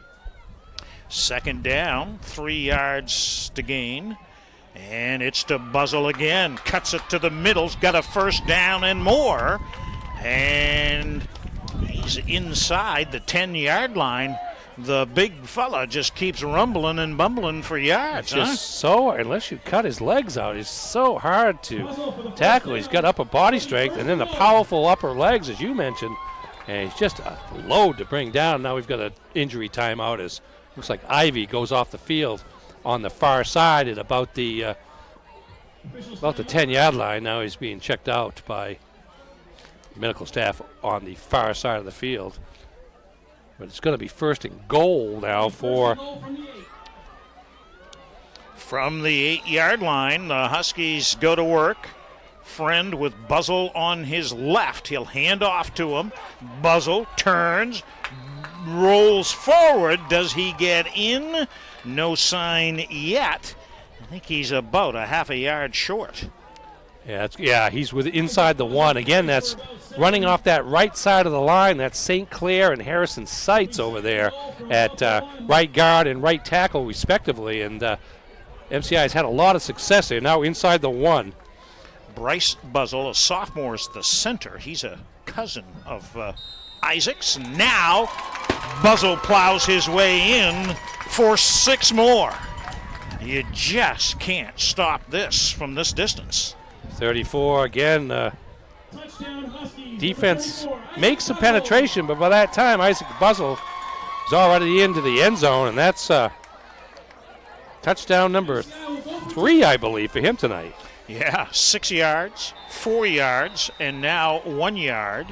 Second down, 3 yards to gain. And it's to Buzzle again. Cuts it to the middle's got a first down and more. And he's inside the 10-yard line the big fella just keeps rumbling and bumbling for yards. It's just so, unless you cut his legs out, it's so hard to tackle. He's got upper body strength and then the powerful upper legs, as you mentioned. And he's just a load to bring down. Now we've got an injury timeout as looks like Ivy goes off the field on the far side at about the 10-yard line. Now he's being checked out by medical staff on the far side of the field. But it's going to be 1st and goal now from the 8-yard line. The Huskies go to work. Friend with Buzzell on his left. He'll hand off to him. Buzzell turns, rolls forward. Does he get in? No sign yet. I think he's about a half a yard short. Yeah, he's inside the 1. Again, that's running off that right side of the line. That's St. Clair and Harrison Seitz over there at right guard and right tackle, respectively. And MCI has had a lot of success there. Now inside the 1. Bryce Buzzell, a sophomore, is the center. He's a cousin of Isaac's. Now Buzzell plows his way in for 6 more. You just can't stop this from this distance. 34 again. Defense makes the penetration, but by that time Isaac Buzzell is already into the end zone, and that's touchdown number 3, I believe, for him tonight. Yeah, 6 yards, 4 yards, and now 1 yard.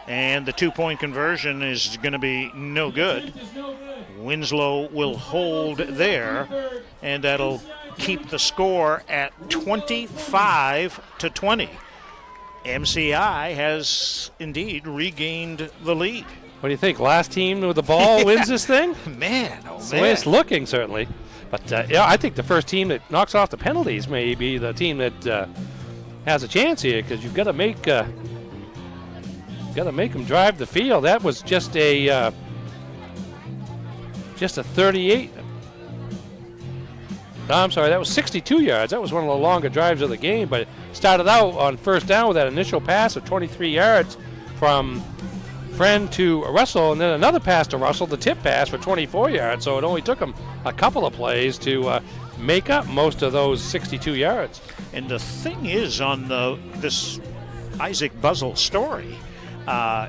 And the 2-point conversion is going to be no good. Winslow will hold there, and that'll keep the score at 25-20. MCI has indeed regained the lead. What do you think? Last team with the ball wins this thing? Man, That's the way it's looking, certainly. But I think the first team that knocks off the penalties may be the team that has a chance here, because you've got to make them drive the field. That was just a 38. No, I'm sorry, that was 62 yards. That was one of the longer drives of the game, but it started out on first down with that initial pass of 23 yards from Friend to Russell, and then another pass to Russell, the tip pass for 24 yards. So it only took him a couple of plays to make up most of those 62 yards. And the thing is, on this Isaac Buzzell story,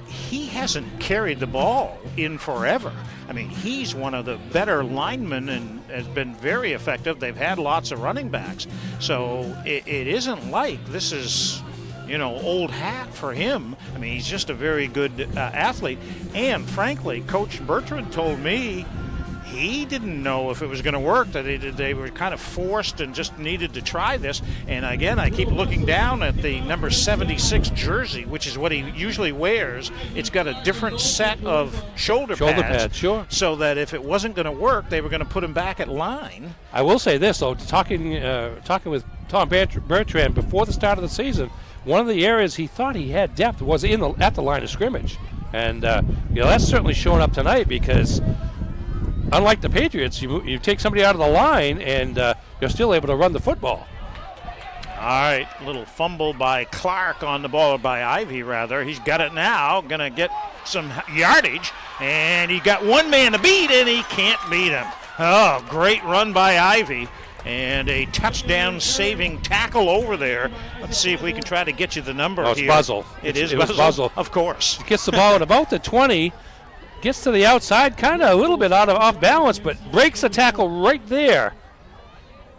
he hasn't carried the ball in forever. I mean, he's one of the better linemen and has been very effective. They've had lots of running backs. So it isn't like this is, old hat for him. I mean, he's just a very good athlete. And frankly, Coach Bertrand told me he didn't know if it was going to work, that they were kind of forced and just needed to try this. And again, I keep looking down at the number 76 jersey, which is what he usually wears. It's got a different set of shoulder pads, sure. So that if it wasn't going to work, they were going to put him back at line. I will say this, though, talking with Tom Bertrand before the start of the season, one of the areas he thought he had depth was at the line of scrimmage. And that's certainly showing up tonight, because unlike the Patriots, you take somebody out of the line and you're still able to run the football. All right, little fumble by Clark on the ball, or by Ivy rather. He's got it now, going to get some yardage, and he got one man to beat, and he can't beat him. Oh, great run by Ivy, and a touchdown-saving tackle over there. Let's see if we can try to get you the number here. It's Buzzell. It was Buzzell. Of course. He gets the ball at about the 20. Gets to the outside, kind of a little bit off balance, but breaks the tackle right there.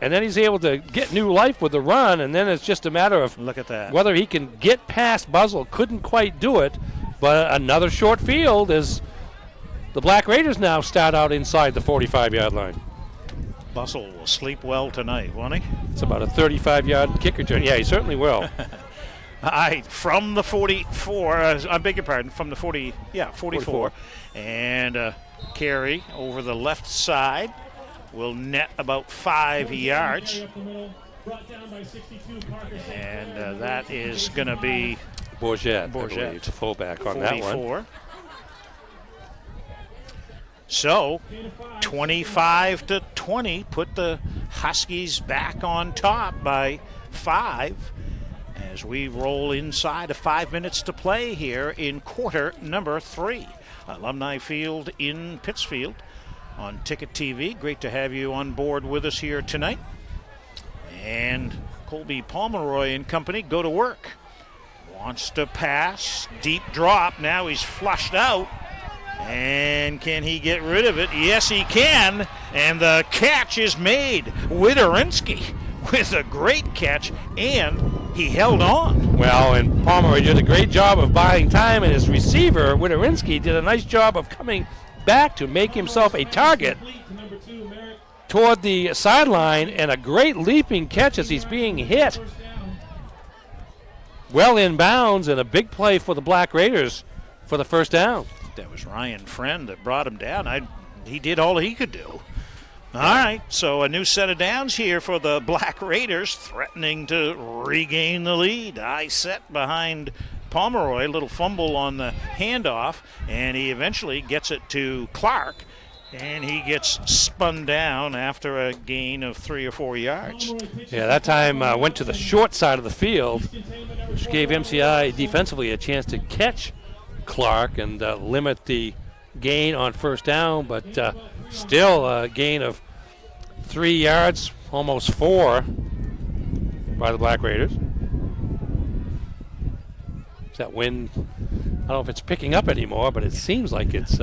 And then he's able to get new life with the run, and then it's just a matter of look at that, whether he can get past Buzzell. Couldn't quite do it, but another short field as the Black Raiders now start out inside the 45-yard line. Buzzell will sleep well tonight, won't he? It's about a 35-yard kick return. Yeah, he certainly will. From the 44, I beg your pardon, from the 44. And carry over the left side will net about 5 yards. And that is going to be Bourget, the fullback on that one. So 25-20, put the Huskies back on top by 5. as we roll inside of 5 minutes to play here in quarter number 3. Alumni Field in Pittsfield on Ticket TV. Great to have you on board with us here tonight. And Colby Pomeroy and company go to work. Wants to pass, deep drop. Now he's flushed out. And can he get rid of it? Yes, he can. And the catch is made. Widorinsky with a great catch, and he held on. Well, and Pomeroy did a great job of buying time, and his receiver, Widorinsky, did a nice job of coming back to make himself a target toward the sideline, and a great leaping catch as he's being hit. Well in bounds, and a big play for the Black Raiders for the first down. That was Ryan Friend that brought him down. He did all he could do. All right, so a new set of downs here for the Black Raiders, threatening to regain the lead. High set behind Pomeroy, little fumble on the handoff, and he eventually gets it to Clark, and he gets spun down after a gain of 3 or 4 yards. Yeah, that time went to the short side of the field, which gave MCI defensively a chance to catch Clark and limit the gain on first down, but still a gain of 3 yards, almost 4 by the Black Raiders. That wind, I don't know if it's picking up anymore, but it seems like it's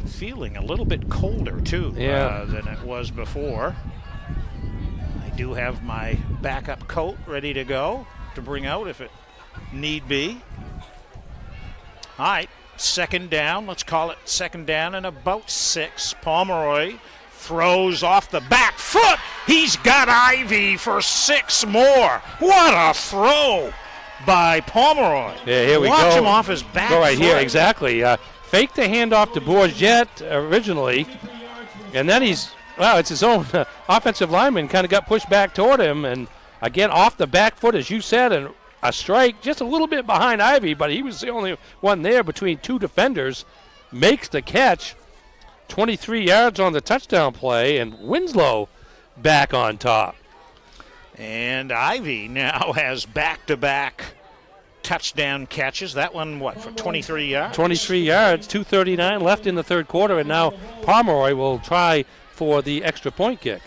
feeling a little bit colder too than it was before. I do have my backup coat ready to go to bring out if it need be. All right, second down. Let's call it second down and about 6. Pomeroy throws off the back foot. He's got Ivy for 6 more. What a throw by Pomeroy. Yeah, here we Watch go. Him off his back Go right foot. here, exactly. Fake the handoff to Bourget originally, and then it's his own offensive lineman kind of got pushed back toward him, and again off the back foot, as you said, and a strike just a little bit behind Ivy, but he was the only one there between 2 defenders, makes the catch, 23 yards on the touchdown play, and Winslow back on top. And Ivy now has back-to-back touchdown catches. That one, for 23 yards? 23 yards, 2:39 left in the third quarter, and now Pomeroy will try for the extra point kick.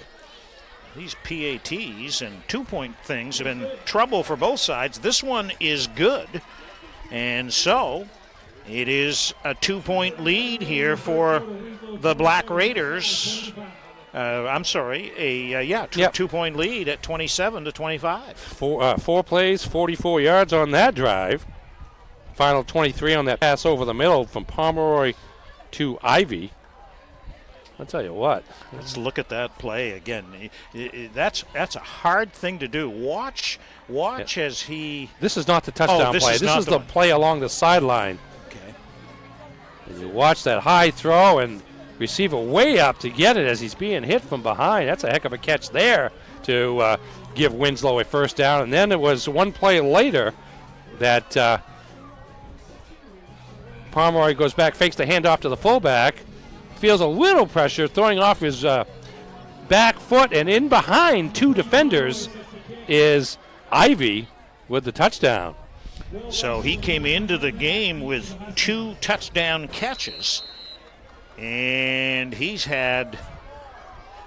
These PATs and 2-point things have been trouble for both sides. This one is good, and so it is a 2-point lead here for the Black Raiders. I'm sorry, two-point lead at 27-25. 4 plays, 44 yards on that drive. Final 23 on that pass over the middle from Pomeroy to Ivy. I'll tell you what. Let's look at that play again. That's a hard thing to do. Watch as he... This is not the touchdown play. This is the play along the sideline. Okay. And you watch that high throw and receiver way up to get it as he's being hit from behind. That's a heck of a catch there to give Winslow a first down. And then it was one play later that Pomeroy goes back, fakes the handoff to the fullback, feels a little pressure, throwing off his back foot, and in behind 2 defenders is Ivy with the touchdown. So he came into the game with 2 touchdown catches. And he's had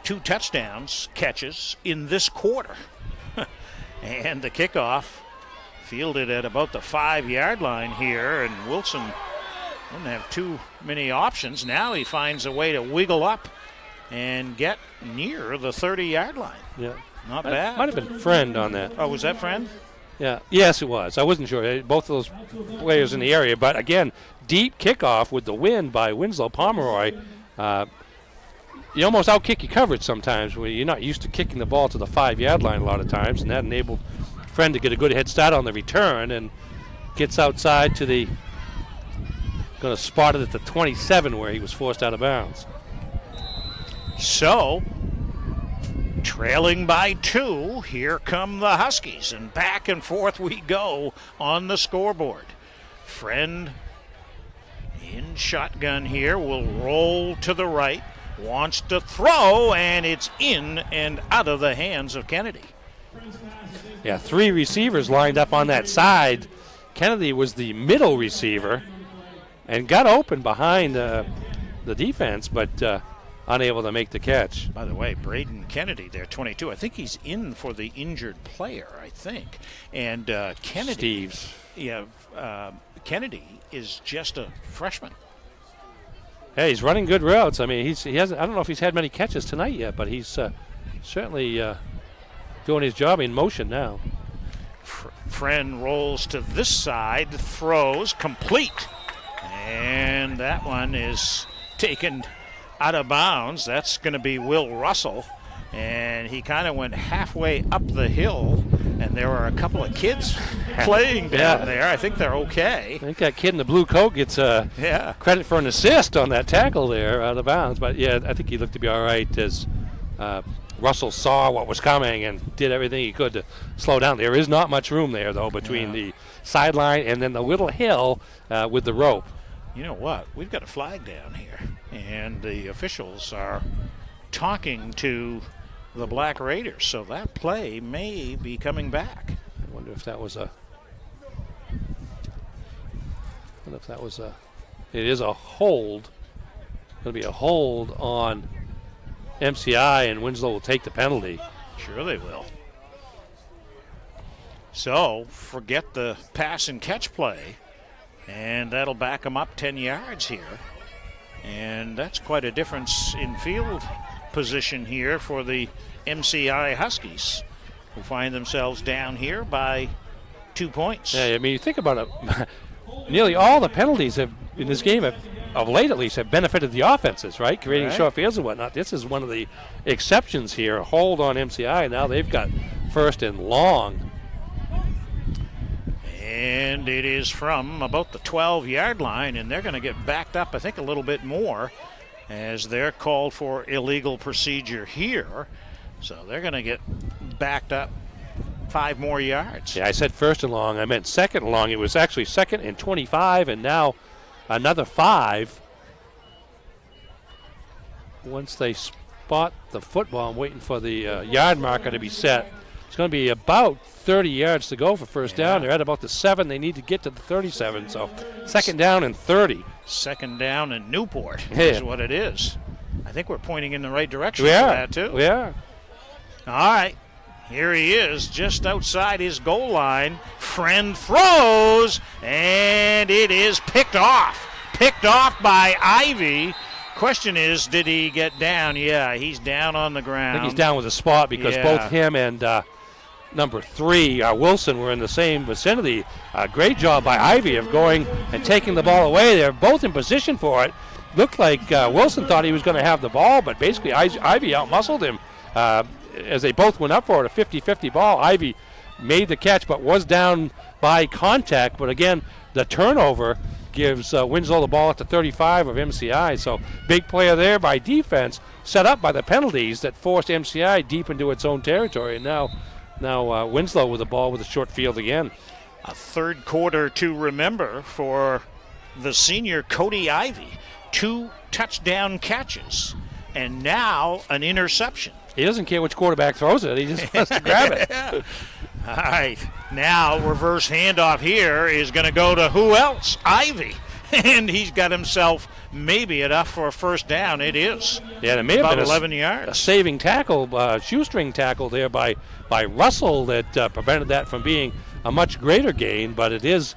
2 catches in this quarter. And the kickoff fielded at about the 5-yard line here, and Wilson doesn't have too many options. Now he finds a way to wiggle up and get near the 30-yard line. Yeah. Not bad. Might have been Friend on that. Oh, was that Friend? Yeah. Yes, it was. I wasn't sure. Both of those players in the area. But, again, deep kickoff with the win by Winslow Pomeroy. You almost outkick your coverage sometimes when you're not used to kicking the ball to the 5-yard line a lot of times, and that enabled Friend to get a good head start on the return and gets outside to the going to spot it at the 27 where he was forced out of bounds. So, trailing by 2, here come the Huskies, and back and forth we go on the scoreboard. Friend in shotgun here will roll to the right, wants to throw, and it's in and out of the hands of Kennedy. Yeah, 3 receivers lined up on that side. Kennedy was the middle receiver and got open behind the defense, but unable to make the catch. By the way, Braden Kennedy there, 22. I think he's in for the injured player, I think. And Kennedy. Steves. Yeah, Kennedy is just a freshman. Yeah, he's running good routes. I mean, he hasn't. I don't know if he's had many catches tonight yet, but he's certainly doing his job in motion now. Friend rolls to this side, throws complete, and that one is taken out of bounds. That's going to be Will Russell, and he kind of went halfway up the hill, and there are a couple of kids playing down there. I think they're okay. I think that kid in the blue coat gets credit for an assist on that tackle there out of bounds. But, yeah, I think he looked to be all right as Russell saw what was coming and did everything he could to slow down. There is not much room there, though, between the sideline and then the little hill with the rope. You know what? We've got a flag down here, and the officials are talking to the Black Raiders, so that play may be coming back. I wonder if that was a... It is a hold. Going to be a hold on MCI, and Winslow will take the penalty. Sure they will. So forget the pass and catch play, and that'll back them up 10 yards here. And that's quite a difference in field position here for the MCI Huskies, who find themselves down here by 2 points. Yeah, I mean, you think about it, nearly all the penalties in this game of late at least have benefited the offenses, right? Creating short fields and whatnot. This is one of the exceptions here. A hold on MCI. Now they've got first and long. And it is from about the 12-yard line, and they're going to get backed up, I think, a little bit more as they're called for illegal procedure here. So they're going to get backed up 5 more yards. Yeah, I said first and long. I meant second and long. It was actually second and 25, and now another 5. Once they spot the football, I'm waiting for the yard marker to be set. It's going to be about 30 yards to go for first down. They're at about the 7. They need to get to the 37. So second down and 30. Second down in Newport is what it is. I think we're pointing in the right direction for that, too. We are. All right. Here he is, just outside his goal line. Friend throws, and it is picked off. Picked off by Ivy. Question is, did he get down? Yeah, he's down on the ground. I think he's down with a spot because both him and number 3, Wilson, were in the same vicinity. Great job by Ivy of going and taking the ball away. They're both in position for it. Looked like Wilson thought he was going to have the ball, but basically Ivy outmuscled him. As they both went up for it, a 50-50 ball. Ivy made the catch but was down by contact. But again, the turnover gives Winslow the ball at the 35 of MCI. So big player there by defense, set up by the penalties that forced MCI deep into its own territory. And now Winslow with the ball with a short field again. A third quarter to remember for the senior Cody Ivy. 2 touchdown catches, and now an interception. He doesn't care which quarterback throws it. He just wants to grab it. All right. Now reverse handoff here is going to go to who else? Ivy. And he's got himself maybe enough for a first down. It is. Yeah, it may have about been 11 yards. A saving tackle, shoestring tackle there by Russell that prevented that from being a much greater gain, but it is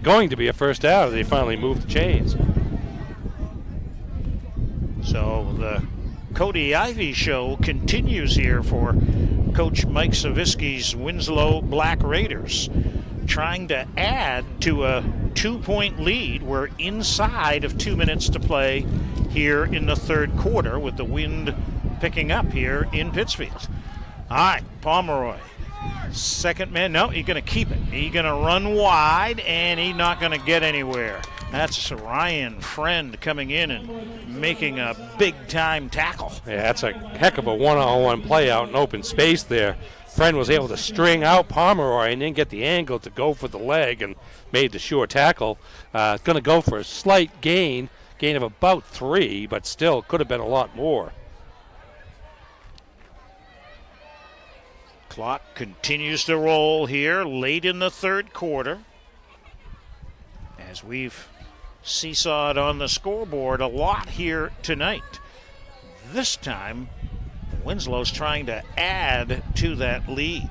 going to be a first down. They finally moved the chains. So the Cody Ivy show continues here for Coach Mike Savitsky's Winslow Black Raiders, trying to add to a 2-point lead. We're inside of 2 minutes to play here in the third quarter with the wind picking up here in Pittsfield. All right, Pomeroy. Second man, no, he's going to keep it. He's going to run wide, and he's not going to get anywhere. That's Ryan Friend coming in and making a big-time tackle. Yeah, that's a heck of a one-on-one play out in open space there. Friend was able to string out Pomeroy and then get the angle to go for the leg and made the sure tackle. Going to go for a slight gain of about 3, but still could have been a lot more. Clock continues to roll here late in the third quarter, as we've seesawed on the scoreboard a lot here tonight. This time, Winslow's trying to add to that lead.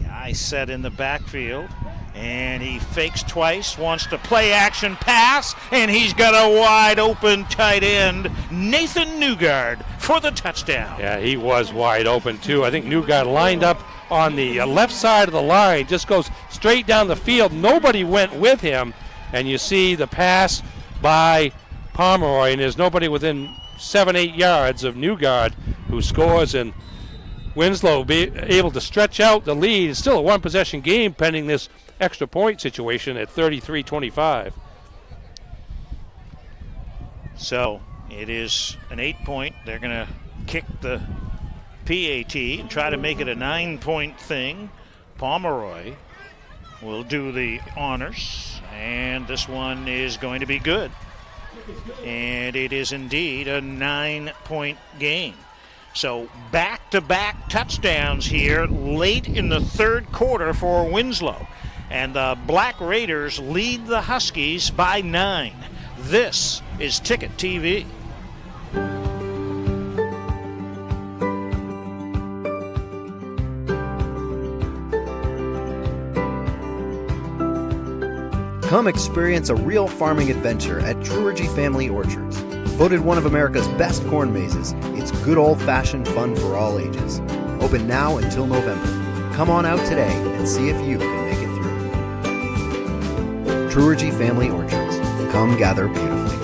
The eye set in the backfield, and he fakes twice, wants to play action pass, and he's got a wide open tight end, Nathan Newgard, for the touchdown. Yeah, he was wide open too. I think Newgard lined up on the left side of the line, just goes straight down the field. Nobody went with him, and you see the pass by Pomeroy, and there's nobody within 7-8 yards of Newgard who scores, and Winslow be able to stretch out the lead. It's still a one-possession game pending this extra point situation at 33-25. So it is an 8-point. They're going to kick the PAT and try to make it a 9-point thing. Pomeroy will do the honors, and this one is going to be good. And it is indeed a 9-point game. So back-to-back touchdowns here late in the third quarter for Winslow. And the Black Raiders lead the Huskies by 9. This is Ticket TV. Come experience a real farming adventure at Truergy Family Orchards. Voted one of America's best corn mazes, it's good old-fashioned fun for all ages. Open now until November. Come on out today and see if you can make it through. Truergy Family Orchards. Come gather beautifully.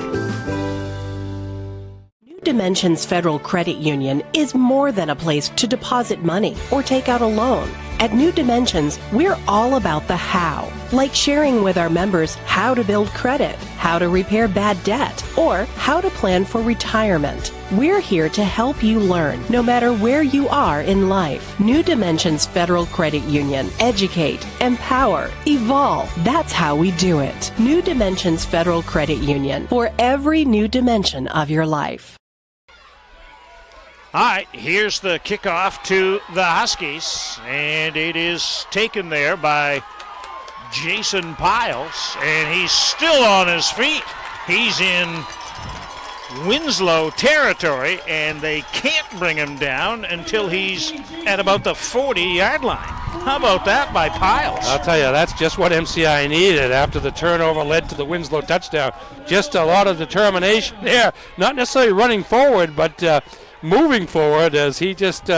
New Dimensions Federal Credit Union is more than a place to deposit money or take out a loan. At New Dimensions, we're all about the how, like sharing with our members how to build credit, how to repair bad debt, or how to plan for retirement. We're here to help you learn, no matter where you are in life. New Dimensions Federal Credit Union. Educate, empower, evolve. That's how we do it. New Dimensions Federal Credit Union, for every new dimension of your life. All right, here's the kickoff to the Huskies, and it is taken there by Jason Piles, and he's still on his feet. He's in Winslow territory, and they can't bring him down until he's at about the 40-yard line. How about that by Piles? I'll tell you, that's just what MCI needed after the turnover led to the Winslow touchdown. Just a lot of determination there, not necessarily running forward, but moving forward as he just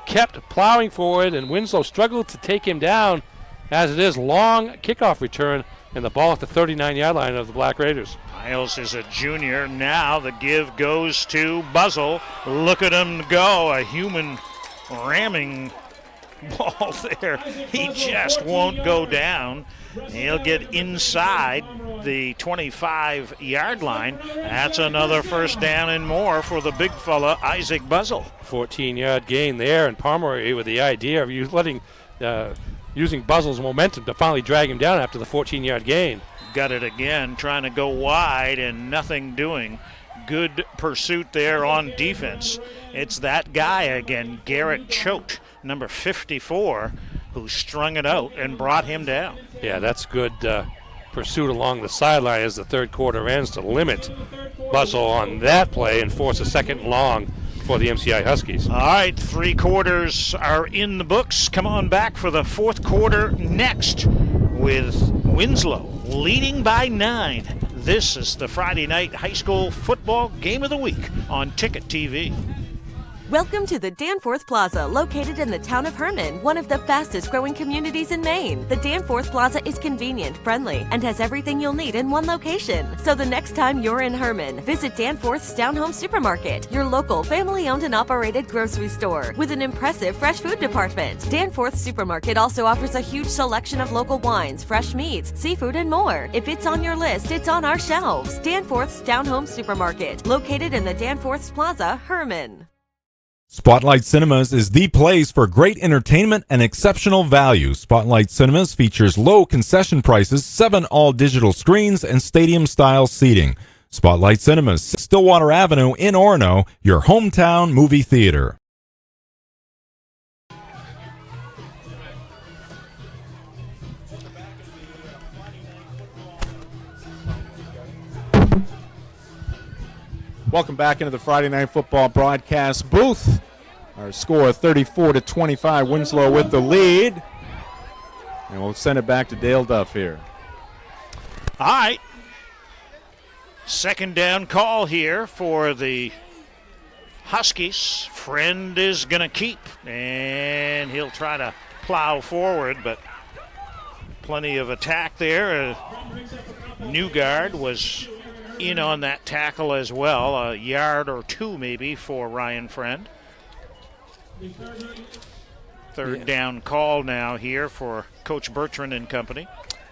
kept plowing forward, and Winslow struggled to take him down as it is. Long kickoff return, and the ball at the 39-yard line of the Black Raiders. Miles is a junior. Now the give goes to Buzzle. Look at him go. A human ramming ball there. He just won't go down. He'll get inside the 25-yard line. That's another first down and more for the big fella, Isaac Buzzle. 14-yard gain there, and Pomeroy with the idea of using Buzzle's momentum to finally drag him down after the 14-yard gain. Got it again, trying to go wide and nothing doing. Good pursuit there on defense. It's that guy again, Garrett Choate, number 54, who strung it out and brought him down. Yeah, that's good pursuit along the sideline as the third quarter ends to limit Buzzle on that play and force a second and long for the MCI Huskies. All right, 3 quarters are in the books. Come on back for the fourth quarter next with Winslow leading by 9. This is the Friday night high school football game of the week on Ticket TV. Welcome to the Danforth Plaza, located in the town of Herman, one of the fastest growing communities in Maine. The Danforth Plaza is convenient, friendly, and has everything you'll need in one location. So the next time you're in Herman, visit Danforth's Down Home Supermarket, your local family-owned and operated grocery store with an impressive fresh food department. Danforth Supermarket also offers a huge selection of local wines, fresh meats, seafood, and more. If it's on your list, it's on our shelves. Danforth's Down Home Supermarket, located in the Danforth's Plaza, Herman. Spotlight Cinemas is the place for great entertainment and exceptional value. Spotlight Cinemas features low concession prices, 7 all-digital screens, and stadium-style seating. Spotlight Cinemas, Stillwater Avenue in Orono, your hometown movie theater. Welcome back into the Friday Night Football broadcast booth. Our score 34-25, Winslow with the lead. And we'll send it back to Dale Duff here. All right. Second down call here for the Huskies. Friend is going to keep, and he'll try to plow forward, but plenty of attack there. Newgard was in on that tackle as well, a yard or two maybe for Ryan Friend. Third down call now here for Coach Bertrand and company.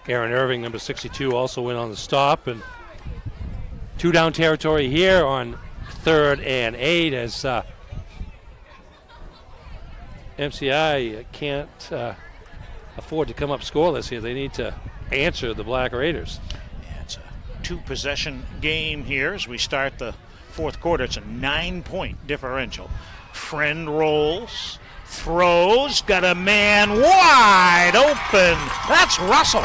Aaron Irving, number 62, also went on the stop, and 2 down territory here on 3rd and 8 as MCI can't afford to come up scoreless here. They need to answer the Black Raiders. Yeah, it's a 2-possession game here as we start the fourth quarter. It's a 9-point differential. Friend rolls, throws, got a man wide open. That's Russell.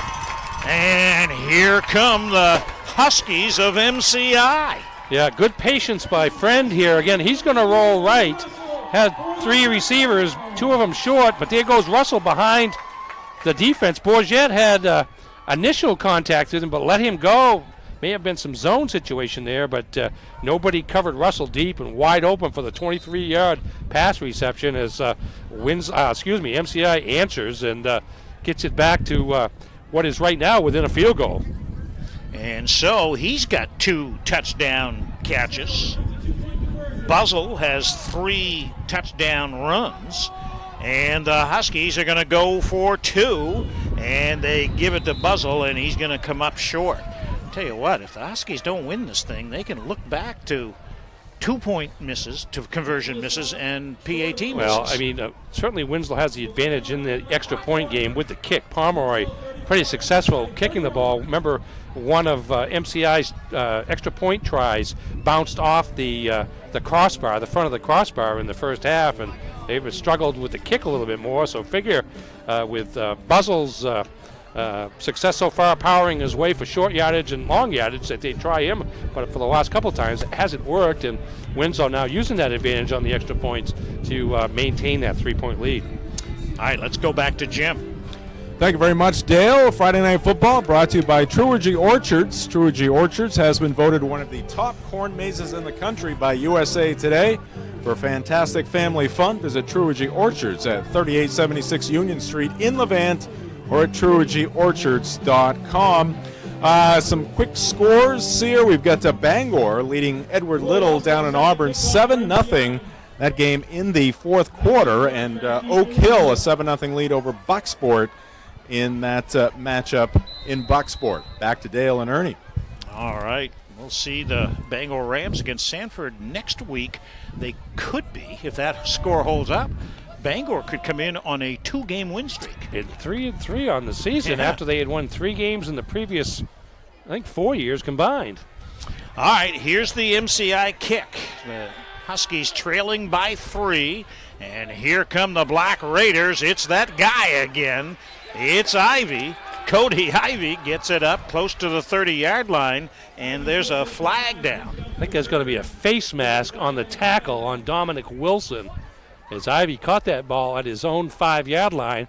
And here come the Huskies of MCI. Yeah, good patience by Friend here. Again, he's going to roll right. Had 3 receivers, 2 of them short, but there goes Russell behind the defense. Bourget had initial contact with him, but let him go. May have been some zone situation there, but nobody covered Russell deep and wide open for the 23-yard pass reception as MCI answers and gets it back to what is right now within a field goal. And so he's got 2 touchdown catches. Buzzle has 3 touchdown runs. And the Huskies are going to go for 2. And they give it to Buzzle, and he's going to come up short. Tell you what, if the Huskies don't win this thing, they can look back to 2-point misses, to conversion misses, and PAT misses. Well, I mean, certainly Winslow has the advantage in the extra point game with the kick. Pomeroy pretty successful kicking the ball. Remember, one of MCI's extra point tries bounced off the crossbar, the front of the crossbar in the first half, and they've struggled with the kick a little bit more. So figure with Buzzle's success so far, powering his way for short yardage and long yardage, that they try him, but for the last couple times it hasn't worked, and Winslow now using that advantage on the extra points to maintain that 3-point lead. All right, let's go back to Jim. Thank you very much, Dale. Friday Night Football brought to you by Truergy Orchards. Truergy Orchards has been voted one of the top corn mazes in the country by USA Today. For fantastic family fun, visit Truergy Orchards at 3876 Union Street in Levant or at TruergyOrchards.com. Some quick scores here. We've got Bangor leading Edward Little down in Auburn 7-0. That game in the fourth quarter, and Oak Hill a 7-0 lead over Bucksport in that matchup in Bucksport. Back to Dale and Ernie. All right. We'll see the Bangor Rams against Sanford next week. They could be, if that score holds up, Bangor could come in on a 2-game win streak. In 3-3 on the season after they had won 3 games in the previous, I think, 4 years combined. All right, here's the MCI kick. The Huskies trailing by 3, and here come the Black Raiders. It's that guy again. It's Ivy. Cody Ivy gets it up close to the 30-yard line, and there's a flag down. I think there's going to be a face mask on the tackle on Dominic Wilson as Ivy caught that ball at his own 5-yard line,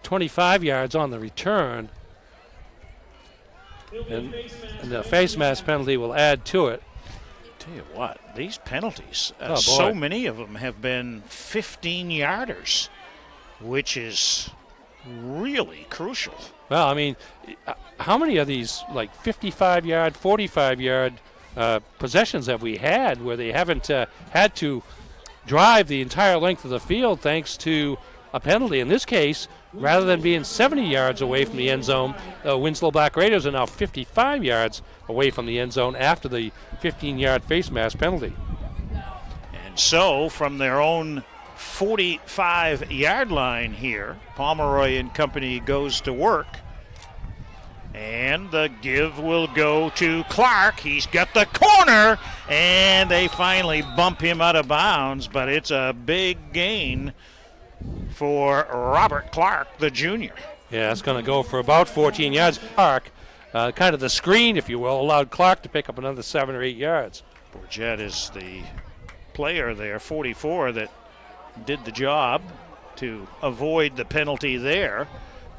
25 yards on the return. And the face mask penalty will add to it. Tell you what, these penalties, Oh, so boy. many of them have been 15-yarders, which is really crucial. Well, I mean, how many of these, like 55-yard, 45-yard possessions have we had where they haven't had to drive the entire length of the field thanks to a penalty? In this case, rather than being 70 yards away from the end zone, the Winslow Black Raiders are now 55 yards away from the end zone after the 15-yard face mask penalty. And so, from their own 45-yard line here, Pomeroy and company goes to work. And the give will go to Clark. He's got the corner, and they finally bump him out of bounds, but it's a big gain for Robert Clark, the junior. Yeah, it's going to go for about 14 yards. Clark, kind of the screen, if you will, allowed Clark to pick up another 7 or 8 yards. Bourget is the player there, 44, that did the job to avoid the penalty there.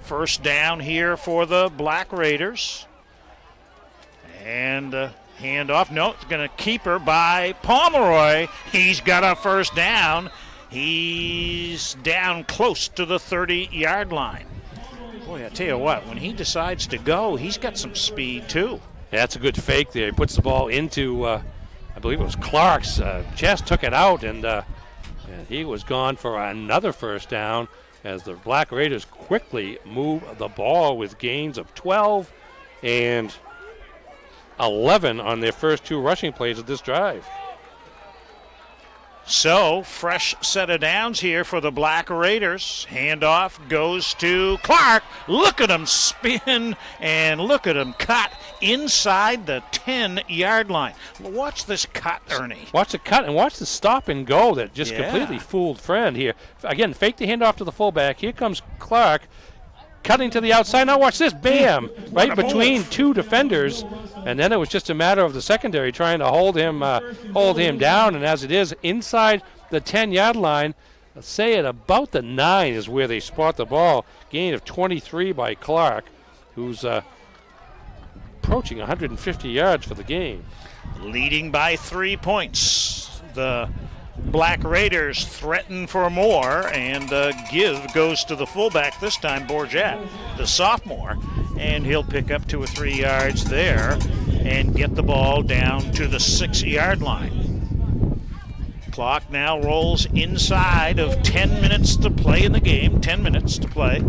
First down here for the Black Raiders. And handoff. No, it's going to keep her by Pomeroy. He's got a first down. He's down close to the 30-yard line. Boy, I tell you what, when he decides to go, he's got some speed too. Yeah, that's a good fake there. He puts the ball into, I believe it was Clark's chest, took it out, and he was gone for another first down as the Black Raiders quickly move the ball with gains of 12 and 11 on their first 2 rushing plays of this drive. So, fresh set of downs here for the Black Raiders. Handoff goes to Clark. Look at him spin and look at him cut inside the 10-yard line. Watch this cut, Ernie. Watch the cut and watch the stop and go that just completely fooled Friend here. Again, fake the handoff to the fullback. Here comes Clark cutting to the outside. Now watch this, bam, right between 2 defenders. And then it was just a matter of the secondary trying to hold him down. And as it is, inside the 10-yard line, let's say at about the 9 is where they spot the ball. Gain of 23 by Clark, who's approaching 150 yards for the game. Leading by 3 points. The Black Raiders threaten for more, and give goes to the fullback, this time Bourget, the sophomore, and he'll pick up 2 or 3 yards there and get the ball down to the 6-yard line. Clock now rolls inside of 10 minutes to play in the game. 10 minutes to play.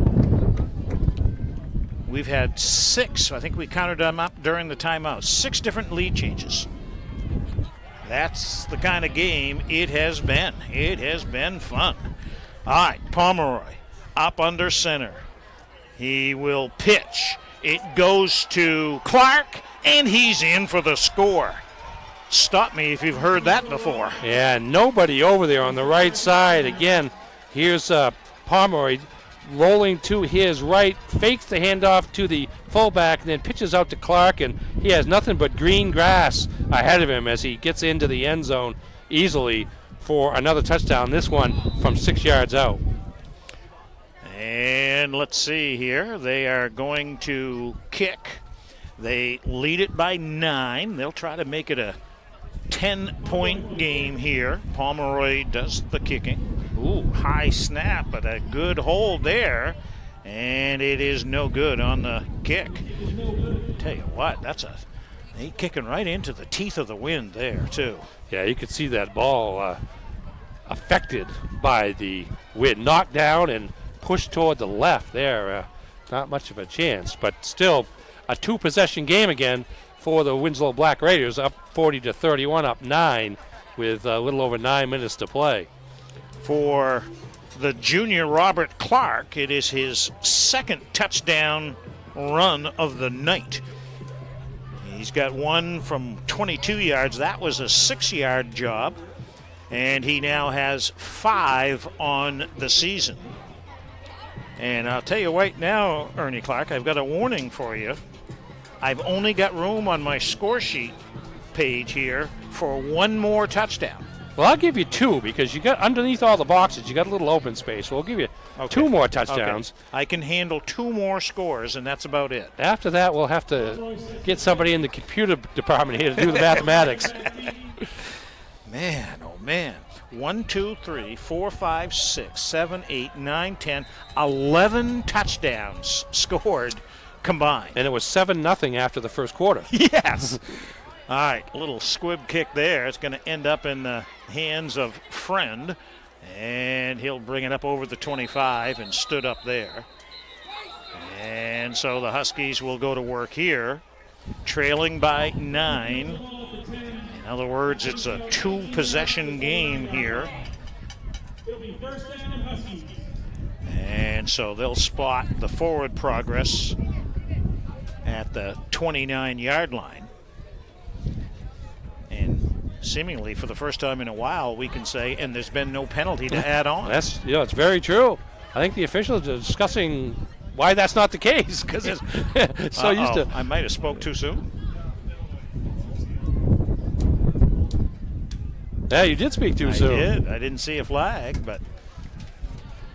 We've had 6, I think we counted them up during the timeout, 6 different lead changes. That's the kind of game it has been. It has been fun. All right, Pomeroy up under center. He will pitch. It goes to Clark, and he's in for the score. Stop me if you've heard that before. Yeah, nobody over there on the right side. Again, here's Pomeroy rolling to his right, fakes the handoff to the fullback, and then pitches out to Clark, and he has nothing but green grass ahead of him as he gets into the end zone easily for another touchdown, this one from 6 yards out. And let's see here. They are going to kick. They lead it by 9. They'll try to make it a 10-point game here. Pomeroy does the kicking. Ooh, high snap, but a good hold there. And it is no good on the kick. Tell you what, he kicking right into the teeth of the wind there, too. Yeah, you could see that ball affected by the wind. Knocked down and pushed toward the left there. Not much of a chance, but still a 2-possession game again for the Winslow Black Raiders, up 40-31, up 9 with a little over 9 minutes to play. For the junior Robert Clark, it is his 2nd touchdown run of the night. He's got one from 22 yards. That was a 6-yard job. And he now has 5 on the season. And I'll tell you right now, Ernie Clark, I've got a warning for you. I've only got room on my score sheet page here for 1 more touchdown. Well, I'll give you 2 because you got underneath all the boxes, you got a little open space. So we'll give you 2 more touchdowns. Okay. I can handle 2 more scores, and that's about it. After that, we'll have to get somebody in the computer department here to do the mathematics. Man, oh man. 1, 2, 3, 4, 5, 6, 7, 8, 9, 10, 11 touchdowns scored combined. And it was 7-0 after the first quarter. Yes. All right, a little squib kick there. It's going to end up in the hands of Friend, and he'll bring it up over the 25 and stood up there. And so the Huskies will go to work here, trailing by 9. In other words, it's a 2-possession game here. And so they'll spot the forward progress at the 29-yard line. And seemingly for the first time in a while, we can say, and there's been no penalty to add on. That's, it's very true. I think the officials are discussing why that's not the case because it's so used to. I might have spoke too soon. Yeah, you did speak too soon. I did. I didn't see a flag, but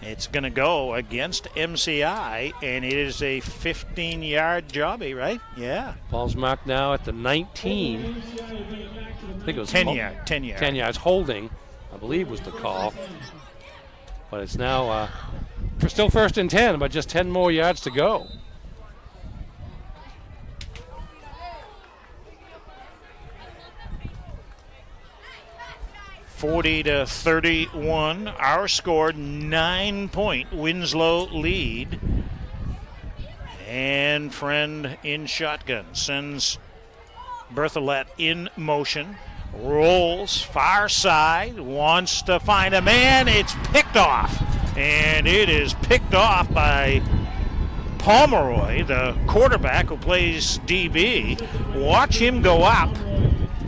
it's going to go against MCI, and it is a 15-yard jobby, right? Yeah. Ball's marked now at the 19. I think it was 10 yard. 10 yard. 10 yards. Holding, I believe, was the call. But it's now still first and 10, but just 10 more yards to go. (40-31). Our score, 9-point Winslow lead. And Friend in shotgun sends Berthollet in motion. Rolls far side, wants to find a man. It's picked off. And it is picked off by Pomeroy, the quarterback who plays DB. Watch him go up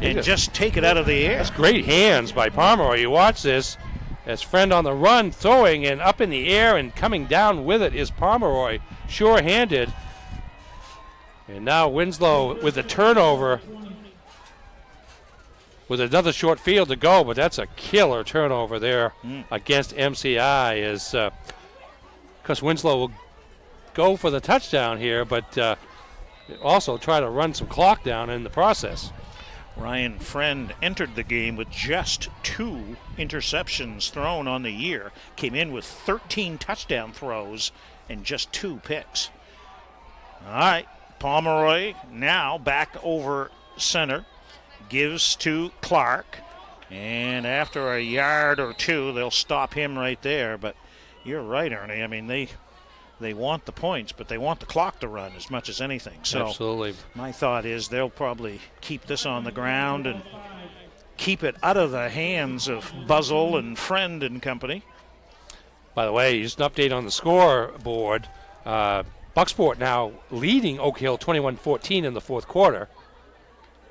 and just take it out of the air. That's great hands by Pomeroy. You watch this as Friend on the run, throwing and up in the air and coming down with it is Pomeroy, sure-handed. And now Winslow with the turnover with another short field to go, but that's a killer turnover there against MCI as because Winslow will go for the touchdown here, but also try to run some clock down in the process. Ryan Friend entered the game with just 2 interceptions thrown on the year. Came in with 13 touchdown throws and just 2 picks. All right, Pomeroy now back over center. Gives to Clark. And after a yard or 2, they'll stop him right there. But you're right, Ernie. I mean, they want the points, but they want the clock to run as much as anything. So absolutely. My thought is they'll probably keep this on the ground and keep it out of the hands of Buzzle and Friend and company. By the way, just an update on the scoreboard. Bucksport now leading Oak Hill 21-14 in the fourth quarter.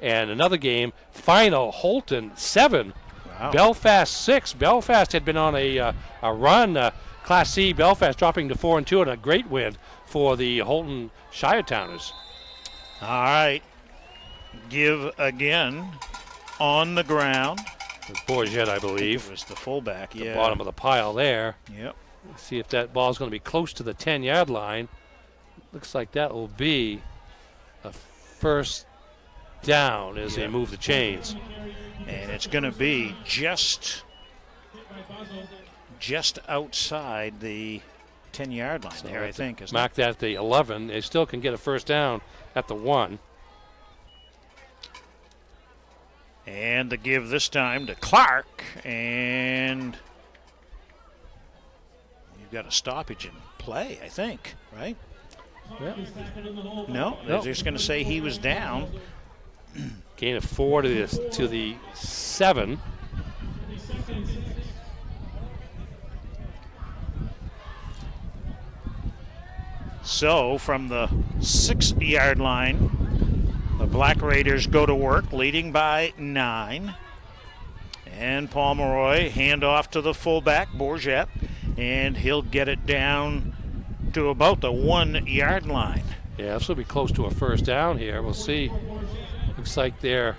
And another game, final Holton 7, wow. Belfast 6. Belfast had been on a run. Class C, Belfast dropping to 4-2, and a great win for the Holton Shiretowners. All right. Give again on the ground. Bourget, I believe. It was the fullback, the bottom of the pile there. Yep. Let's see if that ball is going to be close to the 10-yard line. Looks like that will be a first down as they move the chains. And it's going to be just outside the 10-yard line there, I think. Mark that at the 11. They still can get a first down at the 1. And the give this time to Clark. And you've got a stoppage in play, I think, right? Yep. No, they're just going to say he was down. Gain of 4 to the 7. So from the 6-yard line, the Black Raiders go to work, leading by 9. And Pomeroy hand off to the fullback, Bourget, and he'll get it down to about the 1-yard line. Yeah, this will be close to a first down here. We'll see. Looks like they're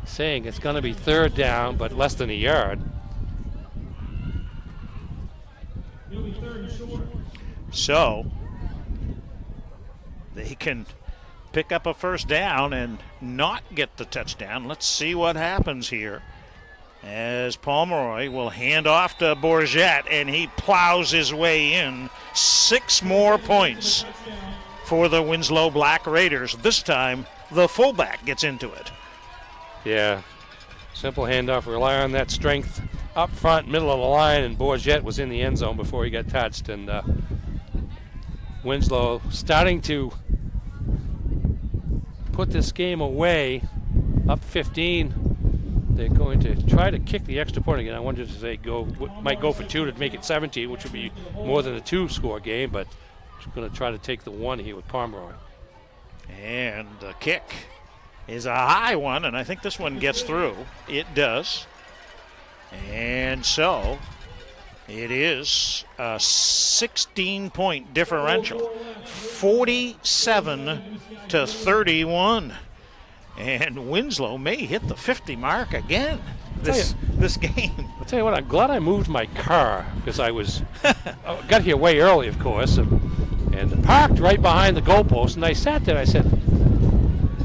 saying it's going to be third down, but less than a yard. So they can pick up a first down and not get the touchdown. Let's see what happens here as Pomeroy will hand off to Bourget, and he plows his way in. 6 more points for the Winslow Black Raiders. This time the fullback gets into it. Yeah, simple handoff. Rely on that strength up front, middle of the line, and Bourget was in the end zone before he got touched. And Winslow starting to put this game away, up 15. They're going to try to kick the extra point again. I wanted to say might go for 2 to make it 17, which would be more than a 2-score game, but going to try to take the 1 here with Pomeroy. And the kick is a high one, and I think this one gets through. It does. And so it is a 16-point differential, 47-31. And Winslow may hit the 50 mark again. this game. I'll tell you what, I'm glad I moved my car because I was got here way early, of course, and parked right behind the goalpost. And I sat there and I said,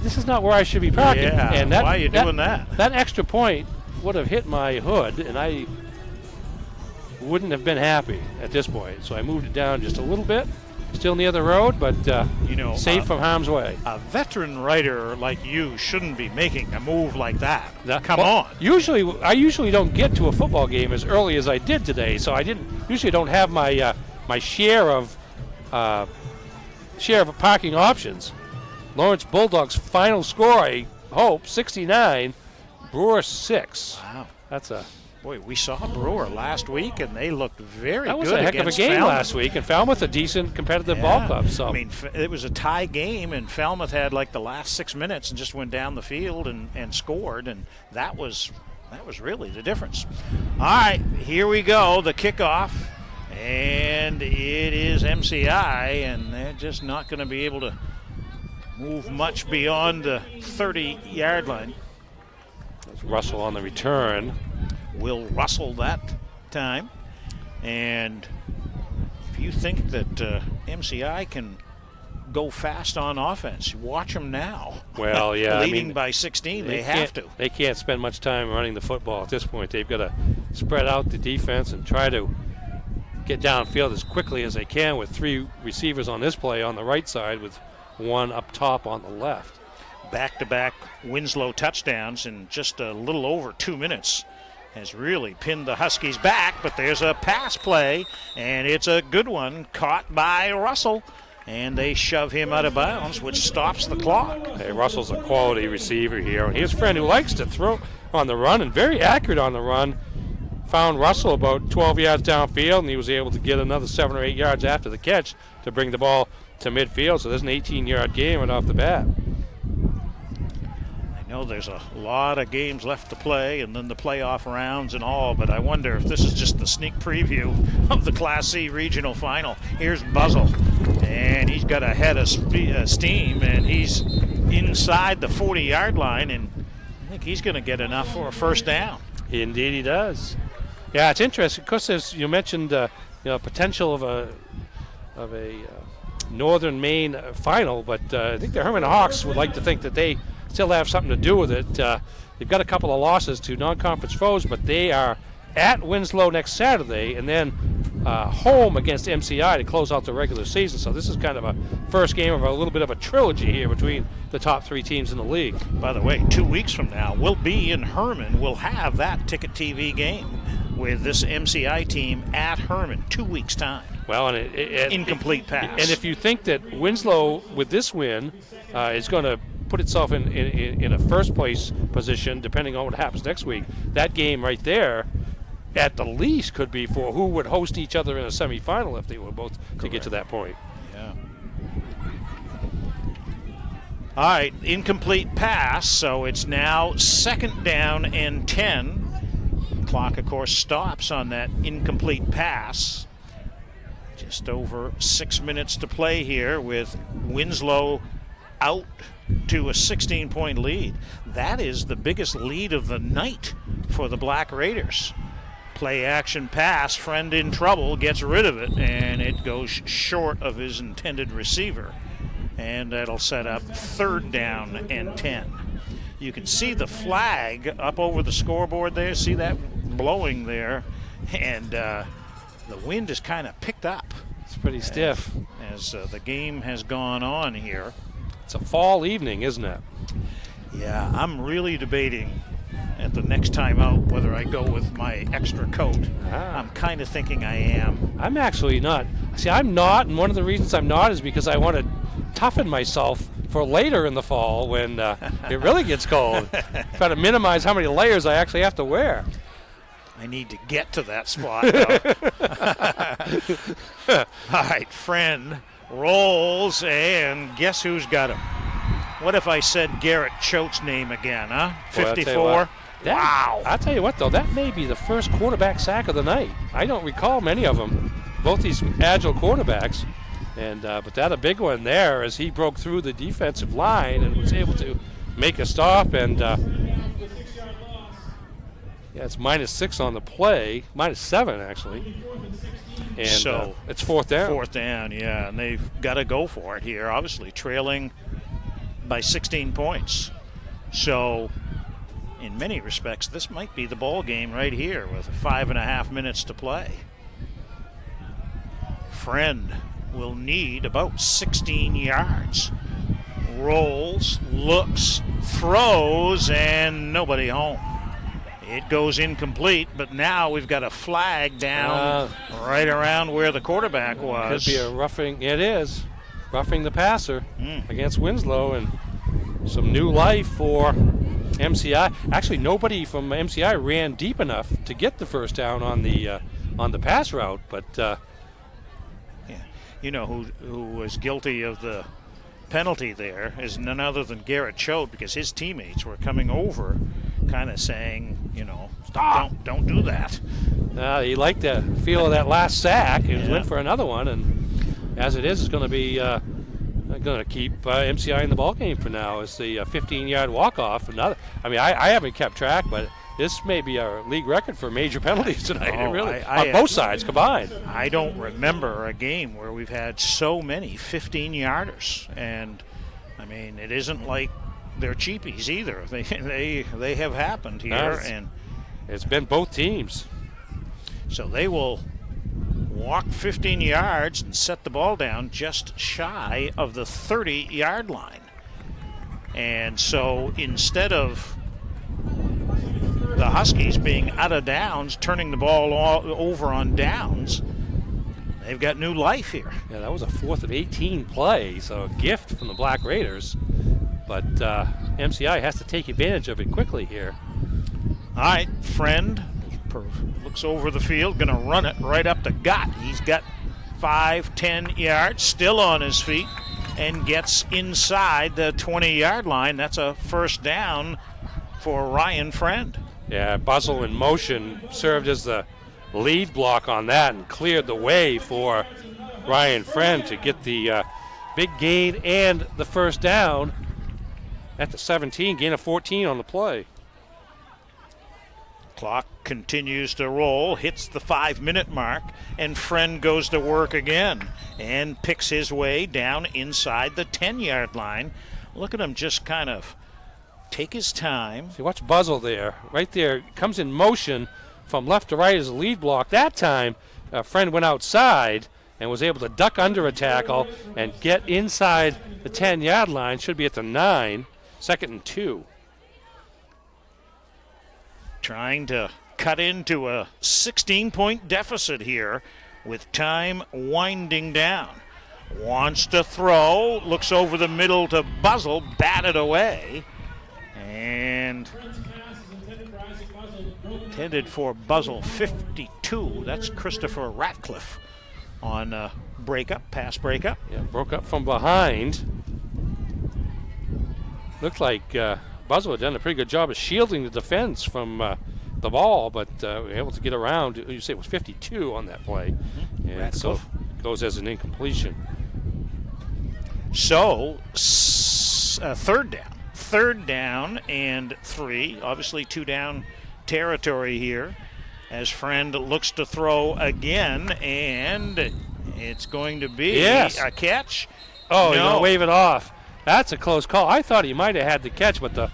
this is not where I should be parking. Yeah, and why are you doing that? That extra point would have hit my hood, and I wouldn't have been happy at this point. So I moved it down just a little bit. Still near the road, but safe from harm's way. A veteran writer like you shouldn't be making a move like that. Come on. I usually don't get to a football game as early as I did today, so I usually don't have my my share of parking options. Lawrence Bulldogs' final score, I hope, 69, Brewer 6. Wow, that's a. Boy, we saw Brewer last week, and they looked very good. That was a heck of a game last week, and Falmouth a decent competitive ball club. So I mean, it was a tie game, and Falmouth had like the last 6 minutes and just went down the field and scored, and that was really the difference. All right, here we go, the kickoff, and it is MCI, and they're just not going to be able to move much beyond the 30-yard line. That's Russell on the return. Will Russell that time. And if you think that MCI can go fast on offense, watch them now. Well, yeah. Leading by 16, they have to. They can't spend much time running the football at this point. They've got to spread out the defense and try to get downfield as quickly as they can with 3 receivers on this play on the right side with 1 up top on the left. Back-to-back Winslow touchdowns in just a little over 2 minutes has really pinned the Huskies back, but there's a pass play, and it's a good one caught by Russell, and they shove him out of bounds, which stops the clock. Hey, Russell's a quality receiver here, and his friend who likes to throw on the run and very accurate on the run found Russell about 12 yards downfield, and he was able to get another 7 or 8 yards after the catch to bring the ball to midfield, so there's an 18-yard gain right off the bat. I know there's a lot of games left to play and then the playoff rounds and all, but I wonder if this is just the sneak preview of the Class C regional final. Here's Buzzle, and he's got a head of steam, and he's inside the 40-yard line, and I think he's going to get enough for a first down. Indeed he does. Yeah, it's interesting. Of course, as you mentioned, potential of a Northern Maine final, but I think the Herman Hawks would like to think that they still have something to do with it. They've got a couple of losses to non-conference foes, but they are at Winslow next Saturday and then home against MCI to close out the regular season. So this is kind of a first game of a little bit of a trilogy here between the top 3 teams in the league. By the way, 2 weeks from now, we'll be in Herman. We'll have that Ticket TV game with this MCI team at Herman, 2 weeks' time. Well, and incomplete pass. And if you think that Winslow, with this win, is going to put itself in a first place position, depending on what happens next week, that game right there, at the least, could be for who would host each other in a semifinal if they were both to get to that point. Yeah. All right, incomplete pass, so it's now 2nd down and 10. Clock, of course, stops on that incomplete pass. Just over 6 minutes to play here with Winslow out to a 16-point lead. That is the biggest lead of the night for the Black Raiders. Play action pass, friend in trouble, gets rid of it, and it goes short of his intended receiver. And that'll set up 3rd down and 10. You can see the flag up over the scoreboard there. See that blowing there? And the wind is kind of picked up. It's pretty stiff. As the game has gone on here. It's a fall evening, isn't it? Yeah, I'm really debating at the next time out whether I go with my extra coat. I'm kind of thinking I am. I'm actually not. See, I'm not, and one of the reasons I'm not is because I want to toughen myself for later in the fall when it really gets cold. Try to minimize how many layers I actually have to wear. I need to get to that spot, though. All right, friend rolls, and guess who's got him? What if I said Garrett Choate's name again, huh? 54? Wow. I'll tell you what, though, that may be the first quarterback sack of the night. I don't recall many of them, both these agile quarterbacks. And but that a big one there as he broke through the defensive line and was able to make a stop. And Yeah, it's -6 on the play, -7 actually. And so it's 4th down. 4th down, yeah, and they've got to go for it here, obviously trailing by 16 points. So in many respects, this might be the ball game right here with 5.5 minutes to play. Friend will need about 16 yards. Rolls, looks, throws, and nobody home. It goes incomplete, but now we've got a flag down right around where the quarterback was. Could be a roughing. It is. Roughing the passer against Winslow, and some new life for MCI. Actually, nobody from MCI ran deep enough to get the first down on the pass route, but yeah, you know who was guilty of the penalty there is none other than Garrett Choate, because his teammates were coming over kind of saying, stop, don't do that. He liked the feel of that last sack and went for another one, and as it is, it's going to be going to keep MCI in the ball game for now. It's the 15-yard walk-off. I mean, I haven't kept track, but this may be our league record for major penalties tonight. On both sides combined. I don't remember a game where we've had so many 15-yarders, and I mean, it isn't like they're cheapies either. They have happened here, and it's been both teams. So they will walk 15 yards and set the ball down just shy of the 30-yard line. And so instead of the Huskies being out of downs, turning the ball over on downs, they've got new life here. Yeah, that was a 4th and 18 play, so a gift from the Black Raiders. But MCI has to take advantage of it quickly here. All right, Friend looks over the field, going to run it right up the gut. He's got 5-10 yards, still on his feet, and gets inside the 20-yard line. That's a first down for Ryan Friend. Yeah, Buzzle in motion served as the lead block on that and cleared the way for Ryan Friend to get the big gain and the first down at the 17, gain of 14 on the play. Clock continues to roll, hits the 5-minute mark, and Friend goes to work again and picks his way down inside the 10-yard line. Look at him just kind of take his time. See, watch Buzzle there. Right there, comes in motion from left to right as a lead block. That time, Friend went outside and was able to duck under a tackle and get inside the 10-yard line. Should be at the 9, 2nd and 2. Trying to cut into a 16-point deficit here with time winding down. Wants to throw, looks over the middle to Buzzle, batted away. And intended for Buzzle 52. That's Christopher Ratcliffe on pass breakup. Yeah, broke up from behind. Looked like Buzzle had done a pretty good job of shielding the defense from the ball, but able to get around. You say it was 52 on that play. And Ratcliffe. So goes as an incompletion. So, third down and 3. Obviously 2 down territory here as Friend looks to throw again, and it's going to be a catch. Oh, you're going to wave it off. That's a close call. I thought he might have had the catch, but the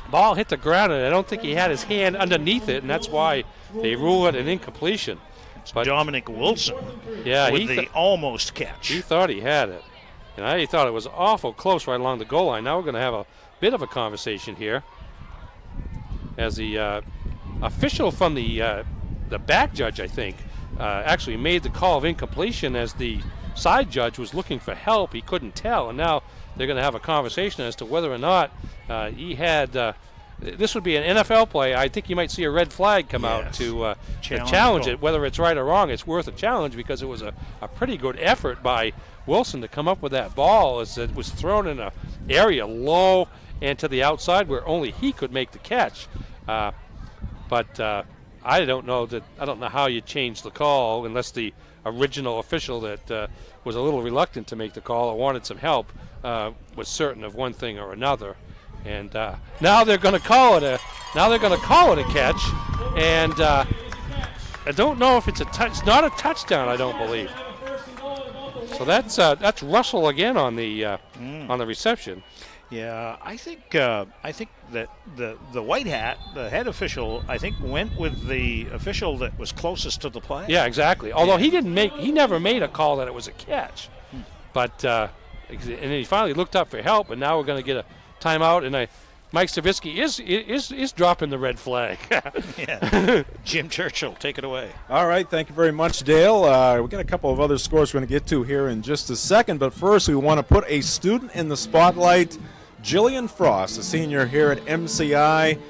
ball hit the ground, and I don't think he had his hand underneath it, and that's why they rule it an incompletion. But Dominic Wilson with the almost catch. He thought he had it. And he thought it was awful close right along the goal line. Now we're going to have a bit of a conversation here as the official from the back judge, I think, actually made the call of incompletion as the side judge was looking for help. He couldn't tell, and now they're going to have a conversation as to whether or not he had this would be an NFL play. I think you might see a red flag come out to challenge it. Whether it's right or wrong, it's worth a challenge because it was a pretty good effort by Wilson to come up with that ball as it was thrown in an area low and to the outside where only he could make the catch. But I don't know how you change the call unless the original official that was a little reluctant to make the call or wanted some help was certain of one thing or another. And now they're going to call it a catch. And I don't know if it's a touch. It's not a touchdown, I don't believe. So that's Russell again on the reception. Yeah, I think that the white hat, the head official, I think went with the official that was closest to the play. Yeah, exactly. Although he never made a call that it was a catch. But and then he finally looked up for help, and now we're going to get a timeout. And Mike Stavisky is dropping the red flag. Yeah. Jim Churchill, take it away. All right, thank you very much, Dale. We've got a couple of other scores we're going to get to here in just a second, but first we want to put a student in the spotlight. Jillian Frost, a senior here at MCI.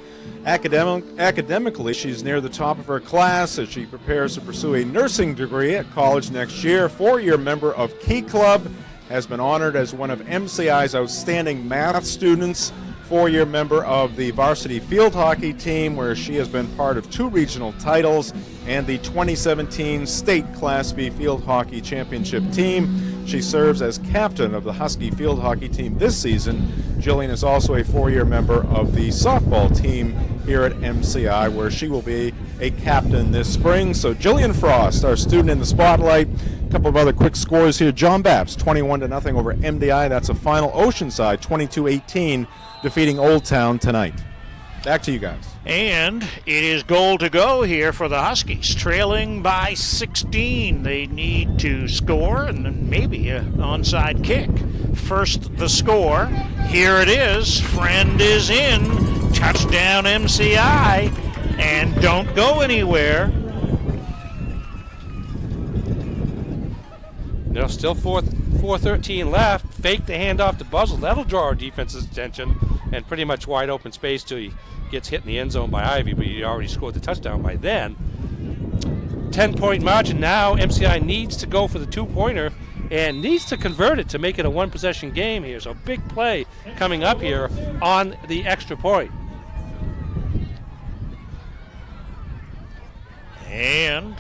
Academically, she's near the top of her class as she prepares to pursue a nursing degree at college next year. 4-year member of Key Club, has been honored as one of MCI's outstanding math students. 4-year member of the varsity field hockey team, where she has been part of 2 regional titles and the 2017 state Class B field hockey championship team. She serves as captain of the Husky field hockey team this season. Jillian is also a 4-year member of the softball team here at MCI, where she will be a captain this spring. So Jillian Frost, our student in the spotlight. A couple of other quick scores here. John Baps, 21-0 over MDI. That's a final. Oceanside, 22-18, defeating Old Town tonight. Back to you guys. And it is goal to go here for the Huskies, trailing by 16. They need to score and then maybe an onside kick. First, the score. Here it is. Friend is in. Touchdown MCI. And don't go anywhere. No, still 4:13 left. Fake the handoff to Buzzle. That'll draw our defense's attention, and pretty much wide open space till he gets hit in the end zone by Ivy, but he already scored the touchdown by then. 10-point margin now. MCI needs to go for the 2-pointer and needs to convert it to make it a 1-possession game here. So big play coming up here on the extra point. And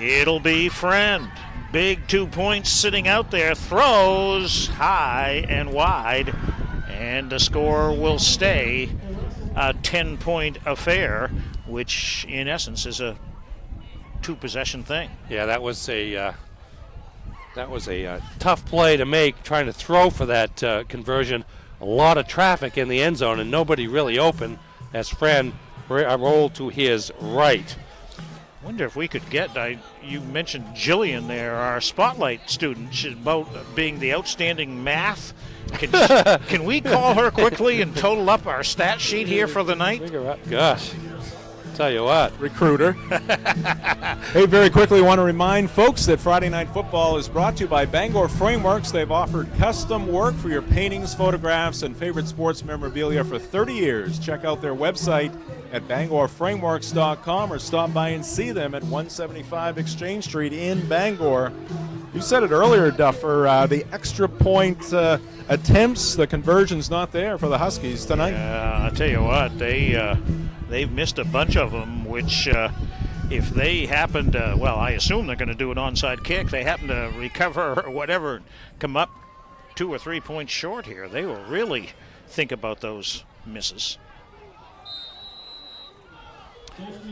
it'll be Friend. Big 2 points sitting out there. Throws high and wide. And the score will stay a 10-point affair, which in essence is a 2-possession thing. Yeah, that was a tough play to make, trying to throw for that conversion. A lot of traffic in the end zone and nobody really open as Friend rolled to his right. Wonder if we could get, you mentioned Jillian there, our spotlight student. She's about being the outstanding math. Can we call her quickly and total up our stat sheet here for the night? Gosh, tell you what. Recruiter. Hey, very quickly, want to remind folks that Friday Night Football is brought to you by Bangor Frameworks. They've offered custom work for your paintings, photographs, and favorite sports memorabilia for 30 years. Check out their website at BangorFrameworks.com or stop by and see them at 175 Exchange Street in Bangor. You said it earlier, Duffer, the extra point attempts, the conversion's not there for the Huskies tonight. I'll tell you what, they've missed a bunch of them, which if they happen to, well, I assume they're going to do an onside kick, they happen to recover or whatever, come up 2 or 3 points short here, they will really think about those misses.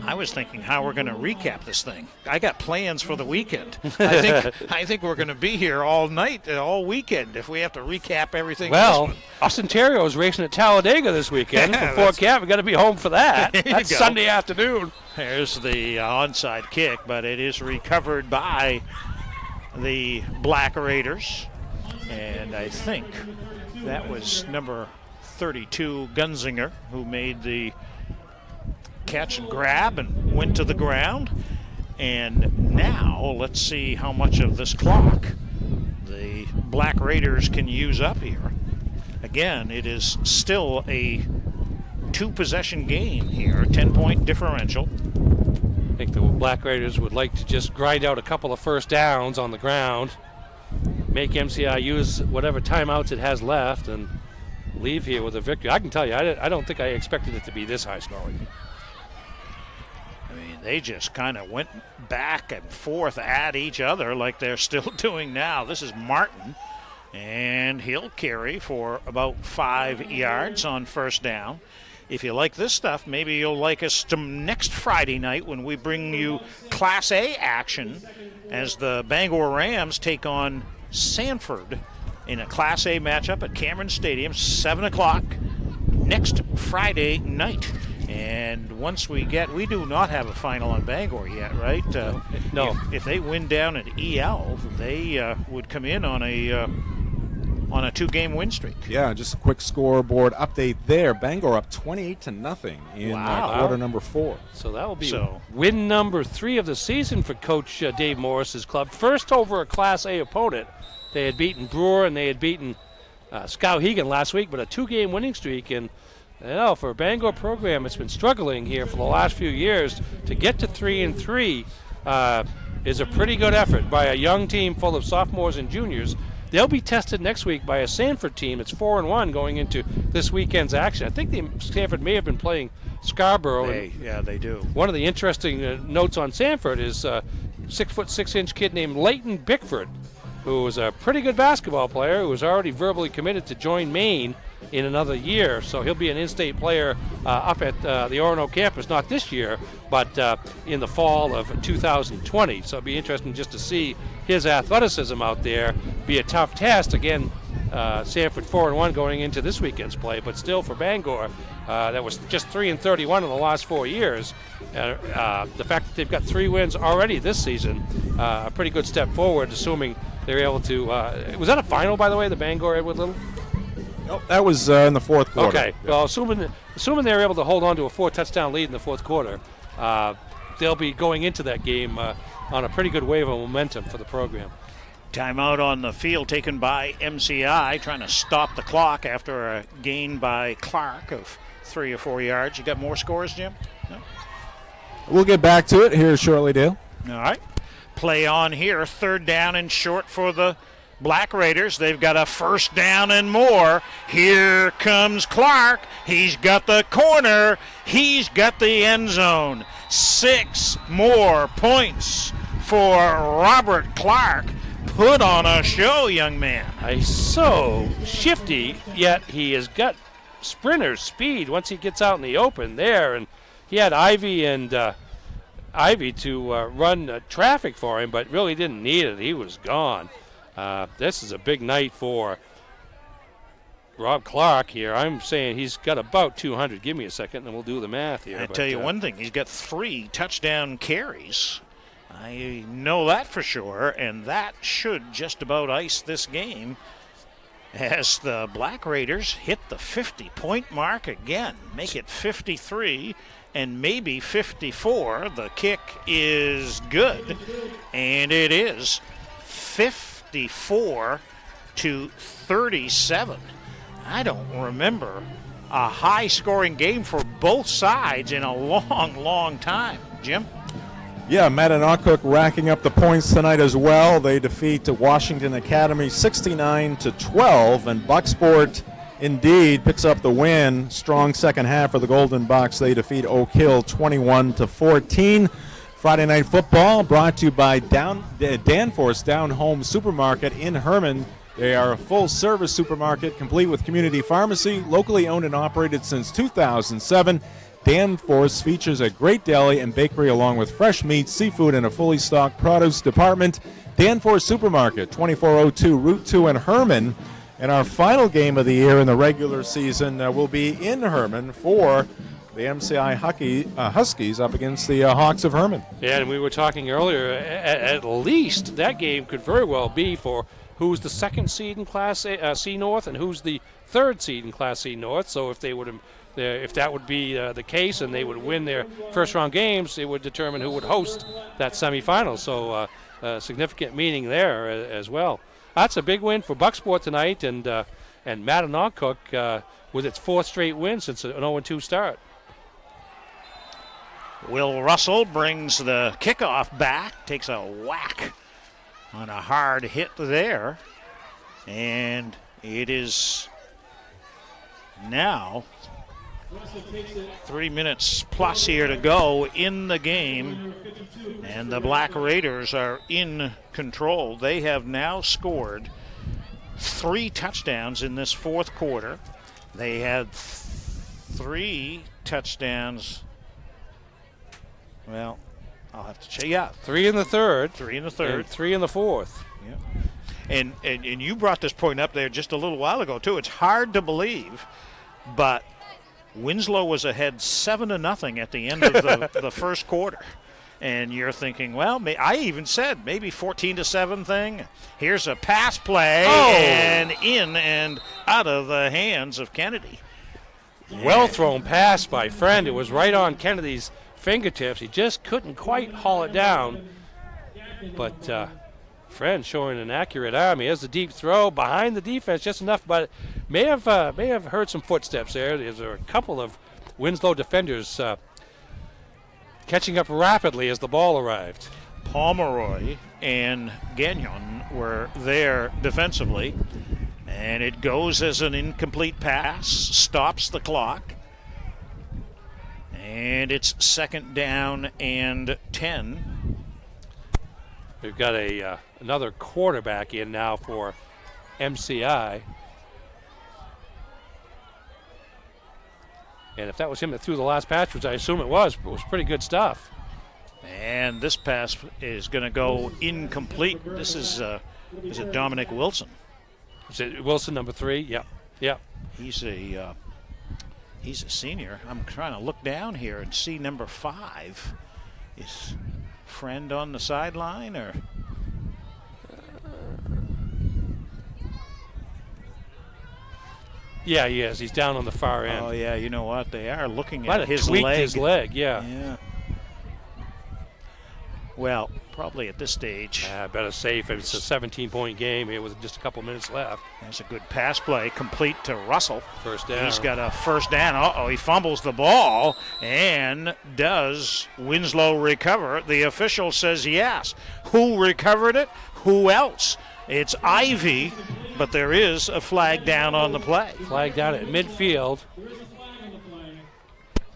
I was thinking how we're going to recap this thing. I got plans for the weekend. I think we're going to be here all night, all weekend, if we have to recap everything. Well, Austin Terrio is racing at Talladega this weekend for Fort Camp. We've got to be home for that. That's Sunday afternoon. There's the onside kick, but it is recovered by the Black Raiders. And I think that was number 32, Gunzinger, who made the catch and grab and went to the ground. And now let's see how much of this clock the Black Raiders can use up here. Again, it is still a 2-possession game here, 10-point differential. I think the Black Raiders would like to just grind out a couple of first downs on the ground, make MCI use whatever timeouts it has left, and leave here with a victory. I can tell you, I don't think I expected it to be this high scoring. I mean, they just kind of went back and forth at each other like they're still doing now. This is Martin And he'll carry for about 5 yards on first down. If you like this stuff, maybe you'll like us next Friday night when we bring you Class A action as the Bangor Rams take on Sanford in a Class A matchup at Cameron Stadium, 7 o'clock next Friday night. And once we do not have a final on Bangor yet, right? No. If they win down at EL, they would come in on a 2-game win streak. Yeah, just a quick scoreboard update there. Bangor up 28-0 in quarter number 4. So that will be win number 3 of the season for Coach Dave Morris's club. First over a Class A opponent. They had beaten Brewer and they had beaten Skowhegan last week, but a 2-game winning streak. And for a Bangor program, it's been struggling here for the last few years. To get to 3-3 is a pretty good effort by a young team full of sophomores and juniors. They'll be tested next week by a Sanford team. It's 4-1 going into this weekend's action. I think Sanford may have been playing Scarborough. They do. One of the interesting notes on Sanford is a 6'6" kid named Leighton Bickford, who was a pretty good basketball player, who was already verbally committed to join Maine in another year. So he'll be an in-state player up at the Orono campus, not this year, but in the fall of 2020. So it'll be interesting just to see his athleticism out there. Be a tough test. Again, Sanford 4-1 going into this weekend's play, but still for Bangor, that was just 3-31 in the last 4 years. The fact that they've got 3 wins already this season, a pretty good step forward, assuming they're able to. Was that a final, by the way, the Bangor Edward Little? Nope, that was in the fourth quarter. Okay, well, assuming they're able to hold on to a 4-touchdown lead in the fourth quarter, they'll be going into that game on a pretty good wave of momentum for the program. Timeout on the field taken by MCI, trying to stop the clock after a gain by Clark of 3 or 4 yards. You got more scores, Jim? No? We'll get back to it here shortly, Dale. All right. Play on here. 3rd down and short for the Black Raiders. They've got a 1st down and more. Here comes Clark. He's got the corner. He's got the end zone. 6 more points for Robert Clark. Put on a show, young man. He's so shifty, yet he has got sprinter speed once he gets out in the open there. And he had Ivy to run traffic for him, but really didn't need it. He was gone. This is a big night for Rob Clark here. I'm saying he's got about 200. Give me a second, and we'll do the math here. I tell you one thing. He's got 3 touchdown carries. I know that for sure, and that should just about ice this game as the Black Raiders hit the 50-point mark again. Make it 53 and maybe 54. The kick is good, and it is 54-37. I don't remember a high-scoring game for both sides in a long, long time. Jim? Yeah, Mattanockhook racking up the points tonight as well. They defeat Washington Academy 69-12, and Bucksport indeed picks up the win. Strong second half for the Golden Bucks. They defeat Oak Hill 21-14. Friday Night Football brought to you by Danforth Down Home Supermarket in Herman. They are a full-service supermarket complete with community pharmacy, locally owned and operated since 2007. Danforth features a great deli and bakery along with fresh meat, seafood, and a fully stocked produce department. Danforth Supermarket, 2402 Route 2 in Herman. And our final game of the year in the regular season will be in Herman for the MCI Huskies up against the Hawks of Herman. Yeah, and we were talking earlier, at least that game could very well be for who's the 2nd seed in Class C North and who's the 3rd seed in Class C North. So if they would if that would be the case and they would win their first-round games, it would determine who would host that semifinal. So significant meaning there as well. That's a big win for Bucksport tonight, and Mattanockhook with its 4th straight win since an 0-2 start. Will Russell brings the kickoff back, takes a whack on a hard hit there, and it is now 3 minutes plus here to go in the game, and the Black Raiders are in control. They have now scored 3 touchdowns in this fourth quarter. They had 3 touchdowns. Well, I'll have to check. Yeah, 3 in the third. 3 in the third. And 3 in the fourth. Yeah. And you brought this point up there just a little while ago, too. It's hard to believe, but Winslow was ahead 7-0 at the end of the first quarter. And you're thinking, well, I even said maybe 14-7 thing. Here's a pass play, and in and out of the hands of Kennedy. Well thrown pass by Friend. It was right on Kennedy's fingertips. He just couldn't quite haul it down. But Friend showing an accurate arm. He has the deep throw behind the defense, just enough, but may have heard some footsteps there. There's a couple of Winslow defenders catching up rapidly as the ball arrived. Pomeroy and Gagnon were there defensively, and it goes as an incomplete pass, stops the clock, and it's 2nd down and 10. We've got another quarterback in now for MCI. And if that was him that threw the last pass, which I assume it was pretty good stuff. And this pass is going to go incomplete. This is it Dominic Wilson? Is it Wilson, number 3? Yep. Yep. He's a senior. I'm trying to look down here and see number 5. Is Friend on the sideline or? Yeah, he is. He's down on the far end. Oh, yeah, you know what? They are looking Might at have his tweaked leg. his leg, yeah. Yeah. Well, probably at this stage. Better safe. It's a 17-point game here with just a couple minutes left. That's a good pass play, complete to Russell. First down. He's got a first down. Uh-oh, he fumbles the ball. And does Winslow recover? The official says yes. Who recovered it? Who else? It's Ivy, but there is a flag down on the play. Flag down at midfield.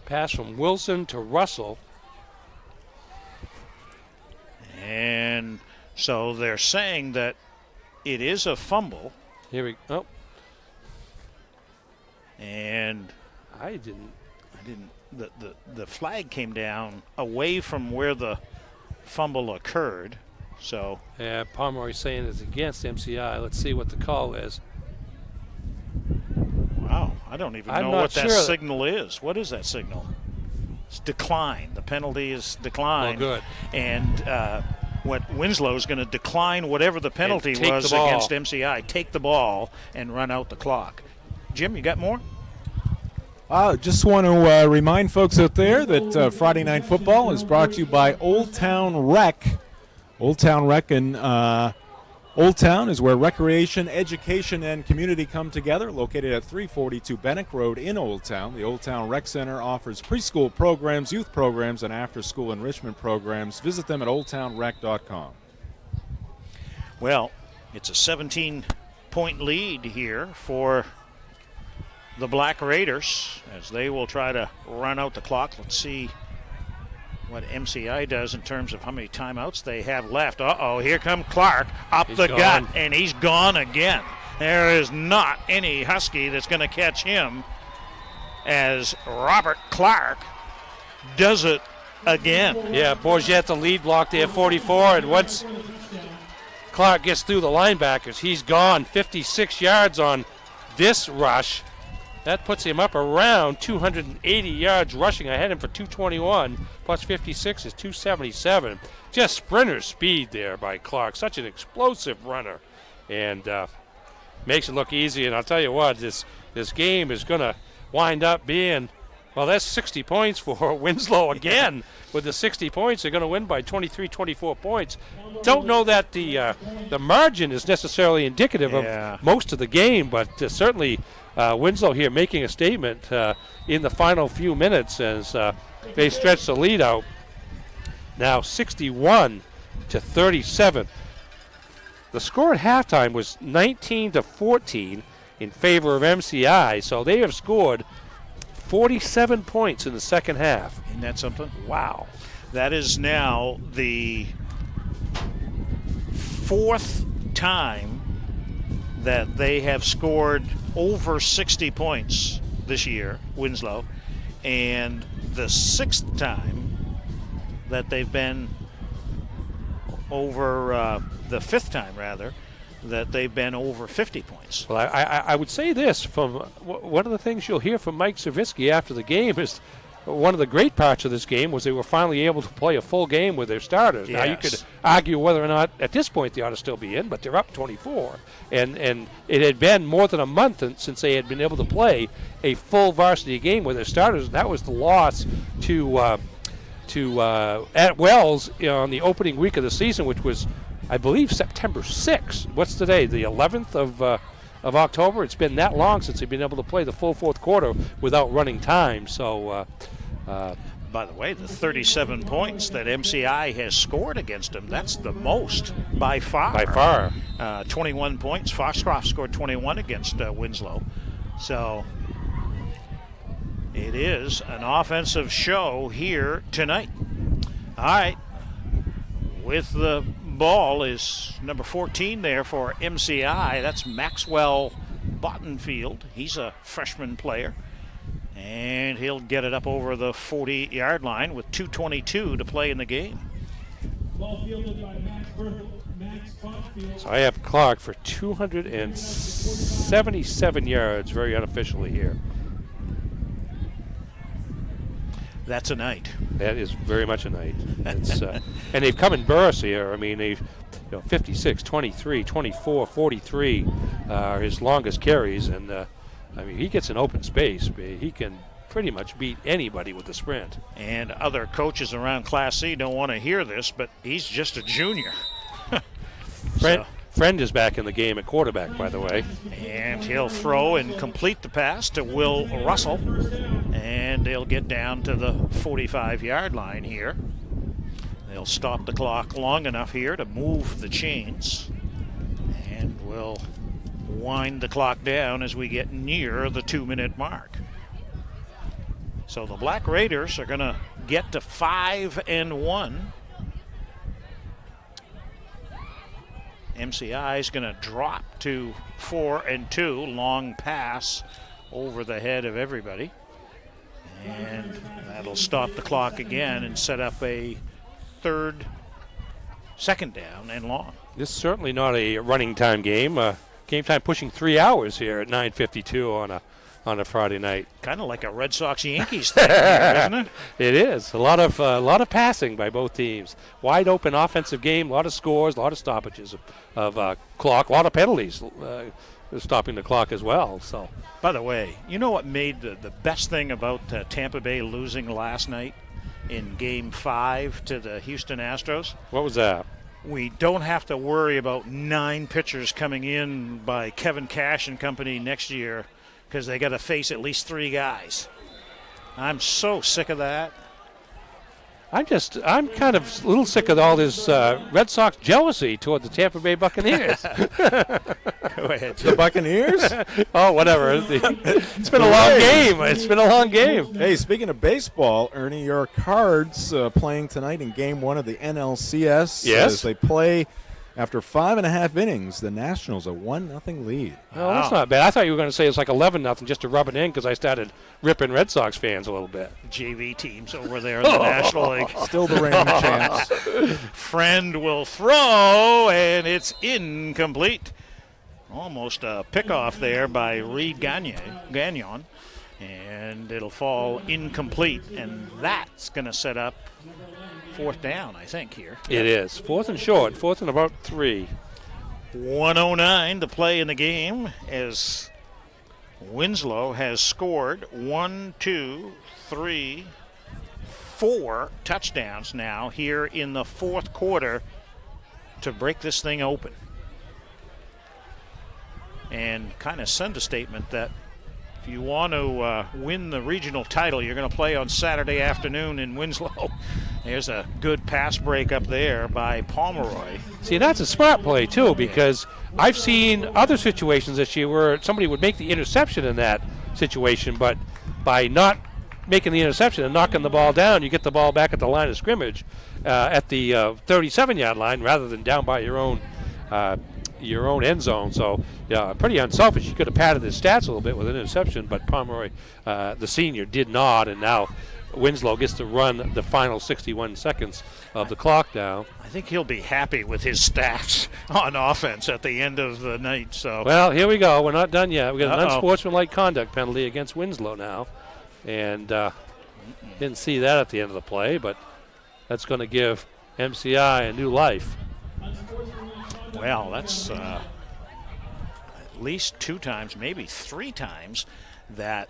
Pass from Wilson to Russell. And so they're saying that it is a fumble. Here we go. And I didn't. The flag came down away from where the fumble occurred. So yeah, Pomeroy's saying it's against MCI. Let's see what the call is. Wow, I don't even know what that signal is. What is that signal? It's decline. The penalty is decline. Oh, good. And what Winslow's going to decline whatever the penalty was against MCI. Take the ball and run out the clock. Jim, you got more? Just want to remind folks out there that Friday Night Football is brought to you by Old Town Rec. Old Town Rec in Old Town is where recreation, education, and community come together. Located at 342 Bennick Road in Old Town, the Old Town Rec Center offers preschool programs, youth programs, and after-school enrichment programs. Visit them at oldtownrec.com. Well, it's a 17-point lead here for the Black Raiders as they will try to run out the clock. Let's see what MCI does in terms of how many timeouts they have left. Uh-oh, here comes Clark up the gut, and he's gone again. There is not any Husky that's going to catch him as Robert Clark does it again. Yeah, Bourget the lead block there, 44, and once Clark gets through the linebackers, he's gone 56 yards on this rush. That puts him up around 280 yards rushing. I had him for 221, plus 56 is 277. Just sprinter speed there by Clark. Such an explosive runner. And makes it look easy. And I'll tell you what, this game is going to wind up being, well, that's 60 points for Winslow again. With the 60 points, they're going to win by 23, 24 points. Don't know that the margin is necessarily indicative of most of the game, but certainly Winslow here making a statement in the final few minutes as they stretch the lead out. Now 61-37. The score at halftime was 19-14 in favor of MCI, so they have scored 47 points in the second half. Isn't that something? Wow. That is now the fourth time that they have scored over 60 points this year, Winslow, and the 6th time that they've been over, the 5th time rather, that they've been over 50 points. Well, I would say this, from one of the things you'll hear from Mike Savitsky after the game is one of the great parts of this game was they were finally able to play a full game with their starters. Yes. Now, you could argue whether or not at this point they ought to still be in, but they're up 24. And it had been more than a month since they had been able to play a full varsity game with their starters, and that was the loss to at Wells on the opening week of the season, which was, I believe, September 6th. What's today, the 11th of October? It's been that long since they've been able to play the full fourth quarter without running time. So, by the way, the 37 points that MCI has scored against them, that's the most by far. By far. 21 points. Foxcroft scored 21 against Winslow. So it is an offensive show here tonight. All right. With the ball is number 14 there for MCI. That's Maxwell Bottenfield. He's a freshman player. And he'll get it up over the 40-yard line with 2:22 to play in the game. Ball fielded by Max Bottenfield. So I have Clark for 277 yards, very unofficially here. That's a night. That is very much a night. It's, and they've come in bursts here. I mean, they've 56, 23, 24, 43 are his longest carries. And, I mean, he gets an open space. He can pretty much beat anybody with the sprint. And other coaches around Class C don't want to hear this, but he's just a junior. Friend is back in the game at quarterback, by the way. And he'll throw and complete the pass to Will Russell. And they'll get down to the 45-yard line here. They'll stop the clock long enough here to move the chains. And we'll wind the clock down as we get near the 2-minute mark. So the Black Raiders are going to get to 5-1. MCI is going to drop to 4-2. Long pass over the head of everybody. And that'll stop the clock again and set up a second down and long. This is certainly not a running time game. Game time pushing 3 hours here at 9:52 on a Friday night. Kind of like a Red Sox-Yankees thing here, isn't it? It is. A lot of passing by both teams. Wide open offensive game, a lot of scores, a lot of stoppages of clock, a lot of penalties stopping the clock as well. So, by the way, you know what made the best thing about Tampa Bay losing last night in Game 5 to the Houston Astros? What was that? We don't have to worry about 9 pitchers coming in by Kevin Cash and company next year because they got to face at least 3 guys. I'm so sick of that. I'm kind of a little sick of all this Red Sox jealousy toward the Tampa Bay Buccaneers. Go ahead. The Buccaneers? Oh, whatever. It's been a long game. It's been a long game. Hey, speaking of baseball, Ernie, your Cards playing tonight in Game 1 of the NLCS. Yes. As they play after 5.5 innings, the Nationals a 1-0 lead. Oh, that's not bad. I thought you were going to say it's like 11-0 just to rub it in because I started ripping Red Sox fans a little bit. JV teams over there in the National League. Still the reigning champs. Friend will throw, and it's incomplete. Almost a pickoff there by Reed Gagnon, and it'll fall incomplete, and that's going to set up 4th down, I think, here. It is. 4th and short, 4th and about 3. 1:09 to play in the game as Winslow has scored 1, 2, 3, 4 touchdowns now here in the 4th quarter to break this thing open. And kind of send a statement that if you want to win the regional title, you're going to play on Saturday afternoon in Winslow. There's a good pass break up there by Pomeroy. See, that's a smart play, too, because I've seen other situations this year where somebody would make the interception in that situation, but by not making the interception and knocking the ball down, you get the ball back at the line of scrimmage at the 37-yard line rather than down by your own your own end zone. So, yeah, pretty unselfish. You could have padded his stats a little bit with an interception, but Pomeroy, the senior, did not, and now Winslow gets to run the final 61 seconds of the clock down. I think he'll be happy with his stats on offense at the end of the night. So, well, here we go. We're not done yet. We got an unsportsmanlike conduct penalty against Winslow now, and didn't see that at the end of the play, but that's going to give MCI a new life. Well, that's at least 2 times, maybe 3 times that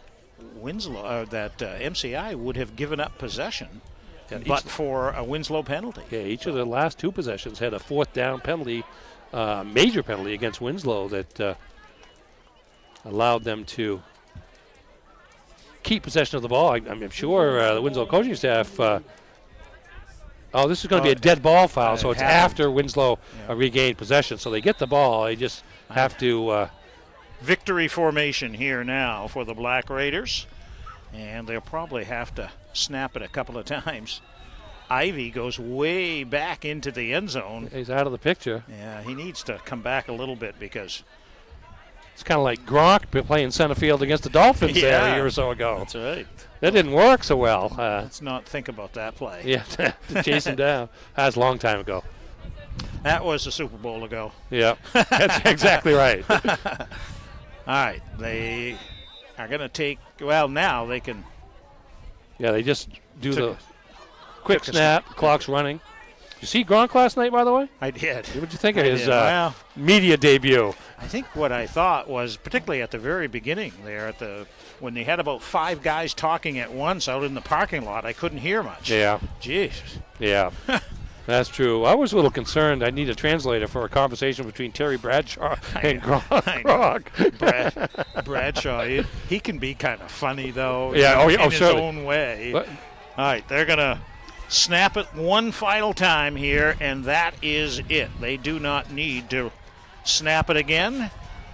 MCI would have given up possession, but for a Winslow penalty. Yeah, each of the last 2 possessions had a 4th down penalty, major penalty against Winslow that allowed them to keep possession of the ball. I'm sure the Winslow coaching staff. This is going to be a dead ball foul, so it's after Winslow regained possession. So they get the ball. They just have to. Victory formation here now for the Black Raiders, and they'll probably have to snap it a couple of times. Ivy goes way back into the end zone. He's out of the picture. Yeah, he needs to come back a little bit because it's kind of like Gronk playing center field against the Dolphins there a year or so ago. That's right. That didn't work so well. Let's not think about that play. Yeah, to chase him down. That was a long time ago. That was a Super Bowl ago. Yeah, that's exactly right. All right, they are going to take, well, now they can. Yeah, they just do the quick snap, clock's running. Did you see Gronk last night, by the way? I did. What did you think of his media debut? I think what I thought was, particularly at the very beginning there, when they had about 5 guys talking at once out in the parking lot, I couldn't hear much. Yeah. Jeez. Yeah. That's true. I was a little concerned. I need a translator for a conversation between Terry Bradshaw and Gronk. Bradshaw, he can be kind of funny, though. Yeah, in his certainly. own way. All right, they're going to snap it one final time here, and that is it. They do not need to snap it again.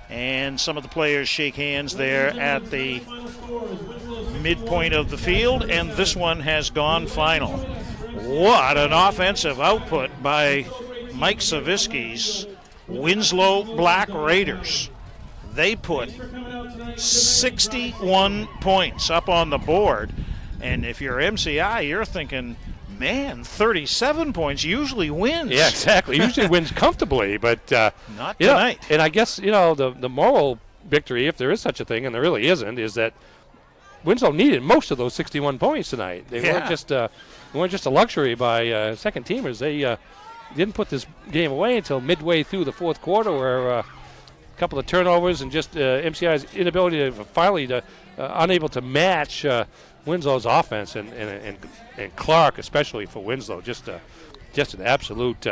And some of the players shake hands there at the midpoint of the field, and this one has gone final. What an offensive output by Mike Savitsky's Winslow Black Raiders. They put 61 points up on the board. And if you're MCI, you're thinking, man, 37 points usually wins. Yeah, exactly. Usually wins comfortably, but not tonight. And I guess, the moral victory, if there is such a thing, and there really isn't, is that Winslow needed most of those 61 points tonight. They weren't just a luxury by second teamers. They didn't put this game away until midway through the 4th quarter, where a couple of turnovers and just MCI's inability to finally unable to match Winslow's offense and Clark, especially for Winslow, just an absolute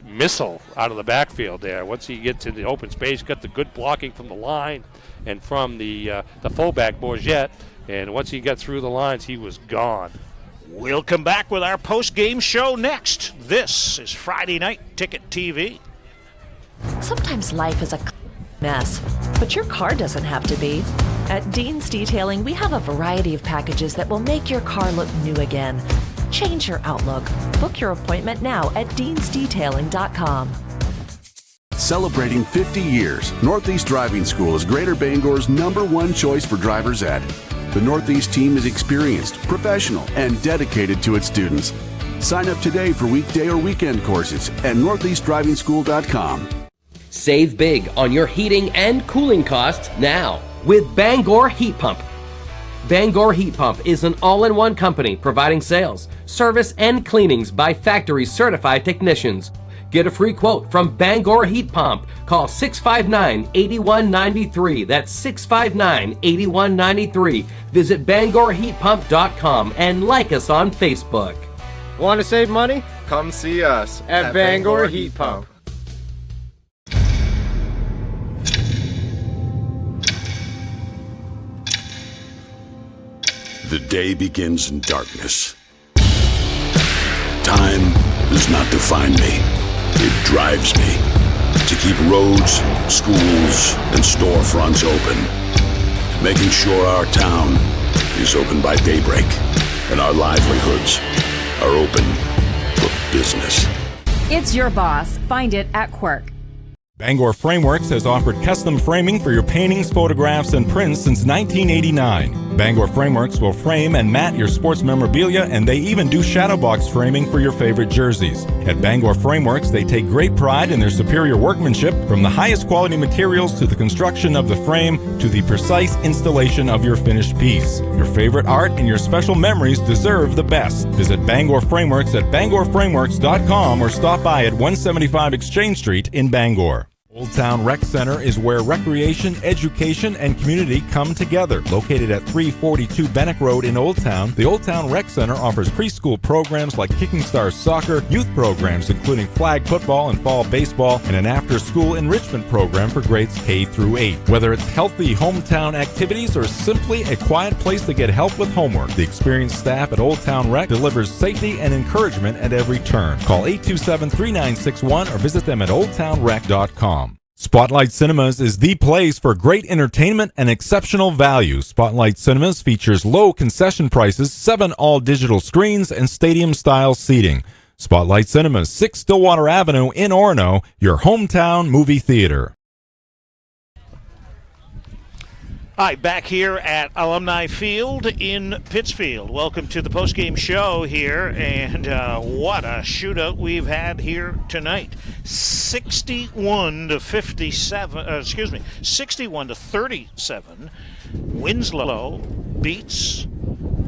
missile out of the backfield there. Once he gets into the open space, got the good blocking from the line and from the fullback Bourget, and once he got through the lines, he was gone. We'll come back with our post-game show next. This is Friday Night Ticket TV. Sometimes life is a mess, but your car doesn't have to be. At Dean's Detailing, we have a variety of packages that will make your car look new again. Change your outlook. Book your appointment now at deansdetailing.com. Celebrating 50 years, Northeast Driving School is Greater Bangor's #1 choice for driver's ed. The Northeast team is experienced, professional, and dedicated to its students. Sign up today for weekday or weekend courses at northeastdrivingschool.com. Save big on your heating and cooling costs now with Bangor Heat Pump. Bangor Heat Pump is an all-in-one company providing sales, service, and cleanings by factory certified technicians. Get a free quote from Bangor Heat Pump. Call 659-8193. That's 659-8193. Visit BangorHeatPump.com and like us on Facebook. Want to save money? Come see us at Bangor Heat Pump. The day begins in darkness. Time does not define me. It drives me to keep roads, schools, and storefronts open, making sure our town is open by daybreak and our livelihoods are open for business. It's your boss. Find it at Quirk. Bangor Frameworks has offered custom framing for your paintings, photographs, and prints since 1989. Bangor Frameworks will frame and mat your sports memorabilia, and they even do shadow box framing for your favorite jerseys. At Bangor Frameworks, they take great pride in their superior workmanship, from the highest quality materials to the construction of the frame to the precise installation of your finished piece. Your favorite art and your special memories deserve the best. Visit Bangor Frameworks at bangorframeworks.com or stop by at 175 Exchange Street in Bangor. Old Town Rec Center is where recreation, education, and community come together. Located at 342 Bennock Road in Old Town, the Old Town Rec Center offers preschool programs like Kicking Stars Soccer, youth programs including flag football and fall baseball, and an after-school enrichment program for grades K through 8. Whether it's healthy hometown activities or simply a quiet place to get help with homework, the experienced staff at Old Town Rec delivers safety and encouragement at every turn. Call 827-3961 or visit them at oldtownrec.com. Spotlight Cinemas is the place for great entertainment and exceptional value. Spotlight Cinemas features low concession prices, 7 all-digital screens, and stadium-style seating. Spotlight Cinemas, 6 Stillwater Avenue in Orono, your hometown movie theater. Hi, back here at Alumni Field in Pittsfield. Welcome to the postgame show here, and what a shootout we've had here tonight. 61 to 37. Winslow beats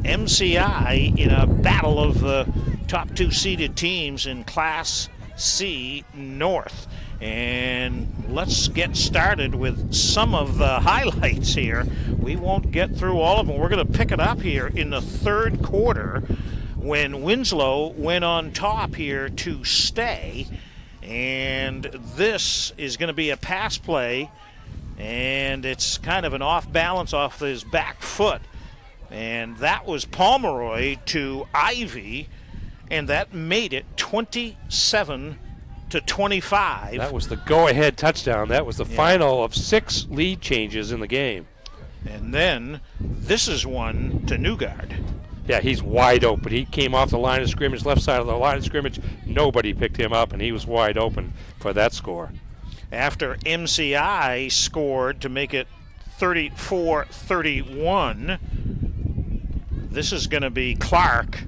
MCI in a battle of the top 2 seeded teams in Class C North. And let's get started with some of the highlights here. We won't get through all of them. We're going to pick it up here in the third quarter when Winslow went on top here to stay. And this is going to be a pass play, and it's kind of an off balance off his back foot. And that was Pomeroy to Ivy, and that made it 27 to 25. That was the go-ahead touchdown. That was the final of 6 lead changes in the game. And then this is one to Newgard. Yeah, he's wide open. He came off the line of scrimmage, left side of the line of scrimmage. Nobody picked him up, and he was wide open for that score. After MCI scored to make it 34-31, this is going to be Clark,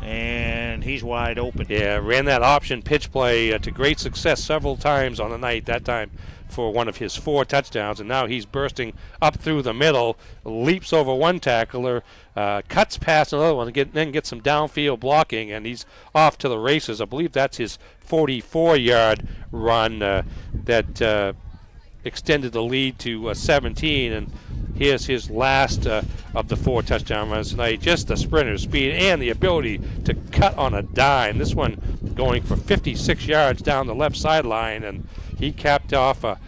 and he's wide open. Yeah, ran that option pitch play to great success several times on the night, that time for one of his 4 touchdowns, and now he's bursting up through the middle, leaps over one tackler, cuts past another one, then gets some downfield blocking, and he's off to the races. I believe that's his 44-yard run that extended the lead to 17, and here's his last of the 4 touchdown runs tonight. Just the sprinter's speed and the ability to cut on a dime. This one going for 56 yards down the left sideline, and he capped off a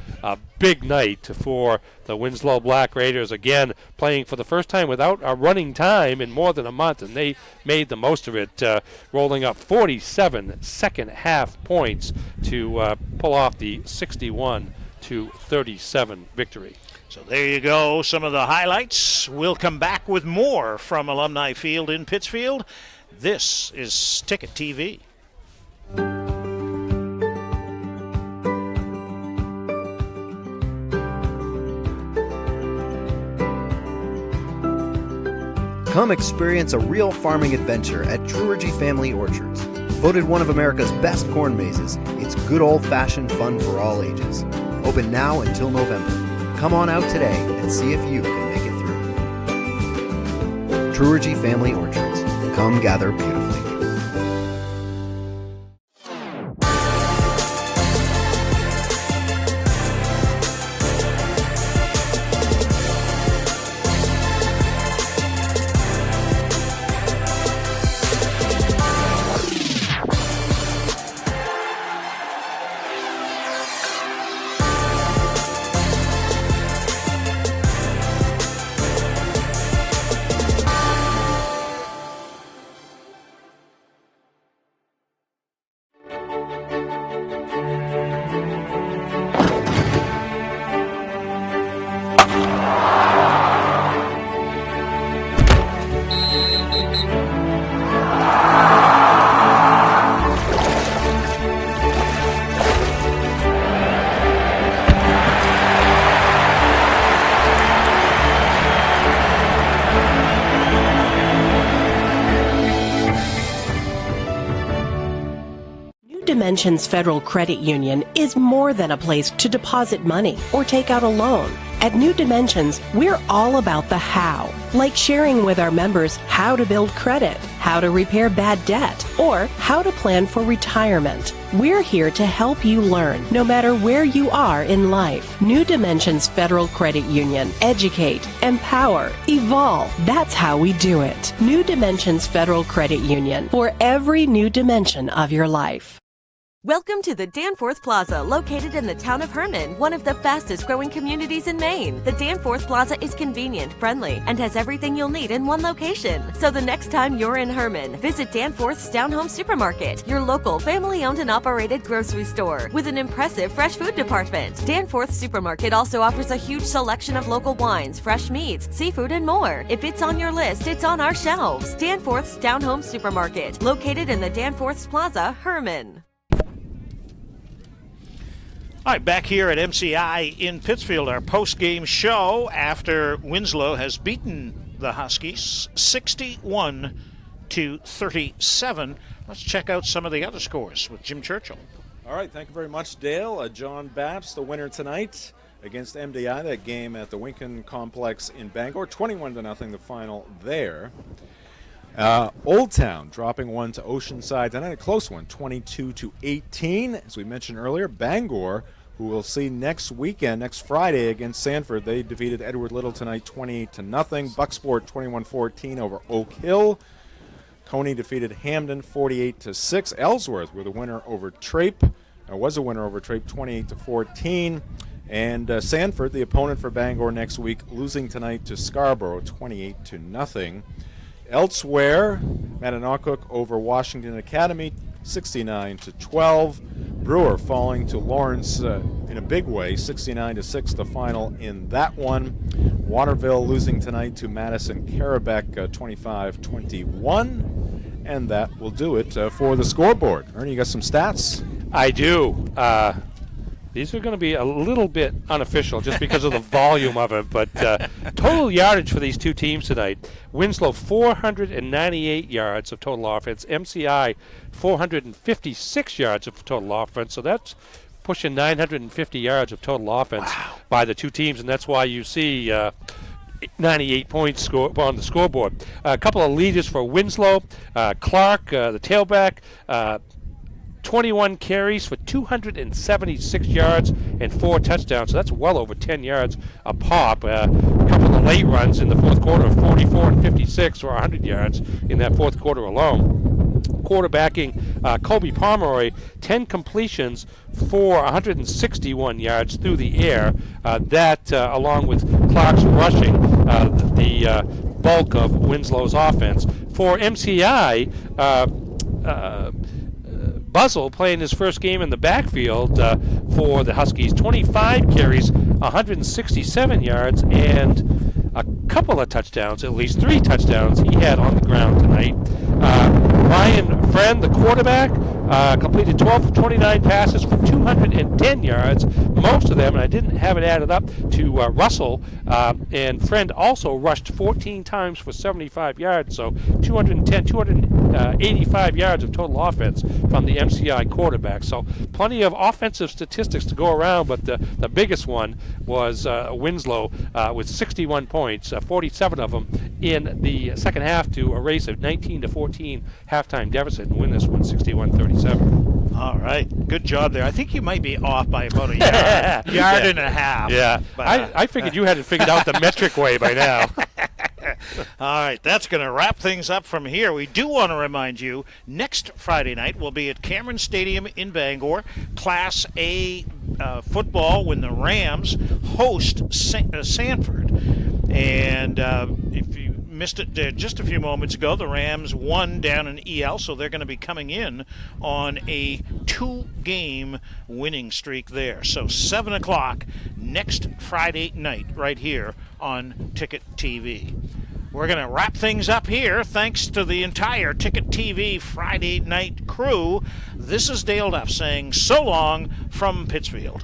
big night for the Winslow Black Raiders, again playing for the first time without a running time in more than a month, and they made the most of it, rolling up 47 second-half points to pull off the 61-37 victory. So there you go, some of the highlights. We'll come back with more from Alumni Field in Pittsfield. This is Ticket TV. Come experience a real farming adventure at Truergy Family Orchards. Voted one of America's best corn mazes, it's good old-fashioned fun for all ages. Open now until November. Come on out today and see if you can make it through. Truergy Family Orchards. Come gather beautifully. Dimensions Federal Credit Union is more than a place to deposit money or take out a loan. At New Dimensions, we're all about the how, like sharing with our members how to build credit, how to repair bad debt, or how to plan for retirement. We're here to help you learn, no matter where you are in life. New Dimensions Federal Credit Union. Educate, empower, evolve. That's how we do it. New Dimensions Federal Credit Union, for every new dimension of your life. Welcome to the Danforth Plaza, located in the town of Herman, one of the fastest growing communities in Maine. The Danforth Plaza is convenient, friendly, and has everything you'll need in one location. So the next time you're in Herman, visit Danforth's Down Home Supermarket, your local family-owned and operated grocery store with an impressive fresh food department. Danforth Supermarket also offers a huge selection of local wines, fresh meats, seafood, and more. If it's on your list, it's on our shelves. Danforth's Down Home Supermarket, located in the Danforth's Plaza, Herman. All right, back here at MCI in Pittsfield, our post-game show after Winslow has beaten the Huskies 61-37. Let's check out some of the other scores with Jim Churchill. All right, thank you very much, Dale. John Baps, the winner tonight against MDI, that game at the Winkin Complex in Bangor, 21-0 the final there. Old Town dropping one to Oceanside tonight, a close one, 22-18. As we mentioned earlier, Bangor, who we'll see next weekend, next Friday against Sanford, they defeated Edward Little tonight 28-0. Bucksport 21-14 over Oak Hill. Coney defeated Hamden 48-6. Ellsworth were the winner over Trape, was a winner over Trape 28-14. And Sanford, the opponent for Bangor next week, losing tonight to Scarborough 28-0. Elsewhere, Mananoquoc over Washington Academy, 69-12. Brewer falling to Lawrence in a big way, 69-6, the final in that one. Waterville losing tonight to Madison Carabec, 25-21. And that will do it for the scoreboard. Ernie, you got some stats? I do. These are going to be a little bit unofficial just because of the volume of it, but total yardage for these two teams tonight. Winslow, 498 yards of total offense. MCI, 456 yards of total offense. So that's pushing 950 yards of total offense by the two teams, and that's why you see 98 points on the scoreboard. A couple of leaders for Winslow. Clark, the tailback, 21 carries for 276 yards and 4 touchdowns. So that's well over 10 yards a pop. A couple of late runs in the fourth quarter of 44 and 56 or 100 yards in that fourth quarter alone. Quarterbacking Colby Pomeroy, 10 completions for 161 yards through the air. That, along with Clark's rushing, the bulk of Winslow's offense. For MCI, Buzzell playing his first game in the backfield for the Huskies. 25 carries, 167 yards, and a couple of touchdowns, at least 3 touchdowns he had on the ground tonight. Ryan Friend, the quarterback, completed 12 of 29 passes for 210 yards, most of them, and I didn't have it added up, to Russell. And Friend also rushed 14 times for 75 yards, so 285 yards of total offense from the MCI quarterback. So plenty of offensive statistics to go around, but the biggest one was Winslow with 61 points, 47 of them in the second half to erase a 19-14 halftime deficit and win this one 61-37. All right, good job there. I think you might be off by about a yard and a half. Yeah, but, I figured you had it figured out the metric way by now. All right, that's going to wrap things up from here. We do want to remind you, next Friday night we'll be at Cameron Stadium in Bangor, Class A football, when the Rams host Sanford. And if you missed it just a few moments ago, the Rams won down in EL, so they're going to be coming in on a 2-game winning streak there. So 7 o'clock next Friday night right here on Ticket TV. We're going to wrap things up here. Thanks to the entire Ticket TV Friday night crew. This is Dale Duff saying so long from Pittsfield.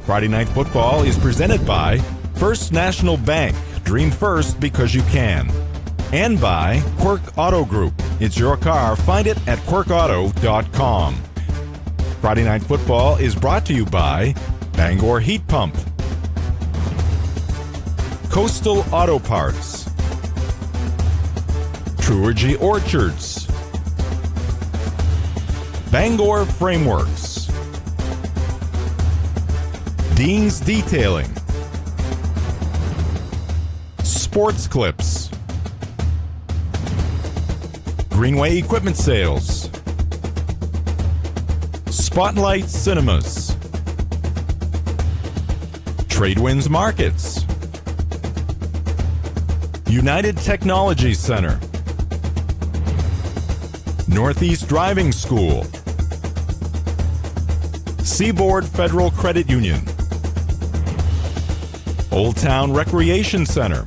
Friday Night Football is presented by First National Bank. Dream first because you can. And by Quirk Auto Group. It's your car. Find it at quirkauto.com. Friday Night Football is brought to you by Bangor Heat Pump, Coastal Auto Parts, Truergy Orchards, Bangor Frameworks, Dean's Detailing, Sports Clips, Greenway Equipment Sales, Spotlight Cinemas, Tradewinds Markets, United Technology Center, Northeast Driving School, Seaboard Federal Credit Union, Old Town Recreation Center,